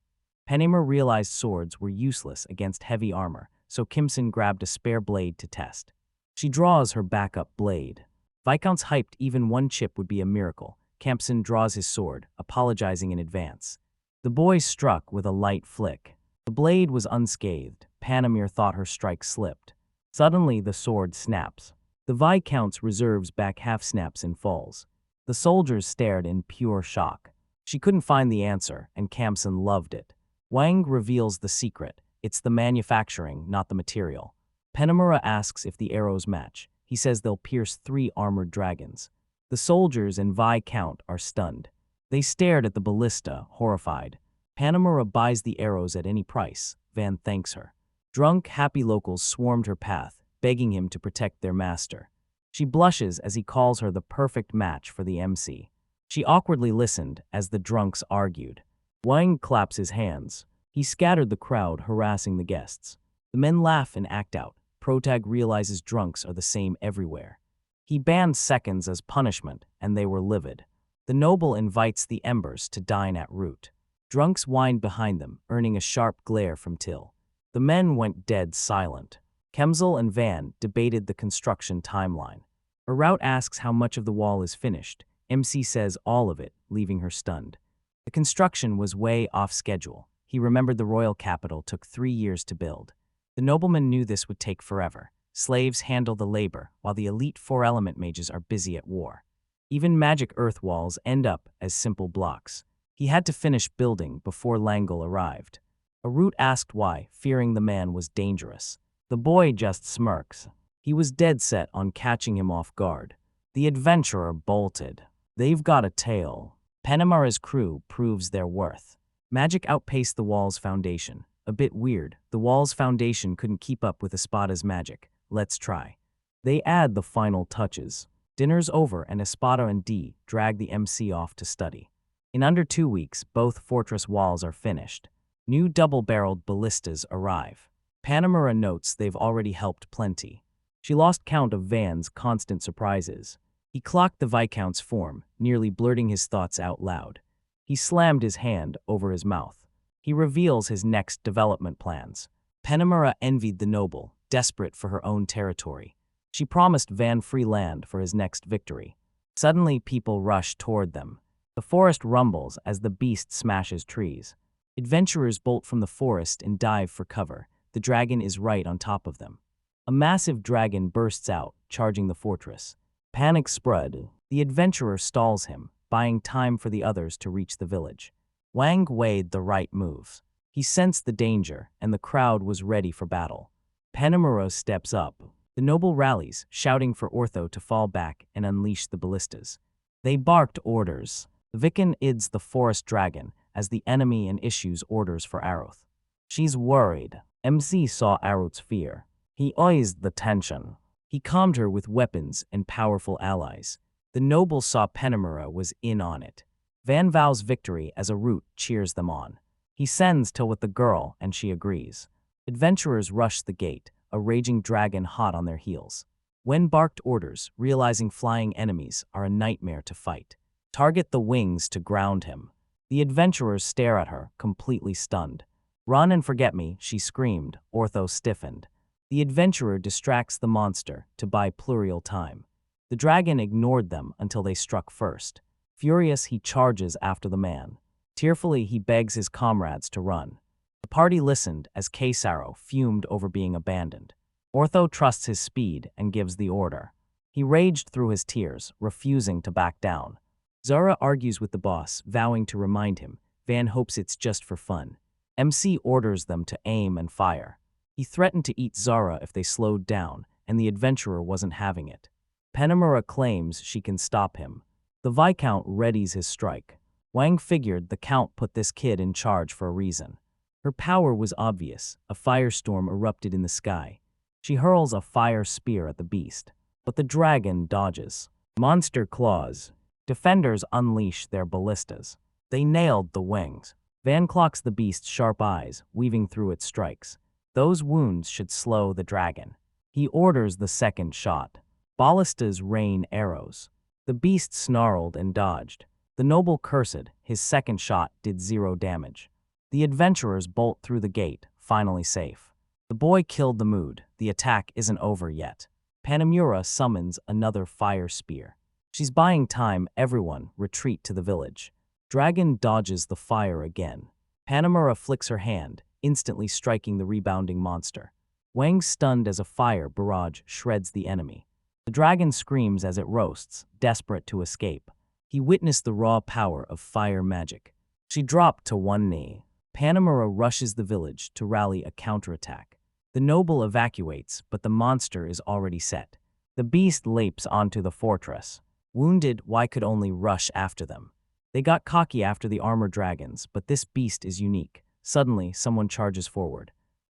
Speaker 1: Penamura realized swords were useless against heavy armor, so Kemson grabbed a spare blade to test. She draws her backup blade. Viscount's hyped even one chip would be a miracle. Kemson draws his sword, apologizing in advance. The boy struck with a light flick. The blade was unscathed. Penamura thought her strike slipped. Suddenly, the sword snaps. The Viscount's reserves back half snaps and falls. The soldiers stared in pure shock. She couldn't find the answer, and Kemson loved it. Wang reveals the secret. It's the manufacturing, not the material. Penamura asks if the arrows match. He says they'll pierce 3 armored dragons. The soldiers and Viscount are stunned. They stared at the ballista, horrified. Penamura buys the arrows at any price. Van thanks her. Drunk, happy locals swarmed her path, begging him to protect their master. She blushes as he calls her the perfect match for the MC. She awkwardly listened as the drunks argued. Wang claps his hands. He scattered the crowd, harassing the guests. The men laugh and act out. Protag realizes drunks are the same everywhere. He banned seconds as punishment, and they were livid. The noble invites the embers to dine at Root. Drunks whined behind them, earning a sharp glare from Till. The men went dead silent. Kemzel and Van debated the construction timeline. Araut asks how much of the wall is finished. MC says all of it, leaving her stunned. The construction was way off schedule. He remembered the royal capital took 3 years to build. The nobleman knew this would take forever. Slaves handle the labor, while the elite 4-element mages are busy at war. Even magic earth walls end up as simple blocks. He had to finish building before Langle arrived. Araut asked why, fearing the man was dangerous. The boy just smirks. He was dead set on catching him off guard. The adventurer bolted. They've got a tail. Penamura's crew proves their worth. Magic outpaced the wall's foundation. A bit weird, the wall's foundation couldn't keep up with Espada's magic. Let's try. They add the final touches. Dinner's over and Espada and D drag the MC off to study. In under 2 weeks, both fortress walls are finished. New double-barreled ballistas arrive. Penamura notes they've already helped plenty. She lost count of Van's constant surprises. He clocked the Viscount's form, nearly blurting his thoughts out loud. He slammed his hand over his mouth. He reveals his next development plans. Penamura envied the noble, desperate for her own territory. She promised Van free land for his next victory. Suddenly, people rush toward them. The forest rumbles as the beast smashes trees. Adventurers bolt from the forest and dive for cover. The dragon is right on top of them. A massive dragon bursts out, charging the fortress. Panic spread. The adventurer stalls him, buying time for the others to reach the village. Wang weighed the right moves. He sensed the danger, and the crowd was ready for battle. Panemura steps up. The noble rallies, shouting for Ortho to fall back and unleash the ballistas. They barked orders. Viken ids the forest dragon as the enemy and issues orders for Aruth. She's worried. MC saw Aruth's fear. He eased the tension. He calmed her with weapons and powerful allies. The noble saw Panemura was in on it. Van vows victory as Arut cheers them on. He sends till with the girl, and she agrees. Adventurers rush the gate, a raging dragon hot on their heels. Wen barked orders, realizing flying enemies are a nightmare to fight. Target the wings to ground him. The adventurers stare at her, completely stunned. Run and forget me, she screamed. Ortho stiffened. The adventurer distracts the monster to buy plurial time. The dragon ignored them until they struck first. Furious, he charges after the man. Tearfully, he begs his comrades to run. The party listened as Kesaro fumed over being abandoned. Ortho trusts his speed and gives the order. He raged through his tears, refusing to back down. Zara argues with the boss, vowing to remind him. Van hopes it's just for fun. MC orders them to aim and fire. He threatened to eat Zara if they slowed down, and the adventurer wasn't having it. Panemura claims she can stop him. The Viscount readies his strike. Wang figured the Count put this kid in charge for a reason. Her power was obvious. A firestorm erupted in the sky. She hurls a fire spear at the beast, but the dragon dodges. Monster claws. Defenders unleash their ballistas. They nailed the wings. Van clocks the beast's sharp eyes, weaving through its strikes. Those wounds should slow the dragon. He orders the second shot. Ballistas rain arrows. The beast snarled and dodged. The noble cursed, his second shot did 0 damage. The adventurers bolt through the gate, finally safe. The boy killed the mood. The attack isn't over yet. Panemura summons another fire spear. She's buying time. Everyone retreat to the village. Dragon dodges the fire again. Panemura flicks her hand, instantly striking the rebounding monster. Wang stunned as a fire barrage shreds the enemy. The dragon screams as it roasts, desperate to escape. He witnessed the raw power of fire magic. She dropped to one knee. Panemura rushes the village to rally a counterattack. The noble evacuates, but the monster is already set. The beast leaps onto the fortress. Wounded, Wai could only rush after them. They got cocky after the armor dragons, but this beast is unique. Suddenly, someone charges forward.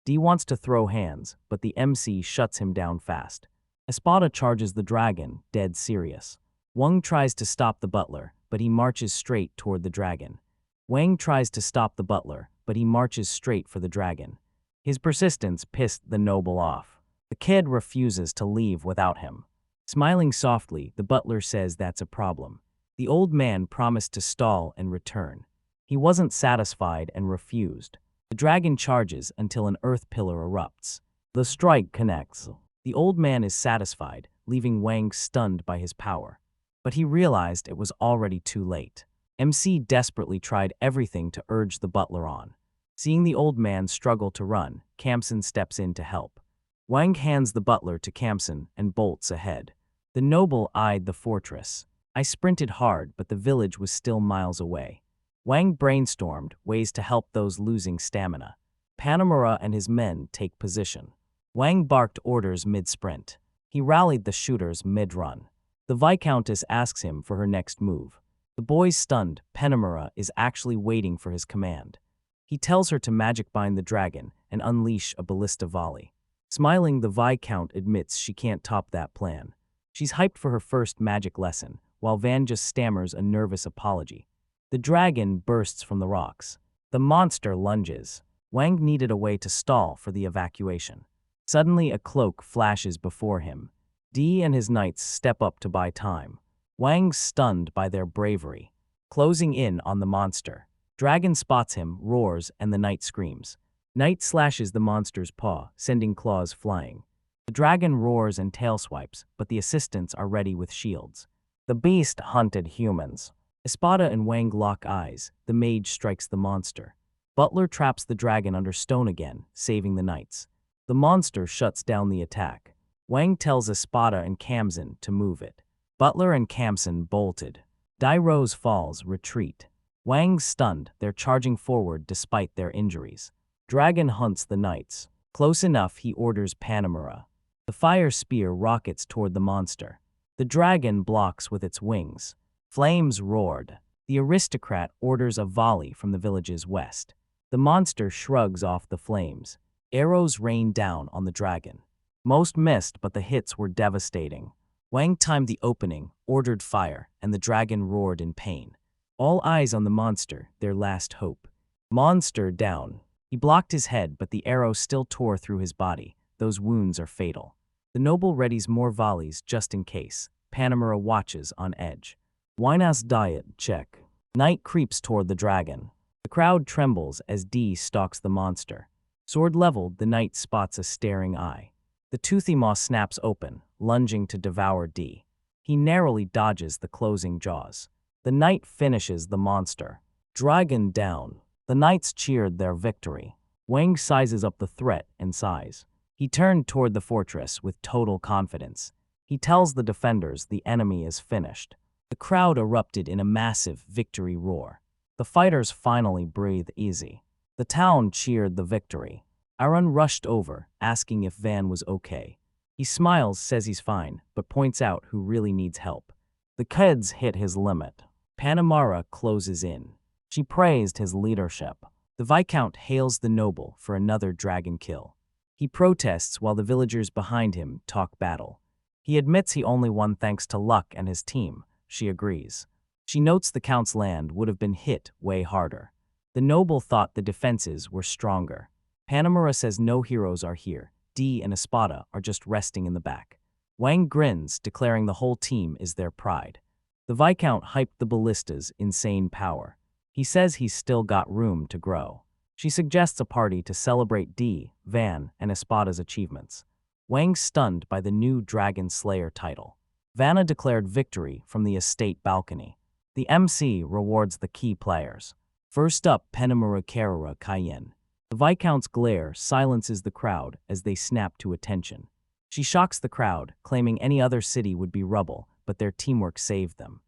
Speaker 1: D wants to throw hands, but the MC shuts him down fast. Espada charges the dragon, dead serious. Wang tries to stop the butler, but he marches straight toward the dragon. Wang tries to stop the butler, but he marches straight for the dragon. His persistence pissed the noble off. The kid refuses to leave without him. Smiling softly, the butler says that's a problem. The old man promised to stall and return. He wasn't satisfied and refused. The dragon charges until an earth pillar erupts. The strike connects. The old man is satisfied, leaving Wang stunned by his power. But he realized it was already too late. MC desperately tried everything to urge the butler on. Seeing the old man struggle to run, Kamsen steps in to help. Wang hands the butler to Kamsen and bolts ahead. The noble eyed the fortress. I sprinted hard, but the village was still miles away. Wang brainstormed ways to help those losing stamina. Panemura and his men take position. Wang barked orders mid-sprint. He rallied the shooters mid-run. The Viscountess asks him for her next move. The boy's stunned. Panemura is actually waiting for his command. He tells her to magic bind the dragon and unleash a ballista volley. Smiling, the Viscount admits she can't top that plan. She's hyped for her first magic lesson, while Van just stammers a nervous apology. The dragon bursts from the rocks. The monster lunges. Wang needed a way to stall for the evacuation. Suddenly, a cloak flashes before him. D and his knights step up to buy time. Wang's stunned by their bravery. Closing in on the monster. Dragon spots him, roars, and the knight screams. Knight slashes the monster's paw, sending claws flying. The dragon roars and tail swipes, but the assistants are ready with shields. The beast hunted humans. Espada and Wang lock eyes. The mage strikes the monster. Butler traps the dragon under stone again, saving the knights. The monster shuts down the attack. Wang tells Espada and Kamsen to move it. Butler and Kamsen bolted. Dai Rose falls, retreat. Wang's stunned, they're charging forward despite their injuries. Dragon hunts the knights. Close enough, he orders Panamura. The fire spear rockets toward the monster. The dragon blocks with its wings. Flames roared. The aristocrat orders a volley from the village's west. The monster shrugs off the flames. Arrows rain down on the dragon. Most missed, but the hits were devastating. Wang timed the opening, ordered fire, and the dragon roared in pain. All eyes on the monster, their last hope. Monster down. He blocked his head, but the arrow still tore through his body. Those wounds are fatal. The noble readies more volleys just in case. Panamura watches on edge. Wina's diet, check. Knight creeps toward the dragon. The crowd trembles as D stalks the monster. Sword leveled, the knight spots a staring eye. The toothy maw snaps open, lunging to devour D. He narrowly dodges the closing jaws. The knight finishes the monster. Dragon down. The knights cheered their victory. Wang sizes up the threat and sighs. He turned toward the fortress with total confidence. He tells the defenders the enemy is finished. The crowd erupted in a massive victory roar. The fighters finally breathed easy. The town cheered the victory. Aaron rushed over, asking if Van was okay. He smiles, says he's fine, but points out who really needs help. The kids hit his limit. Panamura closes in. She praised his leadership. The Viscount hails the noble for another dragon kill. He protests while the villagers behind him talk battle. He admits he only won thanks to luck and his team. She agrees. She notes the Count's land would have been hit way harder. The noble thought the defenses were stronger. Panamura says no heroes are here. D and Espada are just resting in the back. Wang grins, declaring the whole team is their pride. The Viscount hyped the ballista's insane power. He says he's still got room to grow. She suggests a party to celebrate D, Van, and Espada's achievements. Wang's stunned by the new Dragon Slayer title. Vanna declared victory from the estate balcony. The MC rewards the key players. First up, Panamura Carrera Cayenne. The Viscount's glare silences the crowd as they snap to attention. She shocks the crowd, claiming any other city would be rubble, but their teamwork saved them.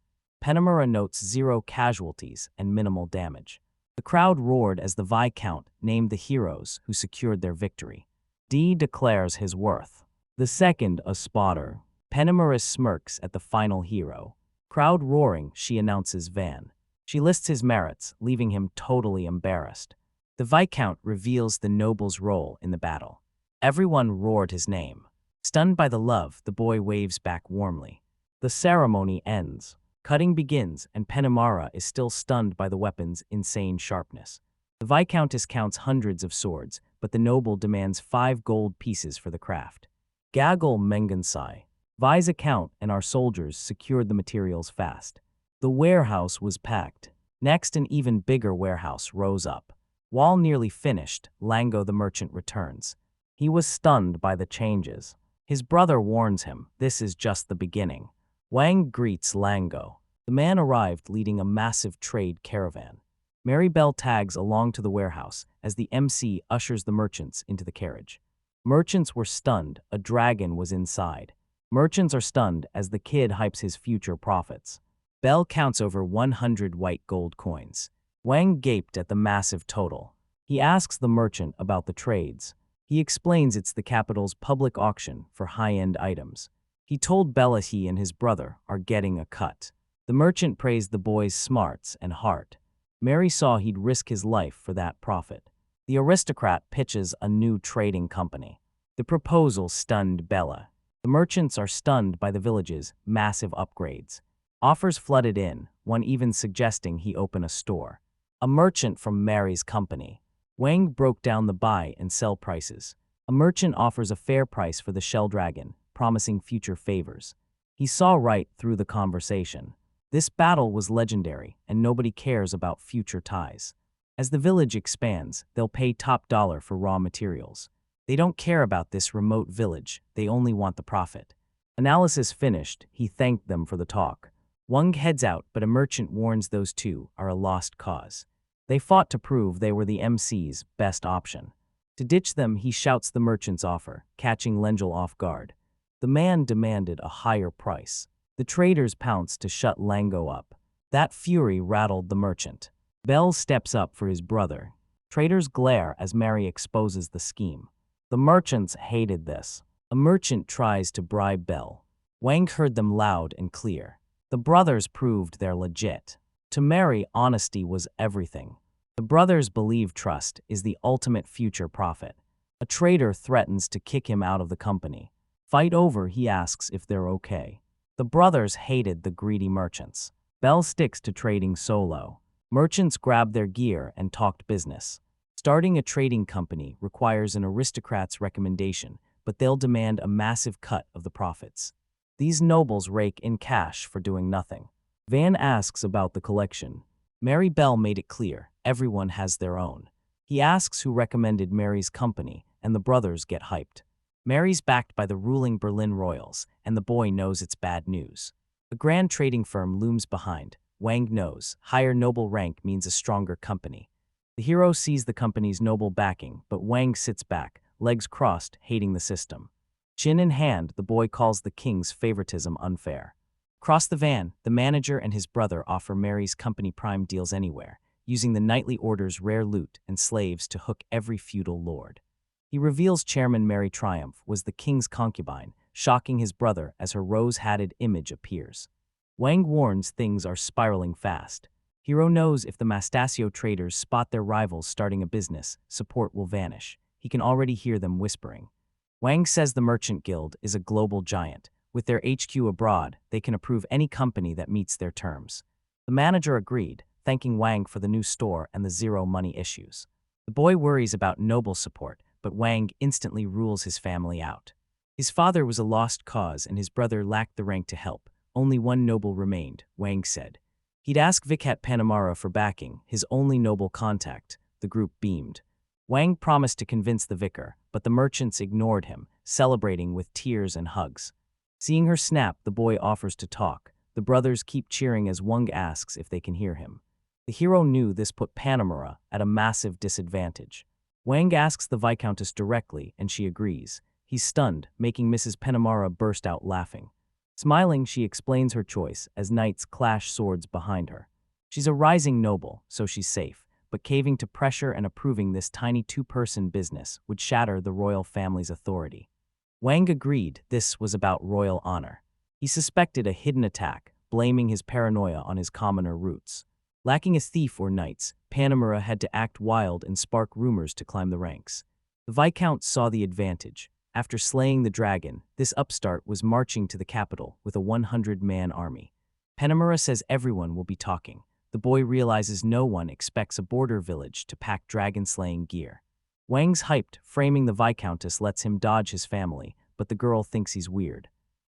Speaker 1: Panamura notes 0 casualties and minimal damage. The crowd roared as the Viscount named the heroes who secured their victory. D declares his worth. The second, a spotter. Panamura smirks at the final hero. Crowd roaring, she announces Van. She lists his merits, leaving him totally embarrassed. The Viscount reveals the noble's role in the battle. Everyone roared his name. Stunned by the love, the boy waves back warmly. The ceremony ends. Cutting begins, and Panamura is still stunned by the weapon's insane sharpness. The Viscountess counts hundreds of swords, but the noble demands 5 gold pieces for the craft. Gaggle Mengansai. Vi's account and our soldiers secured the materials fast. The warehouse was packed. Next, an even bigger warehouse rose up. While nearly finished, Lango the merchant returns. He was stunned by the changes. His brother warns him, this is just the beginning. Wang greets Lango. The man arrived leading a massive trade caravan. Mary Bell tags along to the warehouse as the MC ushers the merchants into the carriage. Merchants were stunned, a dragon was inside. Merchants are stunned as the kid hypes his future profits. Bell counts over 100 white gold coins. Wang gaped at the massive total. He asks the merchant about the trades. He explains it's the capital's public auction for high-end items. He told Bella he and his brother are getting a cut. The merchant praised the boy's smarts and heart. Mary saw he'd risk his life for that profit. The aristocrat pitches a new trading company. The proposal stunned Bella. The merchants are stunned by the village's massive upgrades. Offers flooded in, one even suggesting he open a store. A merchant from Mary's company. Wang broke down the buy and sell prices. A merchant offers a fair price for the shell dragon, promising future favors. He saw right through the conversation. This battle was legendary, and nobody cares about future ties. As the village expands, they'll pay top dollar for raw materials. They don't care about this remote village, they only want the profit. Analysis finished, he thanked them for the talk. Wang heads out, but a merchant warns those two are a lost cause. They fought to prove they were the MC's best option. To ditch them, he shouts the merchant's offer, catching Lengel off guard. The man demanded a higher price. The traders pounced to shut Lango up. That fury rattled the merchant. Bell steps up for his brother. Traders glare as Mary exposes the scheme. The merchants hated this. A merchant tries to bribe Bell. Wang heard them loud and clear. The brothers proved they're legit. To Mary, honesty was everything. The brothers believe trust is the ultimate future profit. A trader threatens to kick him out of the company. Fight over, he asks if they're okay. The brothers hated the greedy merchants. Bell sticks to trading solo. Merchants grabbed their gear and talked business. Starting a trading company requires an aristocrat's recommendation, but they'll demand a massive cut of the profits. These nobles rake in cash for doing nothing. Van asks about the collection. Mary Bell made it clear, everyone has their own. He asks who recommended Mary's company, and the brothers get hyped. Mary's backed by the ruling Berlin royals, and the boy knows it's bad news. A grand trading firm looms behind. Wang knows, higher noble rank means a stronger company. The hero sees the company's noble backing, but Wang sits back, legs crossed, hating the system. Chin in hand, the boy calls the king's favoritism unfair. Across the van, the manager and his brother offer Mary's company prime deals anywhere, using the knightly order's rare loot and slaves to hook every feudal lord. He reveals Chairman Mary Triumph was the king's concubine, shocking his brother as her rose-hatted image appears. Wang warns things are spiraling fast. Hero knows if the Mastasio traders spot their rivals starting a business, support will vanish. He can already hear them whispering. Wang says the Merchant Guild is a global giant. With their HQ abroad, they can approve any company that meets their terms. The manager agreed, thanking Wang for the new store and the zero money issues. The boy worries about noble support, but Wang instantly rules his family out. His father was a lost cause and his brother lacked the rank to help. Only one noble remained, Wang said. He'd ask Vicat Panamara for backing, his only noble contact. The group beamed. Wang promised to convince the vicar, but the merchants ignored him, celebrating with tears and hugs. Seeing her snap, the boy offers to talk. The brothers keep cheering as Wang asks if they can hear him. The hero knew this put Panamara at a massive disadvantage. Wang asks the Viscountess directly, and she agrees. He's stunned, making Mrs. Panamara burst out laughing. Smiling, she explains her choice as knights clash swords behind her. She's a rising noble, so she's safe, but caving to pressure and approving this tiny two-person business would shatter the royal family's authority. Wang agreed this was about royal honor. He suspected a hidden attack, blaming his paranoia on his commoner roots. Lacking a thief or knights, Panamara had to act wild and spark rumors to climb the ranks. The Viscount saw the advantage. After slaying the dragon, this upstart was marching to the capital with a 100-man army. Panamara says everyone will be talking. The boy realizes no one expects a border village to pack dragon-slaying gear. Wang's hyped, framing the Viscountess lets him dodge his family, but the girl thinks he's weird.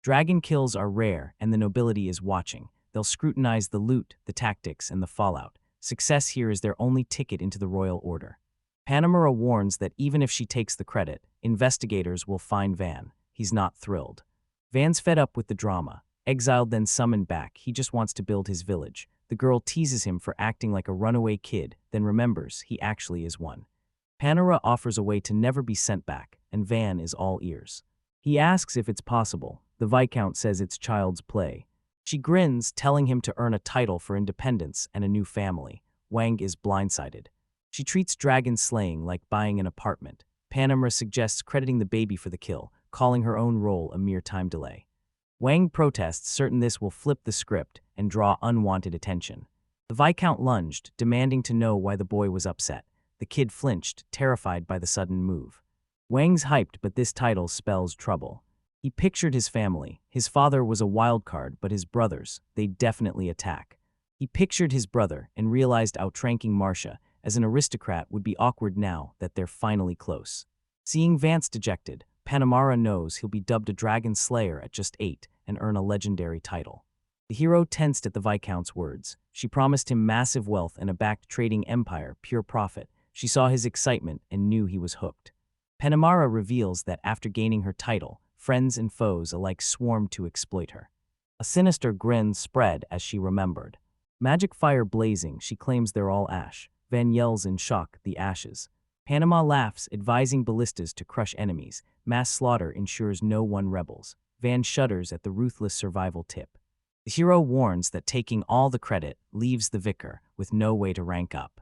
Speaker 1: Dragon kills are rare, and the nobility is watching. They'll scrutinize the loot, the tactics, and the fallout. Success here is their only ticket into the royal order. Panamara warns that even if she takes the credit, investigators will find Van. He's not thrilled. Van's fed up with the drama. Exiled then summoned back, he just wants to build his village. The girl teases him for acting like a runaway kid, then remembers he actually is one. Panamara offers a way to never be sent back, and Van is all ears. He asks if it's possible. The Viscount says it's child's play. She grins, telling him to earn a title for independence and a new family. Wang is blindsided. She treats dragon slaying like buying an apartment. Panamara suggests crediting the baby for the kill, calling her own role a mere time delay. Wang protests, certain this will flip the script and draw unwanted attention. The Viscount lunged, demanding to know why the boy was upset. The kid flinched, terrified by the sudden move. Wang's hyped, but this title spells trouble. He pictured his family. His father was a wild card, but his brothers, they'd definitely attack. He pictured his brother and realized outranking Marcia as an aristocrat would be awkward now that they're finally close. Seeing Vance dejected, Panamara knows he'll be dubbed a dragon slayer at just 8 and earn a legendary title. The hero tensed at the Viscount's words. She promised him massive wealth and a backed trading empire, pure profit. She saw his excitement and knew he was hooked. Panamara reveals that after gaining her title, friends and foes alike swarmed to exploit her. A sinister grin spread as she remembered. Magic fire blazing, she claims they're all ash. Van yells in shock, the ashes. Panama laughs, advising ballistas to crush enemies. Mass slaughter ensures no one rebels. Van shudders at the ruthless survival tip. The hero warns that taking all the credit leaves the vicar with no way to rank up.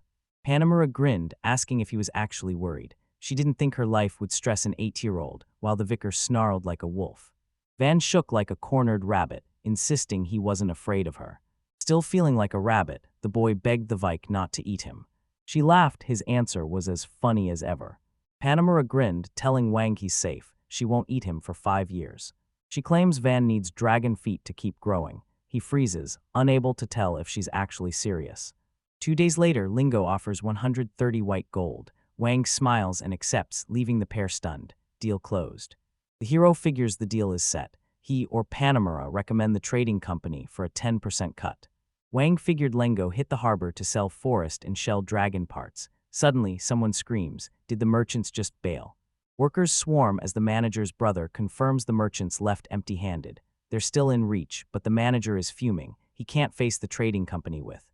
Speaker 1: Panamera grinned, asking if he was actually worried. She didn't think her life would stress an 8-year-old, while the vicar snarled like a wolf. Van shook like a cornered rabbit, insisting he wasn't afraid of her. Still feeling like a rabbit, the boy begged the Vike not to eat him. She laughed. His answer was as funny as ever. Panamera grinned, telling Wang he's safe. She won't eat him for 5 years. She claims Van needs dragon feet to keep growing. He freezes, unable to tell if she's actually serious. 2 days later, Lingo offers 130 white gold. Wang smiles and accepts, leaving the pair stunned. Deal closed. The hero figures the deal is set. He or Panamera recommend the trading company for a 10% cut. Wang figured Lengo hit the harbor to sell forest and shell dragon parts. Suddenly, someone screams, "Did the merchants just bail?" Workers swarm as the manager's brother confirms the merchants left empty-handed. They're still in reach, but the manager is fuming. He can't face the trading company with.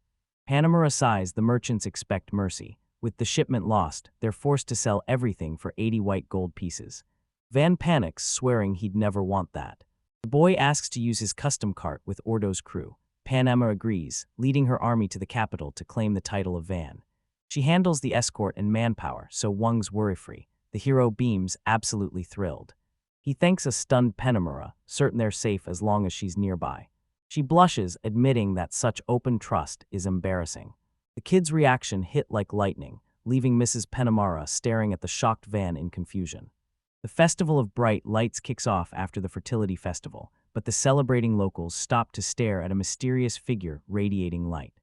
Speaker 1: Panamera sighs. The merchants expect mercy. With the shipment lost, they're forced to sell everything for 80 white gold pieces. Van panics, swearing he'd never want that. The boy asks to use his custom cart with Ordo's crew. Panamera agrees, leading her army to the capital to claim the title of Van. She handles the escort and manpower, so Wang's worry-free. The hero beams, absolutely thrilled. He thanks a stunned Panamera, certain they're safe as long as she's nearby. She blushes, admitting that such open trust is embarrassing. The kid's reaction hit like lightning, leaving Mrs. Panamera staring at the shocked Van in confusion. The Festival of Bright Lights kicks off after the Fertility Festival, but the celebrating locals stop to stare at a mysterious figure radiating light.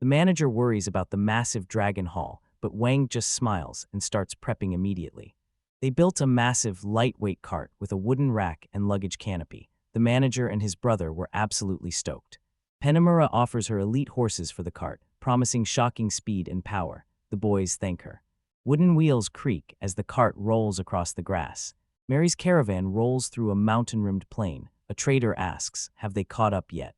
Speaker 1: The manager worries about the massive dragon hall, but Wang just smiles and starts prepping immediately. They built a massive, lightweight cart with a wooden rack and luggage canopy. The manager and his brother were absolutely stoked. Panamera offers her elite horses for the cart, promising shocking speed and power. The boys thank her. Wooden wheels creak as the cart rolls across the grass. Mary's caravan rolls through a mountain-rimmed plain. A trader asks, have they caught up yet?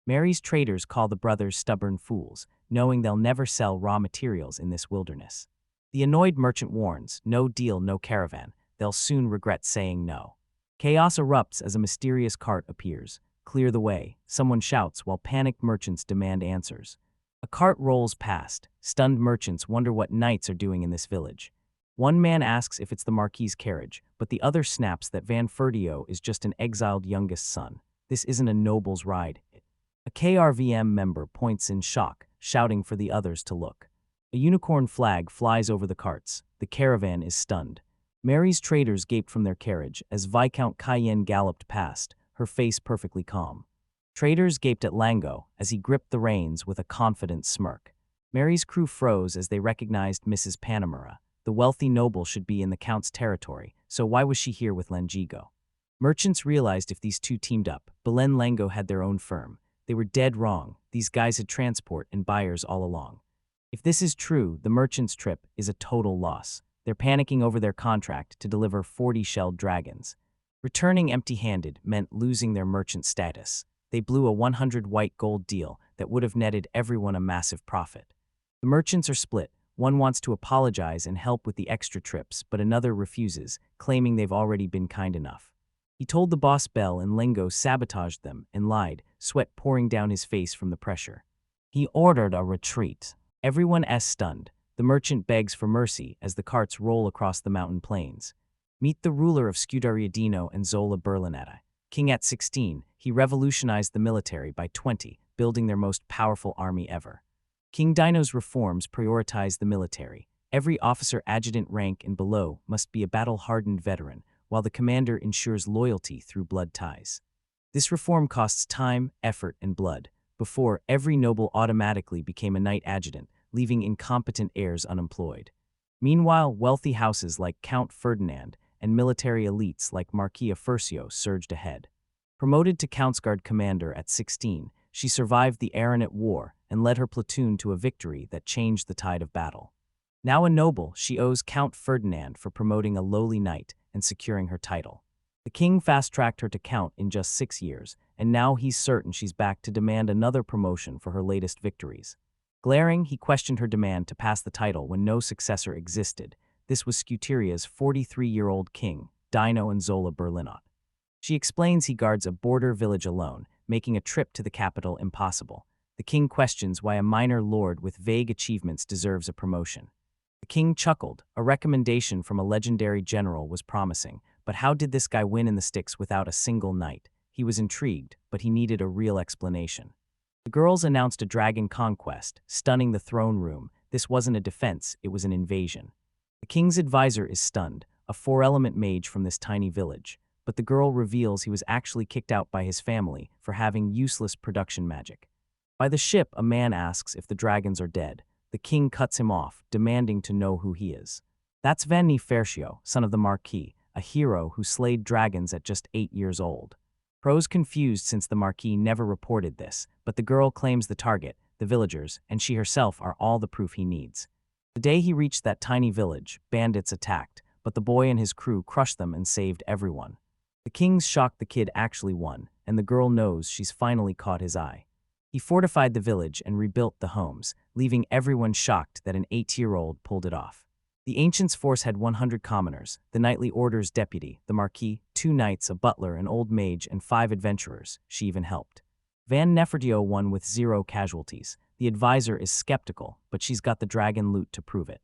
Speaker 1: Mary's traders call the brothers stubborn fools, knowing they'll never sell raw materials in this wilderness. The annoyed merchant warns, no deal, no caravan. They'll soon regret saying no. Chaos erupts as a mysterious cart appears. Clear the way, someone shouts while panicked merchants demand answers. A cart rolls past. Stunned merchants wonder what knights are doing in this village. One man asks if it's the Marquis's carriage, but the other snaps that Van Ferdio is just an exiled youngest son. This isn't a noble's ride. A KRVM member points in shock, shouting for the others to look. A unicorn flag flies over the carts. The caravan is stunned. Mary's traders gaped from their carriage as Viscount Cayenne galloped past, her face perfectly calm. Traders gaped at Lango as he gripped the reins with a confident smirk. Mary's crew froze as they recognized Mrs. Panamera. The wealthy noble should be in the Count's territory, so why was she here with Lengigo? Merchants realized if these two teamed up, Belen Lango had their own firm. They were dead wrong. These guys had transport and buyers all along. If this is true, the merchant's trip is a total loss. They're panicking over their contract to deliver 40 shelled dragons. Returning empty-handed meant losing their merchant status. They blew a 100 white gold deal that would have netted everyone a massive profit. The merchants are split. One wants to apologize and help with the extra trips, but another refuses, claiming they've already been kind enough. He told the boss Bell and Lengo sabotaged them and lied, sweat pouring down his face from the pressure. He ordered a retreat. Everyone's stunned. The merchant begs for mercy as the carts roll across the mountain plains. Meet the ruler of Scudariadino and Zola Berlinetta. King at 16, he revolutionized the military by 20, building their most powerful army ever. King Dino's reforms prioritize the military. Every officer adjutant rank and below must be a battle-hardened veteran, while the commander ensures loyalty through blood ties. This reform costs time, effort, and blood. Before, every noble automatically became a knight adjutant, leaving incompetent heirs unemployed. Meanwhile, wealthy houses like Count Ferdinand and military elites like Marquis of Furcio surged ahead. Promoted to Count's-Guard commander at 16, she survived the Aranet War and led her platoon to a victory that changed the tide of battle. Now a noble, she owes Count Ferdinand for promoting a lowly knight and securing her title. The king fast-tracked her to Count in just 6 years, and now he's certain she's back to demand another promotion for her latest victories. Glaring, he questioned her demand to pass the title when no successor existed. This was Scutiria's 43-year-old king, Dino and Zola Berlinot. She explains he guards a border village alone, making a trip to the capital impossible. The king questions why a minor lord with vague achievements deserves a promotion. The king chuckled. A recommendation from a legendary general was promising, but how did this guy win in the sticks without a single knight? He was intrigued, but he needed a real explanation. The girls announced a dragon conquest, stunning the throne room. This wasn't a defense, it was an invasion. The king's advisor is stunned, a four-element mage from this tiny village, but the girl reveals he was actually kicked out by his family for having useless production magic. By the ship, a man asks if the dragons are dead. The king cuts him off, demanding to know who he is. That's Van Nefertio, son of the Marquis, a hero who slayed dragons at just 8 years old. Pro's confused since the Marquis never reported this, but the girl claims the target, the villagers, and she herself are all the proof he needs. The day he reached that tiny village, bandits attacked, but the boy and his crew crushed them and saved everyone. The king's shocked the kid actually won, and the girl knows she's finally caught his eye. He fortified the village and rebuilt the homes, leaving everyone shocked that an 8-year-old pulled it off. The ancients' force had 100 commoners, the knightly order's deputy, the marquis, 2 knights, a butler, an old mage, and 5 adventurers. She even helped. Van Nefertio won with 0 casualties. The advisor is skeptical, but she's got the dragon loot to prove it.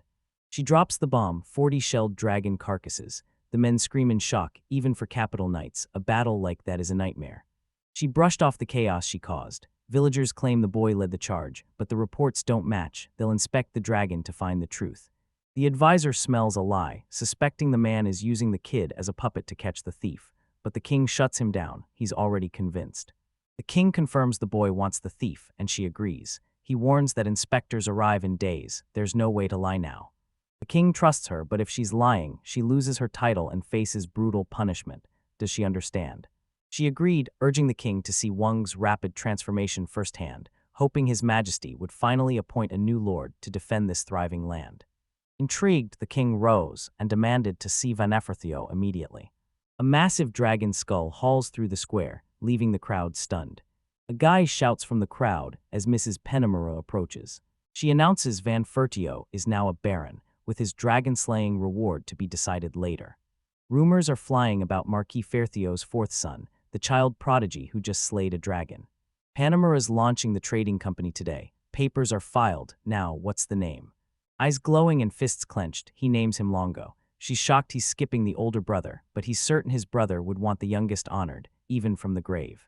Speaker 1: She drops the bomb, 40 shelled dragon carcasses. The men scream in shock, even for capital knights. A battle like that is a nightmare. She brushed off the chaos she caused. Villagers claim the boy led the charge, but the reports don't match. They'll inspect the dragon to find the truth. The advisor smells a lie, suspecting the man is using the kid as a puppet to catch the thief, but the king shuts him down. He's already convinced. The king confirms the boy wants the thief, and she agrees. He warns that inspectors arrive in days. There's no way to lie now. The king trusts her, but if she's lying, she loses her title and faces brutal punishment. Does she understand? She agreed, urging the king to see Wang's rapid transformation firsthand, hoping His Majesty would finally appoint a new lord to defend this thriving land. Intrigued, the king rose and demanded to see Van Nefertio immediately. A massive dragon skull hauls through the square, leaving the crowd stunned. A guy shouts from the crowd as Mrs. Penamura approaches. She announces Van Nefertio is now a baron, with his dragon-slaying reward to be decided later. Rumors are flying about Marquis Ferthio's 4th son, the child prodigy who just slayed a dragon. Panamura is launching the trading company today. Papers are filed. Now, what's the name? Eyes glowing and fists clenched, he names him Longo. She's shocked he's skipping the older brother, but he's certain his brother would want the youngest honored, even from the grave.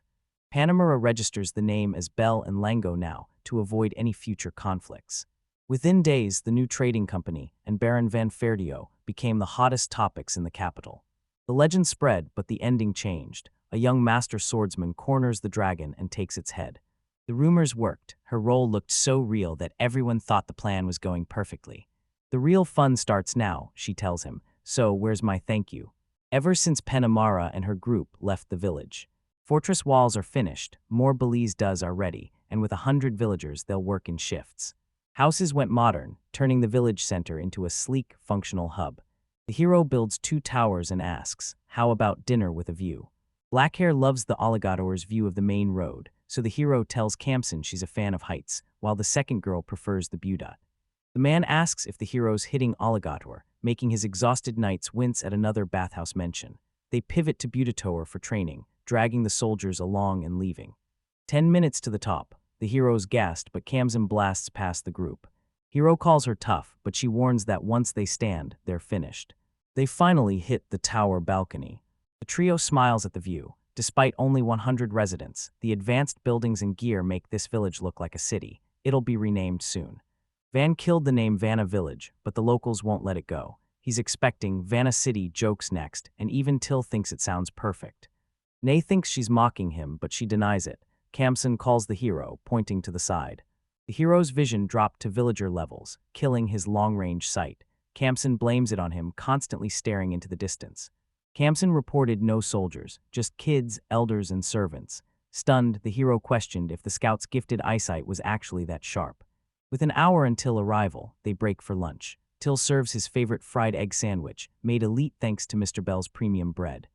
Speaker 1: Panamura registers the name as Bell and Lango now, to avoid any future conflicts. Within days, the new trading company and Baron Van Nefertio became the hottest topics in the capital. The legend spread, but the ending changed. A young master swordsman corners the dragon and takes its head. The rumors worked. Her role looked so real that everyone thought the plan was going perfectly. The real fun starts now, she tells him. So, where's my thank you? Ever since Penamara and her group left the village. Fortress walls are finished, more Belize does are ready, and with 100 villagers they'll work in shifts. Houses went modern, turning the village center into a sleek, functional hub. The hero builds 2 towers and asks, how about dinner with a view? Blackhair loves the Alligator's view of the main road, so the hero tells Kamsen she's a fan of heights, while the second girl prefers the Buda. The man asks if the hero's hitting Alligator, making his exhausted knights wince at another bathhouse mention. They pivot to Budatower for training, dragging the soldiers along and leaving. 10 minutes to the top. The hero's gassed, but Kamsen blasts past the group. Hero calls her tough, but she warns that once they stand, they're finished. They finally hit the tower balcony. The trio smiles at the view. Despite only 100 residents, the advanced buildings and gear make this village look like a city. It'll be renamed soon. Van killed the name Vanna Village, but the locals won't let it go. He's expecting Vanna City jokes next, and even Till thinks it sounds perfect. Nay thinks she's mocking him, but she denies it. Kamsen calls the hero, pointing to the side. The hero's vision dropped to villager levels, killing his long-range sight. Kamsen blames it on him constantly staring into the distance. Kamsen reported no soldiers, just kids, elders, and servants. Stunned, the hero questioned if the scout's gifted eyesight was actually that sharp. With an hour until arrival, they break for lunch. Till serves his favorite fried egg sandwich, made elite thanks to Mr. Bell's premium bread.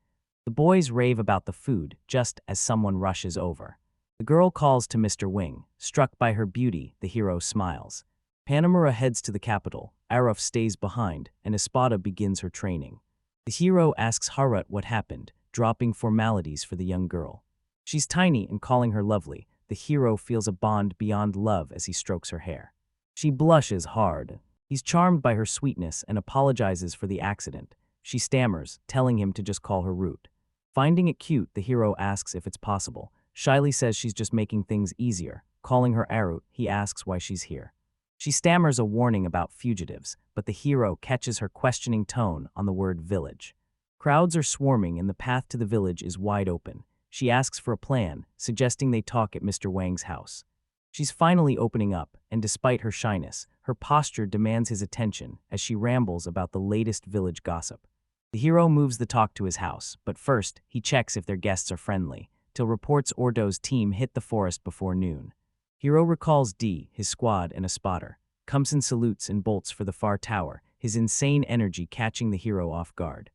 Speaker 1: The boys rave about the food, just as someone rushes over. The girl calls to Mr. Wing. Struck by her beauty, the hero smiles. Panamura heads to the capital, Aruf stays behind, and Espada begins her training. The hero asks Harut what happened, dropping formalities for the young girl. She's tiny and calling her lovely. The hero feels a bond beyond love as he strokes her hair. She blushes hard. He's charmed by her sweetness and apologizes for the accident. She stammers, telling him to just call her Root. Finding it cute, the hero asks if it's possible. Shyly says she's just making things easier. Calling her Arut, he asks why she's here. She stammers a warning about fugitives, but the hero catches her questioning tone on the word village. Crowds are swarming and the path to the village is wide open. She asks for a plan, suggesting they talk at Mr. Wang's house. She's finally opening up, and despite her shyness, her posture demands his attention as she rambles about the latest village gossip. The hero moves the talk to his house, but first, he checks if their guests are friendly, till reports Ordo's team hit the forest before noon. Hero recalls D, his squad, and a spotter. Kumsin salutes and bolts for the far tower, his insane energy catching the hero off guard.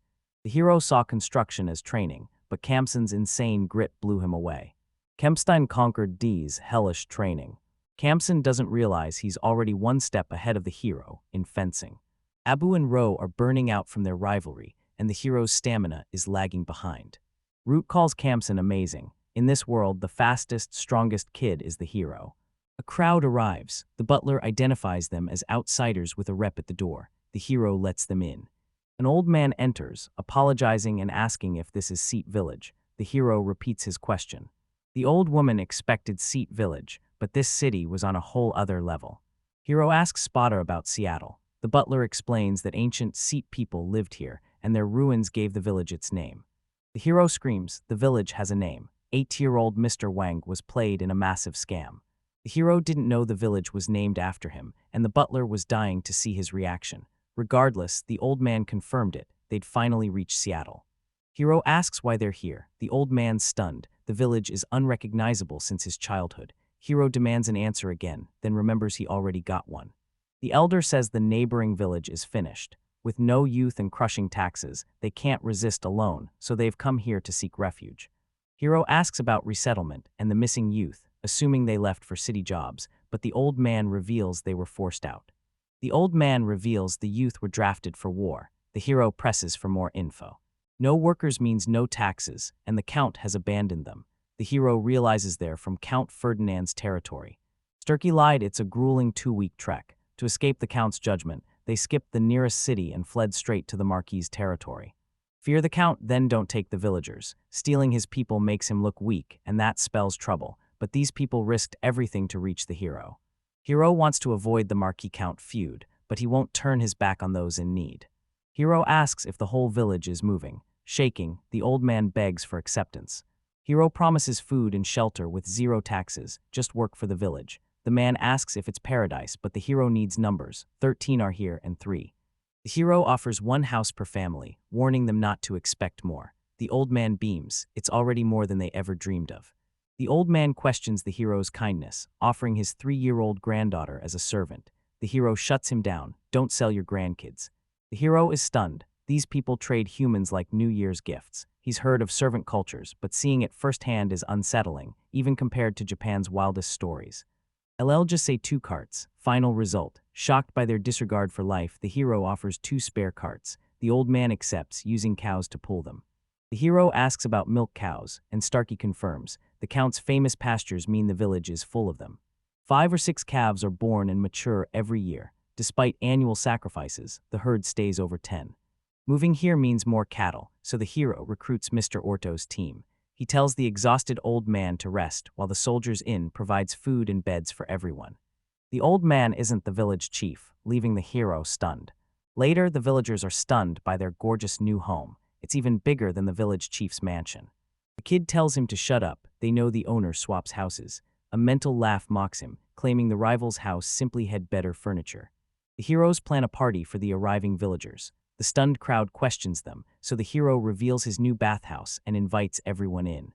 Speaker 1: The hero saw construction as training, but Kamsin's insane grit blew him away. Kempstein conquered D's hellish training. Kamsin doesn't realize he's already one step ahead of the hero in fencing. Abu and Ro are burning out from their rivalry, and the hero's stamina is lagging behind. Root calls Kamsin amazing. In this world, the fastest, strongest kid is the hero. A crowd arrives. The butler identifies them as outsiders with a rep at the door. The hero lets them in. An old man enters, apologizing and asking if this is Seat Village. The hero repeats his question. The old woman expected Seat Village, but this city was on a whole other level. Hero asks Spotter about Seattle. The butler explains that ancient Seat people lived here, and their ruins gave the village its name. The hero screams, the village has a name. 8-year-old Mr. Wang was played in a massive scam. The hero didn't know the village was named after him, and the butler was dying to see his reaction. Regardless, the old man confirmed it. They'd finally reached Seattle. Hero asks why they're here. The old man's stunned. The village is unrecognizable since his childhood. Hero demands an answer again, then remembers he already got one. The elder says the neighboring village is finished. With no youth and crushing taxes, they can't resist alone, so they've come here to seek refuge. Hero asks about resettlement and the missing youth, assuming they left for city jobs, but the old man reveals they were forced out. The old man reveals the youth were drafted for war. The hero presses for more info. No workers means no taxes, and the Count has abandoned them. The hero realizes they're from Count Ferdinand's territory. Sturkey lied it's a grueling 2-week trek. To escape the Count's judgment, they skipped the nearest city and fled straight to the Marquis's territory. Fear the Count, then don't take the villagers. Stealing his people makes him look weak, and that spells trouble, but these people risked everything to reach the hero. Hero wants to avoid the Marquis Count feud, but he won't turn his back on those in need. Hero asks if the whole village is moving. Shaking, the old man begs for acceptance. Hero promises food and shelter with 0 taxes, just work for the village. The man asks if it's paradise, but the hero needs numbers. 13 are here and 3. The hero offers 1 house per family, warning them not to expect more. The old man beams. It's already more than they ever dreamed of. The old man questions the hero's kindness, offering his 3-year-old granddaughter as a servant. The hero shuts him down. Don't sell your grandkids. The hero is stunned. These people trade humans like New Year's gifts. He's heard of servant cultures, but seeing it firsthand is unsettling, even compared to Japan's wildest stories. LL just say 2 carts. Final result. Shocked by their disregard for life, the hero offers 2 spare carts. The old man accepts, using cows to pull them. The hero asks about milk cows, and Starkey confirms. The Count's famous pastures mean the village is full of them. 5 or 6 calves are born and mature every year. Despite annual sacrifices, the herd stays over 10. Moving here means more cattle, so the hero recruits Mr. Orto's team. He tells the exhausted old man to rest, while the soldiers' inn provides food and beds for everyone. The old man isn't the village chief, leaving the hero stunned. Later, the villagers are stunned by their gorgeous new home. It's even bigger than the village chief's mansion. The kid tells him to shut up. They know the owner swaps houses. A mental laugh mocks him, claiming the rival's house simply had better furniture. The heroes plan a party for the arriving villagers. The stunned crowd questions them, so the hero reveals his new bathhouse and invites everyone in.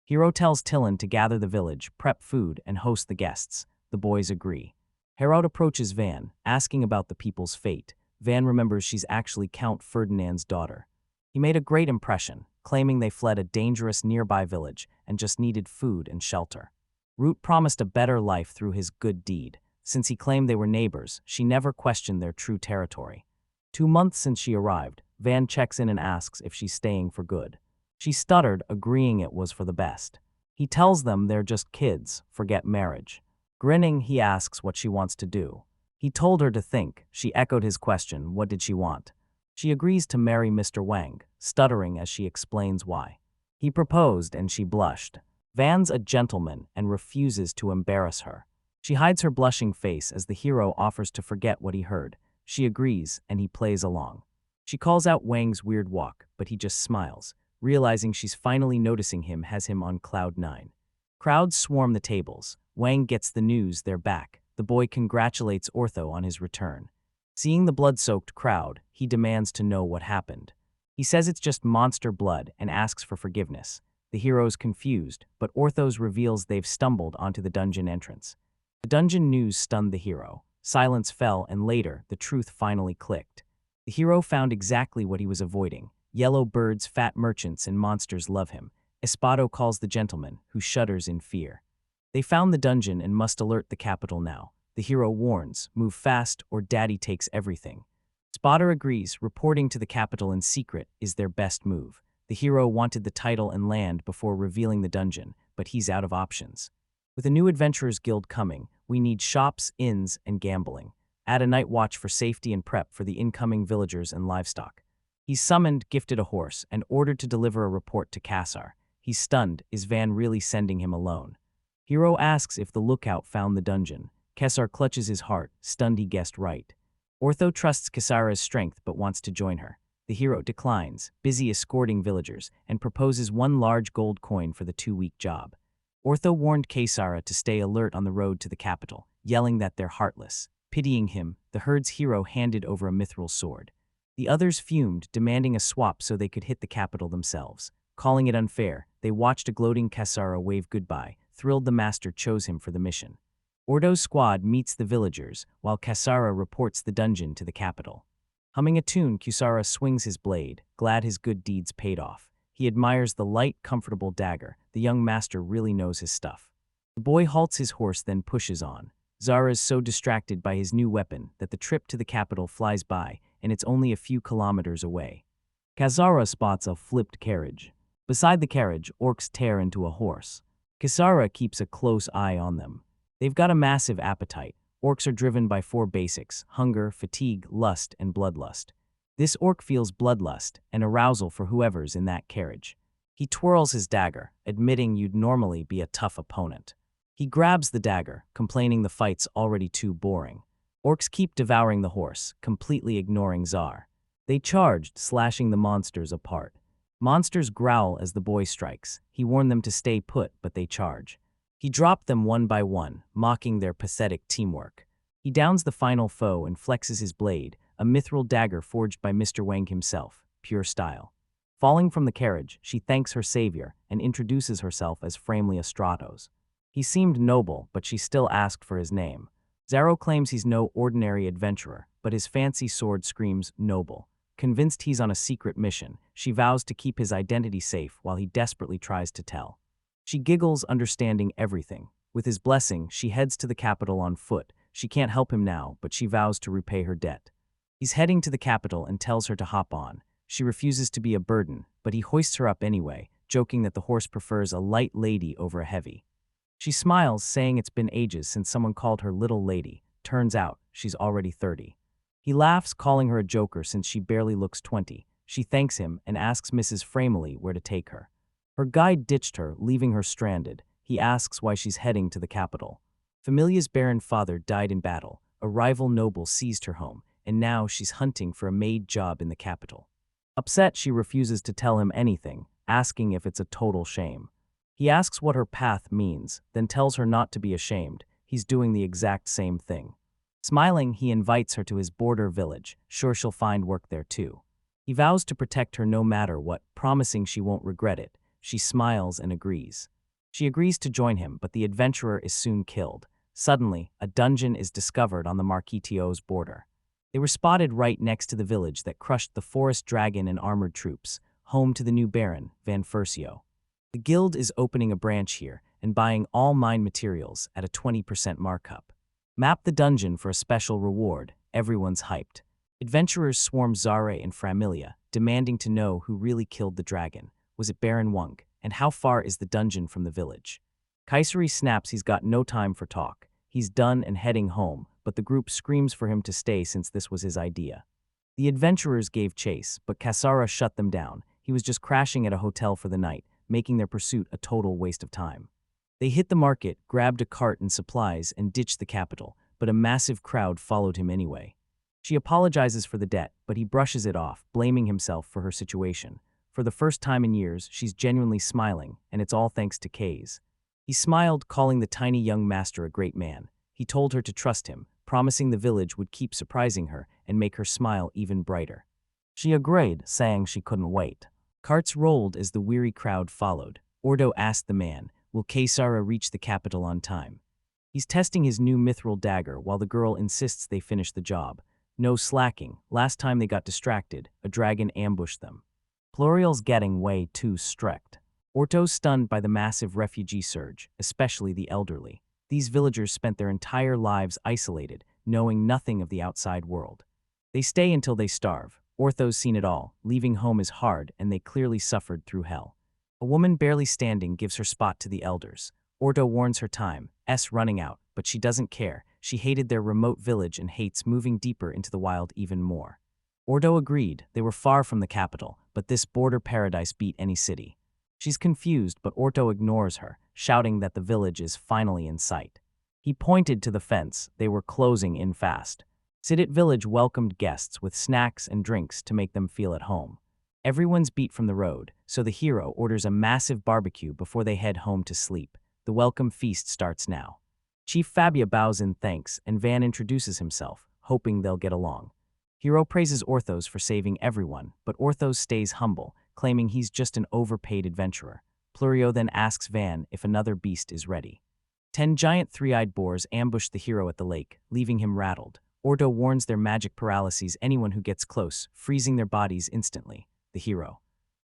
Speaker 1: Hero tells Tillin to gather the village, prep food, and host the guests. The boys agree. Herod approaches Van, asking about the people's fate. Van remembers she's actually Count Ferdinand's daughter. He made a great impression, claiming they fled a dangerous nearby village and just needed food and shelter. Root promised a better life through his good deed. Since he claimed they were neighbors, she never questioned their true territory. 2 months since she arrived, Van checks in and asks if she's staying for good. She stuttered, agreeing it was for the best. He tells them they're just kids, forget marriage. Grinning, he asks what she wants to do. He told her to think. She echoed his question, what did she want? She agrees to marry Mr. Wang, stuttering as she explains why. He proposed and she blushed. Van's a gentleman and refuses to embarrass her. She hides her blushing face as the hero offers to forget what he heard. She agrees and he plays along. She calls out Wang's weird walk, but he just smiles. Realizing she's finally noticing him has him on cloud 9. Crowds swarm the tables. Wang gets the news they're back. The boy congratulates Ortho on his return. Seeing the blood-soaked crowd, he demands to know what happened. He says it's just monster blood and asks for forgiveness. The hero's confused, but Orthos reveals they've stumbled onto the dungeon entrance. The dungeon news stunned the hero. Silence fell, and later, the truth finally clicked. The hero found exactly what he was avoiding. Yellow birds, fat merchants, and monsters love him. Espado calls the gentleman, who shudders in fear. They found the dungeon and must alert the capital now. The hero warns, move fast or daddy takes everything. Spotter agrees, reporting to the capital in secret is their best move. The hero wanted the title and land before revealing the dungeon, but he's out of options. With a new Adventurers Guild coming, we need shops, inns, and gambling. Add a night watch for safety and prep for the incoming villagers and livestock. He's summoned, gifted a horse, and ordered to deliver a report to Cassar. He's stunned. Is Van really sending him alone? Hero asks if the lookout found the dungeon. Cassar clutches his heart, stunned he guessed right. Ortho trusts Cassara's strength but wants to join her. The hero declines, busy escorting villagers, and proposes one large gold coin for the 2-week job. Ortho warned Cassara to stay alert on the road to the capital, yelling that they're heartless. Pitying him, the herd's hero handed over a mithril sword. The others fumed, demanding a swap so they could hit the capital themselves. Calling it unfair, they watched a gloating Cassara wave goodbye, thrilled the master chose him for the mission. Ordo's squad meets the villagers, while Cassara reports the dungeon to the capital. Humming a tune, Cassara swings his blade, glad his good deeds paid off. He admires the light, comfortable dagger. The young master really knows his stuff. The boy halts his horse, then pushes on. Zara's so distracted by his new weapon that the trip to the capital flies by, and it's only a few kilometers away. Cassara spots a flipped carriage. Beside the carriage, orcs tear into a horse. Cassara keeps a close eye on them. They've got a massive appetite. Orcs are driven by 4 basics: hunger, fatigue, lust, and bloodlust. This orc feels bloodlust and arousal for whoever's in that carriage. He twirls his dagger, admitting you'd normally be a tough opponent. He grabs the dagger, complaining the fight's already too boring. Orcs keep devouring the horse, completely ignoring Zar. They charged, slashing the monsters apart. Monsters growl as the boy strikes. He warned them to stay put, but they charge. He dropped them one by one, mocking their pathetic teamwork. He downs the final foe and flexes his blade, a mithril dagger forged by Mr. Wang himself, pure style. Falling from the carriage, she thanks her savior and introduces herself as Framley Stratos. He seemed noble, but she still asked for his name. Zaro claims he's no ordinary adventurer, but his fancy sword screams noble. Convinced he's on a secret mission, she vows to keep his identity safe while he desperately tries to tell. She giggles, understanding everything. With his blessing, she heads to the capital on foot. She can't help him now, but she vows to repay her debt. He's heading to the capital and tells her to hop on. She refuses to be a burden, but he hoists her up anyway, joking that the horse prefers a light lady over a heavy. She smiles, saying it's been ages since someone called her little lady. Turns out, she's already 30. He laughs, calling her a joker since she barely looks 20. She thanks him and asks Mrs. Framley where to take her. Her guide ditched her, leaving her stranded. He asks why she's heading to the capital. Familia's barren father died in battle. A rival noble seized her home, and now she's hunting for a maid job in the capital. Upset, she refuses to tell him anything, asking if it's a total shame. He asks what her path means, then tells her not to be ashamed. He's doing the exact same thing. Smiling, he invites her to his border village, sure she'll find work there too. He vows to protect her no matter what, promising she won't regret it. She smiles and agrees. She agrees to join him, but the adventurer is soon killed. Suddenly, a dungeon is discovered on the Marquitio's border. They were spotted right next to the village that crushed the forest dragon and armored troops, home to the new Baron, Van Fursio. The guild is opening a branch here and buying all mine materials at a 20% markup. Map the dungeon for a special reward. Everyone's hyped. Adventurers swarm Zare and Framilia, demanding to know who really killed the dragon. Was it Baron Wunk? and how far is the dungeon from the village? Kaisari snaps he's got no time for talk. He's done and heading home, but the group screams for him to stay since this was his idea. The adventurers gave chase, but Kasara shut them down. He was just crashing at a hotel for the night, making their pursuit a total waste of time. They hit the market, grabbed a cart and supplies, and ditched the capital, but a massive crowd followed him anyway. She apologizes for the debt, but he brushes it off, blaming himself for her situation. For the first time in years, she's genuinely smiling, and it's all thanks to Kay's. He smiled, calling the tiny young master a great man. He told her to trust him, promising the village would keep surprising her and make her smile even brighter. She agreed, saying she couldn't wait. Carts rolled as the weary crowd followed. Ordo asked the man, will Kaysara reach the capital on time? He's testing his new mithril dagger while the girl insists they finish the job. No slacking. Last time they got distracted, a dragon ambushed them. Pluriel's getting way too strict. Orto's stunned by the massive refugee surge, especially the elderly. These villagers spent their entire lives isolated, knowing nothing of the outside world. They stay until they starve. Ortho's seen it all. Leaving home is hard, and they clearly suffered through hell. A woman barely standing gives her spot to the elders. Ordo warns her time, running out, but she doesn't care. She hated their remote village and hates moving deeper into the wild even more. Ordo agreed. They were far from the capital, but this border paradise beat any city. She's confused, but Ordo ignores her, shouting that the village is finally in sight. He pointed to the fence. They were closing in fast. Sidit village welcomed guests with snacks and drinks to make them feel at home. Everyone's beat from the road, so the hero orders a massive barbecue before they head home to sleep. The welcome feast starts now. Chief Fabia bows in thanks, and Van introduces himself, hoping they'll get along. Hero praises Orthos for saving everyone, but Orthos stays humble, claiming he's just an overpaid adventurer. Plurio then asks Van if another beast is ready. 10 giant three-eyed boars ambush the hero at the lake, leaving him rattled. Ordo warns their magic paralyses anyone who gets close, freezing their bodies instantly. The hero.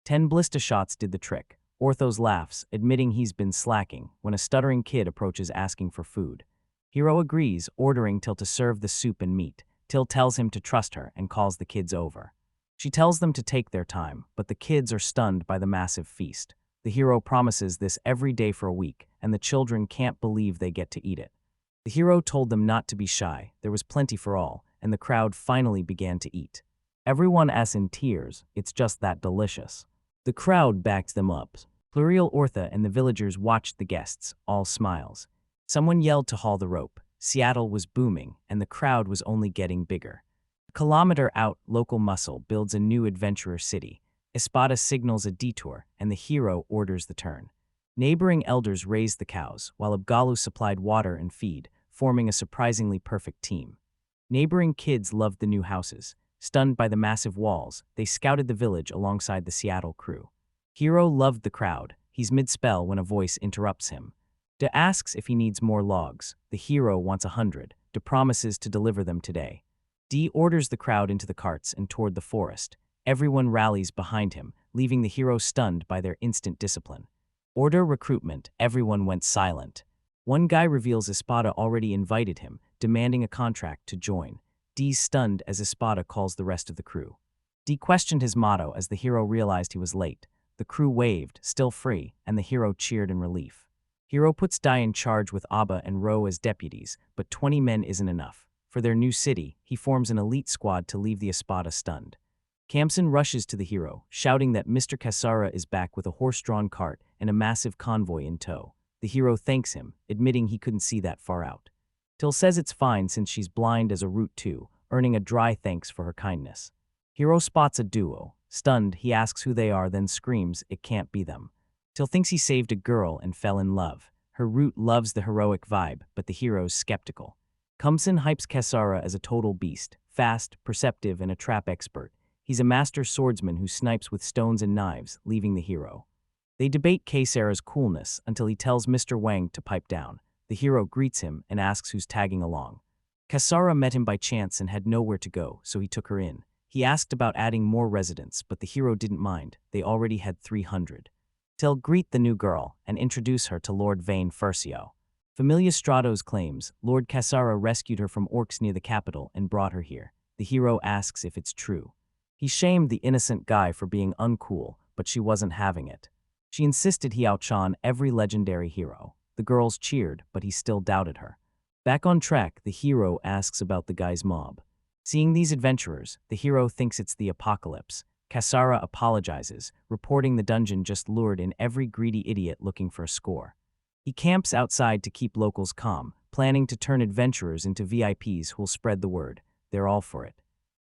Speaker 1: 10 ballista shots did the trick. Orthos laughs, admitting he's been slacking, when a stuttering kid approaches asking for food. Hero agrees, ordering Till to serve the soup and meat. Till tells him to trust her and calls the kids over. She tells them to take their time, but the kids are stunned by the massive feast. The hero promises this every day for a week, and the children can't believe they get to eat it. The hero told them not to be shy. There was plenty for all, and the crowd finally began to eat. Everyone is in tears. It's just that delicious. The crowd backed them up. Pluriel Ortha and the villagers watched the guests, all smiles. Someone yelled to haul the rope. Seattle was booming, and the crowd was only getting bigger. A kilometer out, local muscle builds a new adventurer city. Espada signals a detour, and the hero orders the turn. Neighboring elders raised the cows, while Abgalu supplied water and feed, forming a surprisingly perfect team. Neighboring kids loved the new houses. Stunned by the massive walls, they scouted the village alongside the Seattle crew. Hero loved the crowd. He's mid-spell when a voice interrupts him. De asks if he needs more logs. The hero wants 100. De promises to deliver them today. D orders the crowd into the carts and toward the forest. Everyone rallies behind him, leaving the hero stunned by their instant discipline. Order recruitment. Everyone went silent. One guy reveals Espada already invited him, demanding a contract to join. D's stunned as Espada calls the rest of the crew. D questioned his motto as the hero realized he was late. The crew waved, still free, and the hero cheered in relief. Hero puts Dai in charge with Abba and Ro as deputies, but 20 men isn't enough. For their new city, he forms an elite squad to leave the Espada stunned. Kamson rushes to the hero, shouting that Mr. Kasara is back with a horse-drawn cart and a massive convoy in tow. The hero thanks him, admitting he couldn't see that far out. Till says it's fine since she's blind as a root too, earning a dry thanks for her kindness. Hero spots a duo. Stunned, he asks who they are, then screams, it can't be them. Till thinks he saved a girl and fell in love. Her root loves the heroic vibe, but the hero's skeptical. Kumson hypes Kasara as a total beast, fast, perceptive, and a trap expert. He's a master swordsman who snipes with stones and knives, leaving the hero. They debate Kasara's coolness until he tells Mr. Wang to pipe down. The hero greets him and asks who's tagging along. Kasara met him by chance and had nowhere to go, so he took her in. He asked about adding more residents, but the hero didn't mind. They already had 300. Till greet the new girl and introduce her to Lord Vane Furcio. Familia Stratos claims Lord Kasara rescued her from orcs near the capital and brought her here. The hero asks if it's true. He shamed the innocent guy for being uncool, but she wasn't having it. She insisted he outshone every legendary hero. The girls cheered, but he still doubted her. Back on track, the hero asks about the guy's mob. Seeing these adventurers, the hero thinks it's the apocalypse. Kasara apologizes, reporting the dungeon just lured in every greedy idiot looking for a score. He camps outside to keep locals calm, planning to turn adventurers into VIPs who'll spread the word. They're all for it.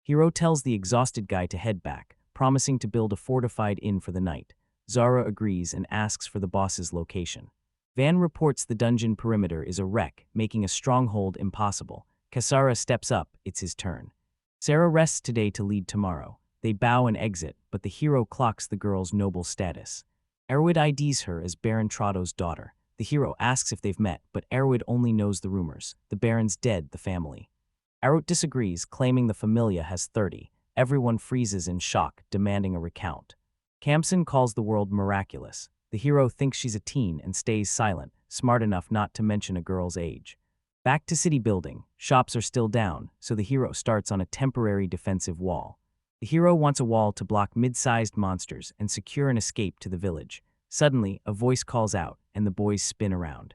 Speaker 1: Hero tells the exhausted guy to head back, promising to build a fortified inn for the night. Zara agrees and asks for the boss's location. Van reports the dungeon perimeter is a wreck, making a stronghold impossible. Kasara steps up, it's his turn. Sarah rests today to lead tomorrow. They bow and exit, but the hero clocks the girl's noble status. Erwid IDs her as Baron Trotto's daughter. The hero asks if they've met, but Erwid only knows the rumors. The Baron's dead, the family. Erwid disagrees, claiming the familia has 30. Everyone freezes in shock, demanding a recount. Kamsen calls the world miraculous. The hero thinks she's a teen and stays silent, smart enough not to mention a girl's age. Back to city building. Shops are still down, so the hero starts on a temporary defensive wall. The hero wants a wall to block mid-sized monsters and secure an escape to the village. Suddenly, a voice calls out, and the boys spin around.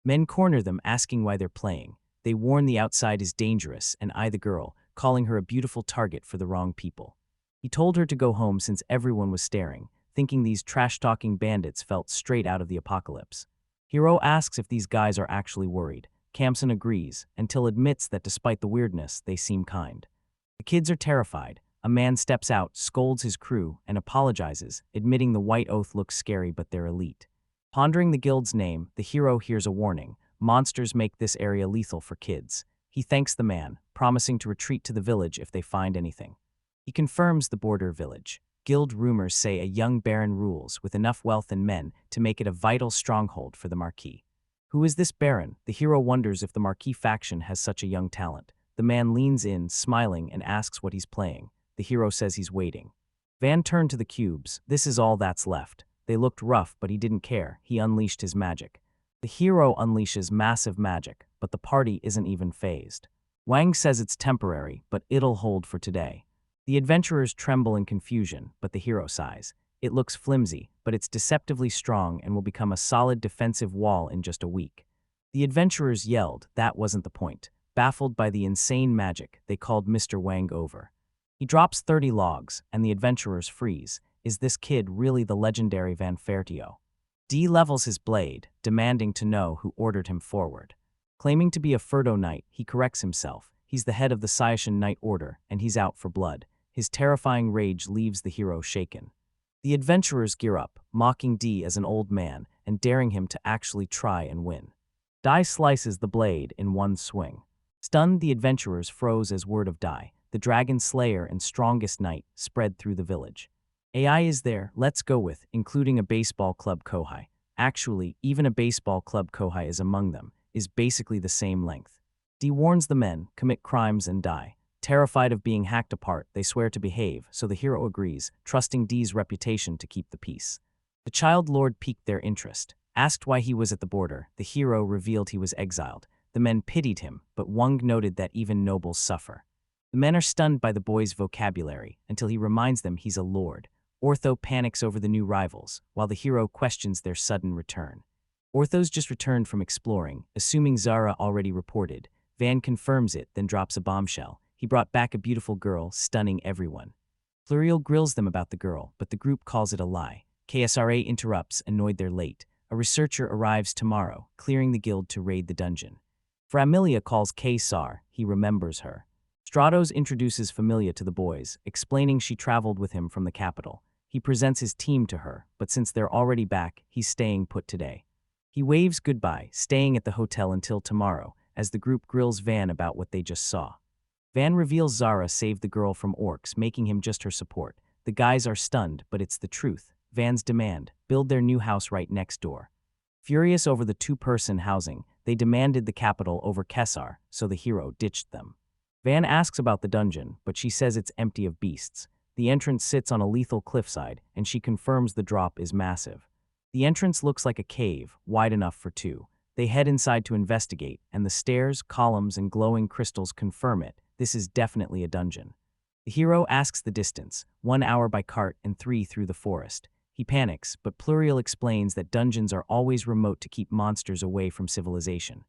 Speaker 1: Men corner them, asking why they're playing. They warn the outside is dangerous and eye the girl, calling her a beautiful target for the wrong people. He told her to go home since everyone was staring, thinking these trash-talking bandits felt straight out of the apocalypse. Hero asks if these guys are actually worried. Kamsen agrees, until admits that despite the weirdness, they seem kind. The kids are terrified. A man steps out, scolds his crew, and apologizes, admitting the white oath looks scary but they're elite. Pondering the guild's name, the hero hears a warning. Monsters make this area lethal for kids. He thanks the man, promising to retreat to the village if they find anything. He confirms the border village. Guild rumors say a young baron rules with enough wealth and men to make it a vital stronghold for the Marquis. Who is this baron? The hero wonders if the Marquis faction has such a young talent. The man leans in, smiling, and asks what he's playing. The hero says he's waiting. Van turned to the cubes. This is all that's left. They looked rough, but he didn't care. He unleashed his magic. The hero unleashes massive magic, but the party isn't even phased. Wang says it's temporary, but it'll hold for today. The adventurers tremble in confusion, but the hero sighs. It looks flimsy, but it's deceptively strong and will become a solid defensive wall in just a week. The adventurers yelled. That wasn't the point. Baffled by the insane magic, they called Mr. Wang over. He drops 30 logs, and the adventurers freeze. Is this kid really the legendary Van Fertio? D levels his blade, demanding to know who ordered him forward. Claiming to be a Furdo knight, he corrects himself. He's the head of the Sciatian Knight Order, and he's out for blood. His terrifying rage leaves the hero shaken. The adventurers gear up, mocking D as an old man and daring him to actually try and win. Dai slices the blade in one swing. Stunned, the adventurers froze as word of Dai, the dragon slayer and strongest knight, spread through the village. AI is there, let's go with, including a baseball club kohai. Actually, even a baseball club kohai is among them, is basically the same length. D warns the men, commit crimes and die. Terrified of being hacked apart, they swear to behave, so the hero agrees, trusting D's reputation to keep the peace. The child lord piqued their interest. Asked why he was at the border, the hero revealed he was exiled. The men pitied him, but Wang noted that even nobles suffer. The men are stunned by the boy's vocabulary, until he reminds them he's a lord. Ortho panics over the new rivals, while the hero questions their sudden return. Ortho's just returned from exploring, assuming Zara already reported. Van confirms it, then drops a bombshell. He brought back a beautiful girl, stunning everyone. Pluriel grills them about the girl, but the group calls it a lie. KSRA interrupts, annoyed they're late. A researcher arrives tomorrow, clearing the guild to raid the dungeon. Familia calls K-Sar, he remembers her. Stratos introduces Familia to the boys, explaining she traveled with him from the capital. He presents his team to her, but since they're already back, he's staying put today. He waves goodbye, staying at the hotel until tomorrow, as the group grills Van about what they just saw. Van reveals Zara saved the girl from orcs, making him just her support. The guys are stunned, but it's the truth. Van's demand, build their new house right next door. Furious over the two-person housing, they demanded the capital over Kesar, so the hero ditched them. Van asks about the dungeon, but she says it's empty of beasts. The entrance sits on a lethal cliffside, and she confirms the drop is massive. The entrance looks like a cave, wide enough for two. They head inside to investigate, and the stairs, columns, and glowing crystals confirm it. This is definitely a dungeon. The hero asks the distance, 1 hour by cart and 3 through the forest. He panics, but Pluriel explains that dungeons are always remote to keep monsters away from civilization.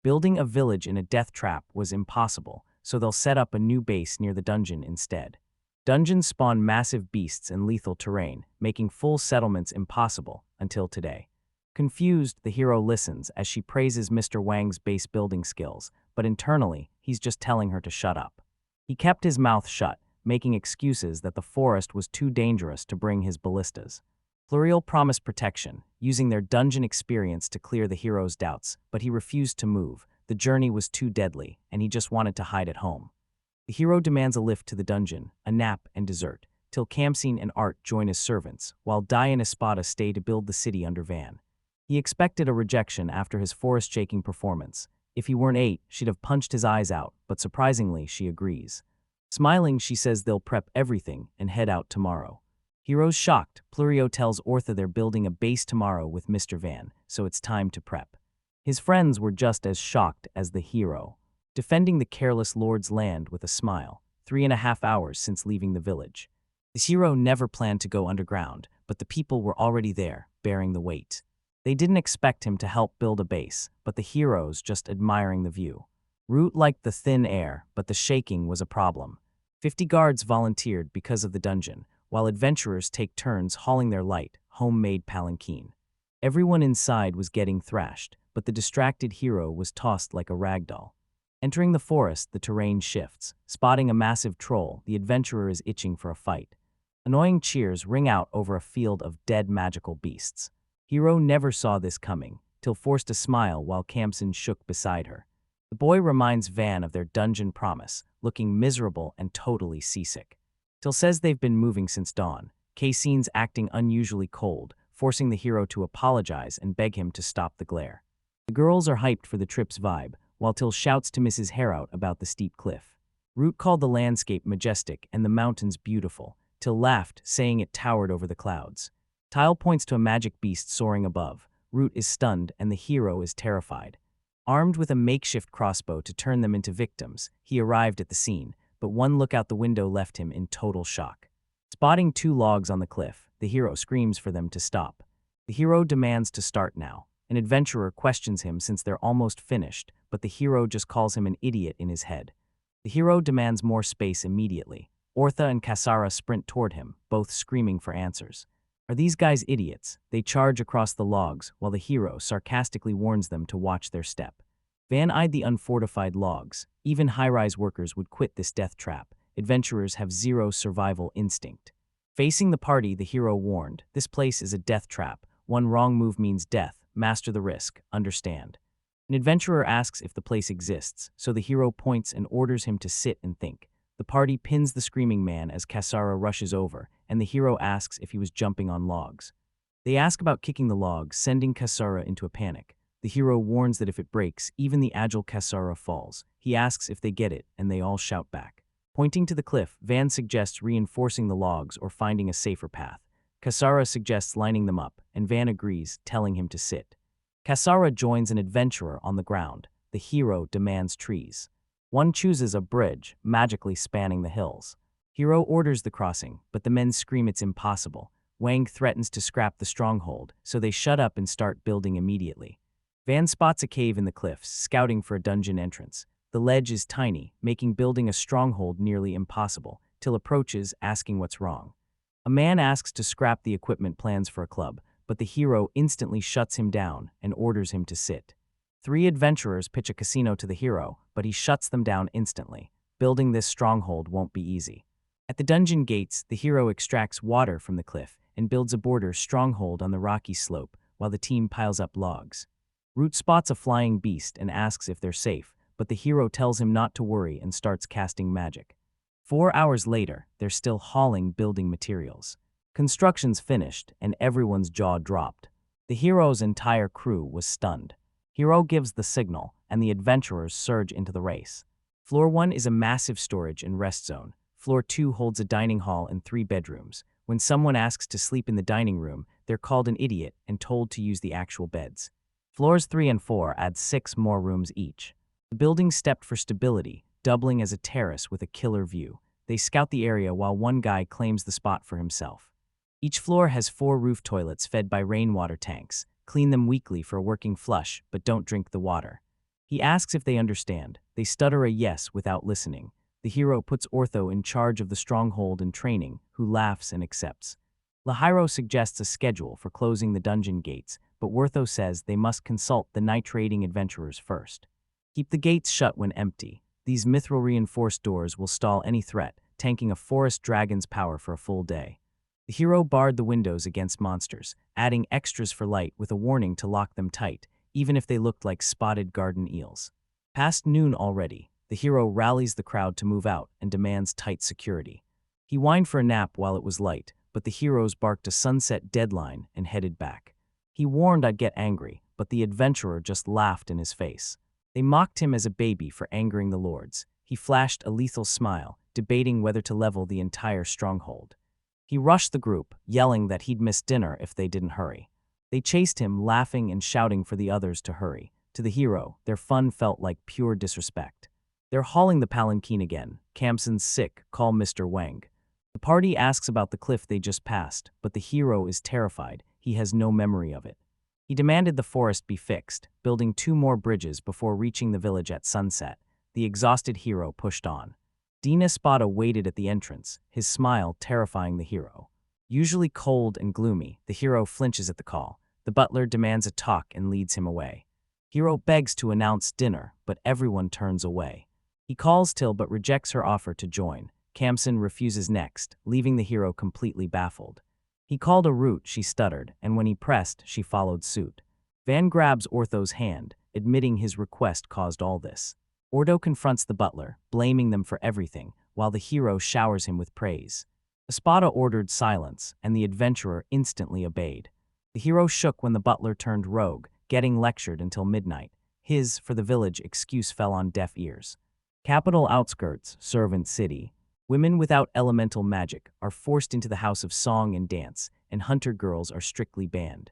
Speaker 1: Building a village in a death trap was impossible, so they'll set up a new base near the dungeon instead. Dungeons spawn massive beasts and lethal terrain, making full settlements impossible until today. Confused, the hero listens as she praises Mr. Wang's base building skills, but internally, he's just telling her to shut up. He kept his mouth shut, making excuses that the forest was too dangerous to bring his ballistas. Pluriel promised protection, using their dungeon experience to clear the hero's doubts, but he refused to move. The journey was too deadly, and he just wanted to hide at home. The hero demands a lift to the dungeon, a nap, and dessert, till Kamsine and Art join as servants, while Dai and Espada stay to build the city under Van. He expected a rejection after his forest-shaking performance. If he weren't 8, she'd have punched his eyes out, but surprisingly, she agrees. Smiling, she says they'll prep everything and head out tomorrow. Hero's shocked. Plurio tells Ortha they're building a base tomorrow with Mr. Van, so it's time to prep. His friends were just as shocked as the hero, defending the careless lord's land with a smile, 3.5 hours since leaving the village. The hero never planned to go underground, but the people were already there, bearing the weight. They didn't expect him to help build a base, but the heroes just admiring the view. Root liked the thin air, but the shaking was a problem. 50 guards volunteered because of the dungeon, while adventurers take turns hauling their light, homemade palanquin. Everyone inside was getting thrashed, but the distracted hero was tossed like a ragdoll. Entering the forest, the terrain shifts. Spotting a massive troll, the adventurer is itching for a fight. Annoying cheers ring out over a field of dead magical beasts. Hero never saw this coming, till forced to smile while Kamsine shook beside her. The boy reminds Van of their dungeon promise, looking miserable and totally seasick. Till says they've been moving since dawn. Kasine's acting unusually cold, forcing the hero to apologize and beg him to stop the glare. The girls are hyped for the trip's vibe, while Till shouts to Mrs. Harout about the steep cliff. Root called the landscape majestic and the mountains beautiful. Till laughed, saying it towered over the clouds. Tile points to a magic beast soaring above. Root is stunned and the hero is terrified. Armed with a makeshift crossbow to turn them into victims, he arrived at the scene, but one look out the window left him in total shock. Spotting 2 logs on the cliff, the hero screams for them to stop. The hero demands to start now. An adventurer questions him since they're almost finished, but the hero just calls him an idiot in his head. The hero demands more space immediately. Ortha and Kasara sprint toward him, both screaming for answers. Are these guys idiots? They charge across the logs, while the hero sarcastically warns them to watch their step. Van eyed the unfortified logs. Even high-rise workers would quit this death trap. Adventurers have zero survival instinct. Facing the party, the hero warned, this place is a death trap. One wrong move means death. Master the risk. Understand. An adventurer asks if the place exists, so the hero points and orders him to sit and think. The party pins the screaming man as Kasara rushes over, and the hero asks if he was jumping on logs. They ask about kicking the logs, sending Kasara into a panic. The hero warns that if it breaks, even the agile Kasara falls. He asks if they get it, and they all shout back. Pointing to the cliff, Van suggests reinforcing the logs or finding a safer path. Kasara suggests lining them up, and Van agrees, telling him to sit. Kasara joins an adventurer on the ground. The hero demands trees. One chooses a bridge, magically spanning the hills. Hero orders the crossing, but the men scream it's impossible. Wang threatens to scrap the stronghold, so they shut up and start building immediately. Van spots a cave in the cliffs, scouting for a dungeon entrance. The ledge is tiny, making building a stronghold nearly impossible, till approaches, asking what's wrong. A man asks to scrap the equipment plans for a club, but the hero instantly shuts him down and orders him to sit. 3 adventurers pitch a casino to the hero, but he shuts them down instantly. Building this stronghold won't be easy. At the dungeon gates, the hero extracts water from the cliff and builds a border stronghold on the rocky slope, while the team piles up logs. Root spots a flying beast and asks if they're safe, but the hero tells him not to worry and starts casting magic. 4 hours later, they're still hauling building materials. Construction's finished, and everyone's jaw dropped. The hero's entire crew was stunned. Hero gives the signal, and the adventurers surge into the race. Floor 1 is a massive storage and rest zone. Floor 2 holds a dining hall and 3 bedrooms. When someone asks to sleep in the dining room, they're called an idiot and told to use the actual beds. Floors 3 and 4 add 6 more rooms each. The building stepped for stability, doubling as a terrace with a killer view. They scout the area while one guy claims the spot for himself. Each floor has 4 roof toilets fed by rainwater tanks. Clean them weekly for a working flush, but don't drink the water. He asks if they understand. They stutter a yes without listening. The hero puts Ortho in charge of the stronghold and training, who laughs and accepts. Lahairo suggests a schedule for closing the dungeon gates, but Ortho says they must consult the night-raiding adventurers first. Keep the gates shut when empty. These mithril-reinforced doors will stall any threat, tanking a forest dragon's power for a full day. The hero barred the windows against monsters, adding extras for light with a warning to lock them tight, even if they looked like spotted garden eels. Past noon already, the hero rallies the crowd to move out and demands tight security. He whined for a nap while it was light, but the heroes barked a sunset deadline and headed back. He warned I'd get angry, but the adventurer just laughed in his face. They mocked him as a baby for angering the lords. He flashed a lethal smile, debating whether to level the entire stronghold. He rushed the group, yelling that he'd miss dinner if they didn't hurry. They chased him, laughing and shouting for the others to hurry. To the hero, their fun felt like pure disrespect. They're hauling the palanquin again. Kamsen's sick, call Mr. Wang. The party asks about the cliff they just passed, but the hero is terrified. He has no memory of it. He demanded the forest be fixed, building 2 more bridges before reaching the village at sunset. The exhausted hero pushed on. Dina Spada waited at the entrance, his smile terrifying the hero. Usually cold and gloomy, the hero flinches at the call. The butler demands a talk and leads him away. Hero begs to announce dinner, but everyone turns away. He calls Till but rejects her offer to join. Kamsen refuses next, leaving the hero completely baffled. He called a route, she stuttered, and when he pressed, she followed suit. Van grabs Ortho's hand, admitting his request caused all this. Ordo confronts the butler, blaming them for everything, while the hero showers him with praise. Espada ordered silence, and the adventurer instantly obeyed. The hero shook when the butler turned rogue, getting lectured until midnight. His, for the village, excuse fell on deaf ears. Capital outskirts, servant city. Women without elemental magic are forced into the house of song and dance, and hunter girls are strictly banned.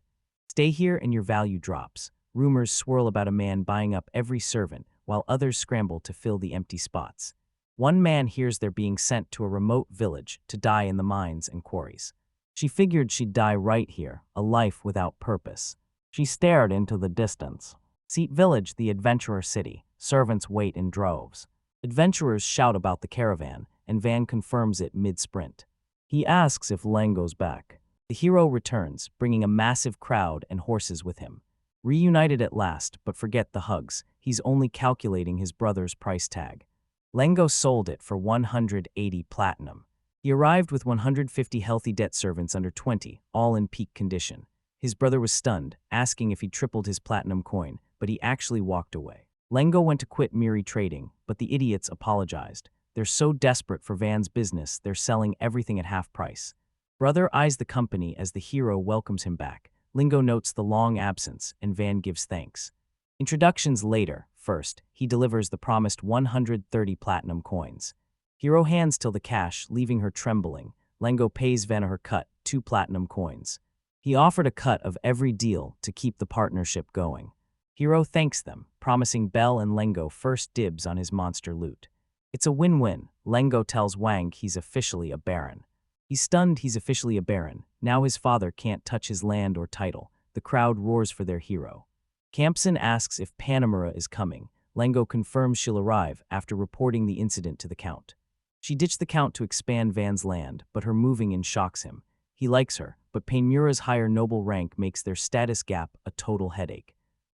Speaker 1: Stay here and your value drops. Rumors swirl about a man buying up every servant, while others scramble to fill the empty spots. One man hears they're being sent to a remote village to die in the mines and quarries. She figured she'd die right here, a life without purpose. She stared into the distance. Seat Village, the adventurer city. Servants wait in droves. Adventurers shout about the caravan, and Van confirms it mid-sprint. He asks if Lango's back. The hero returns, bringing a massive crowd and horses with him. Reunited at last, but forget the hugs. He's only calculating his brother's price tag. Lengo sold it for 180 platinum. He arrived with 150 healthy debt servants under 20, all in peak condition. His brother was stunned, asking if he'd tripled his platinum coin, but he actually walked away. Lengo went to quit Miri trading, but the idiots apologized. They're so desperate for Van's business, they're selling everything at half price. Brother eyes the company as the hero welcomes him back. Lingo notes the long absence, and Van gives thanks. Introductions later. First, he delivers the promised 130 platinum coins. Hero hands Till the cash, leaving her trembling. Lengo pays Van her cut, 2 platinum coins. He offered a cut of every deal to keep the partnership going. Hero thanks them, promising Bell and Lengo first dibs on his monster loot. It's a win-win. Lengo tells Wang he's officially a baron. He's stunned he's officially a baron. Now his father can't touch his land or title. The crowd roars for their hero. Kamsen asks if Panamura is coming. Lengo confirms she'll arrive after reporting the incident to the Count. She ditched the Count to expand Van's land, but her moving in shocks him. He likes her, but Panamura's higher noble rank makes their status gap a total headache.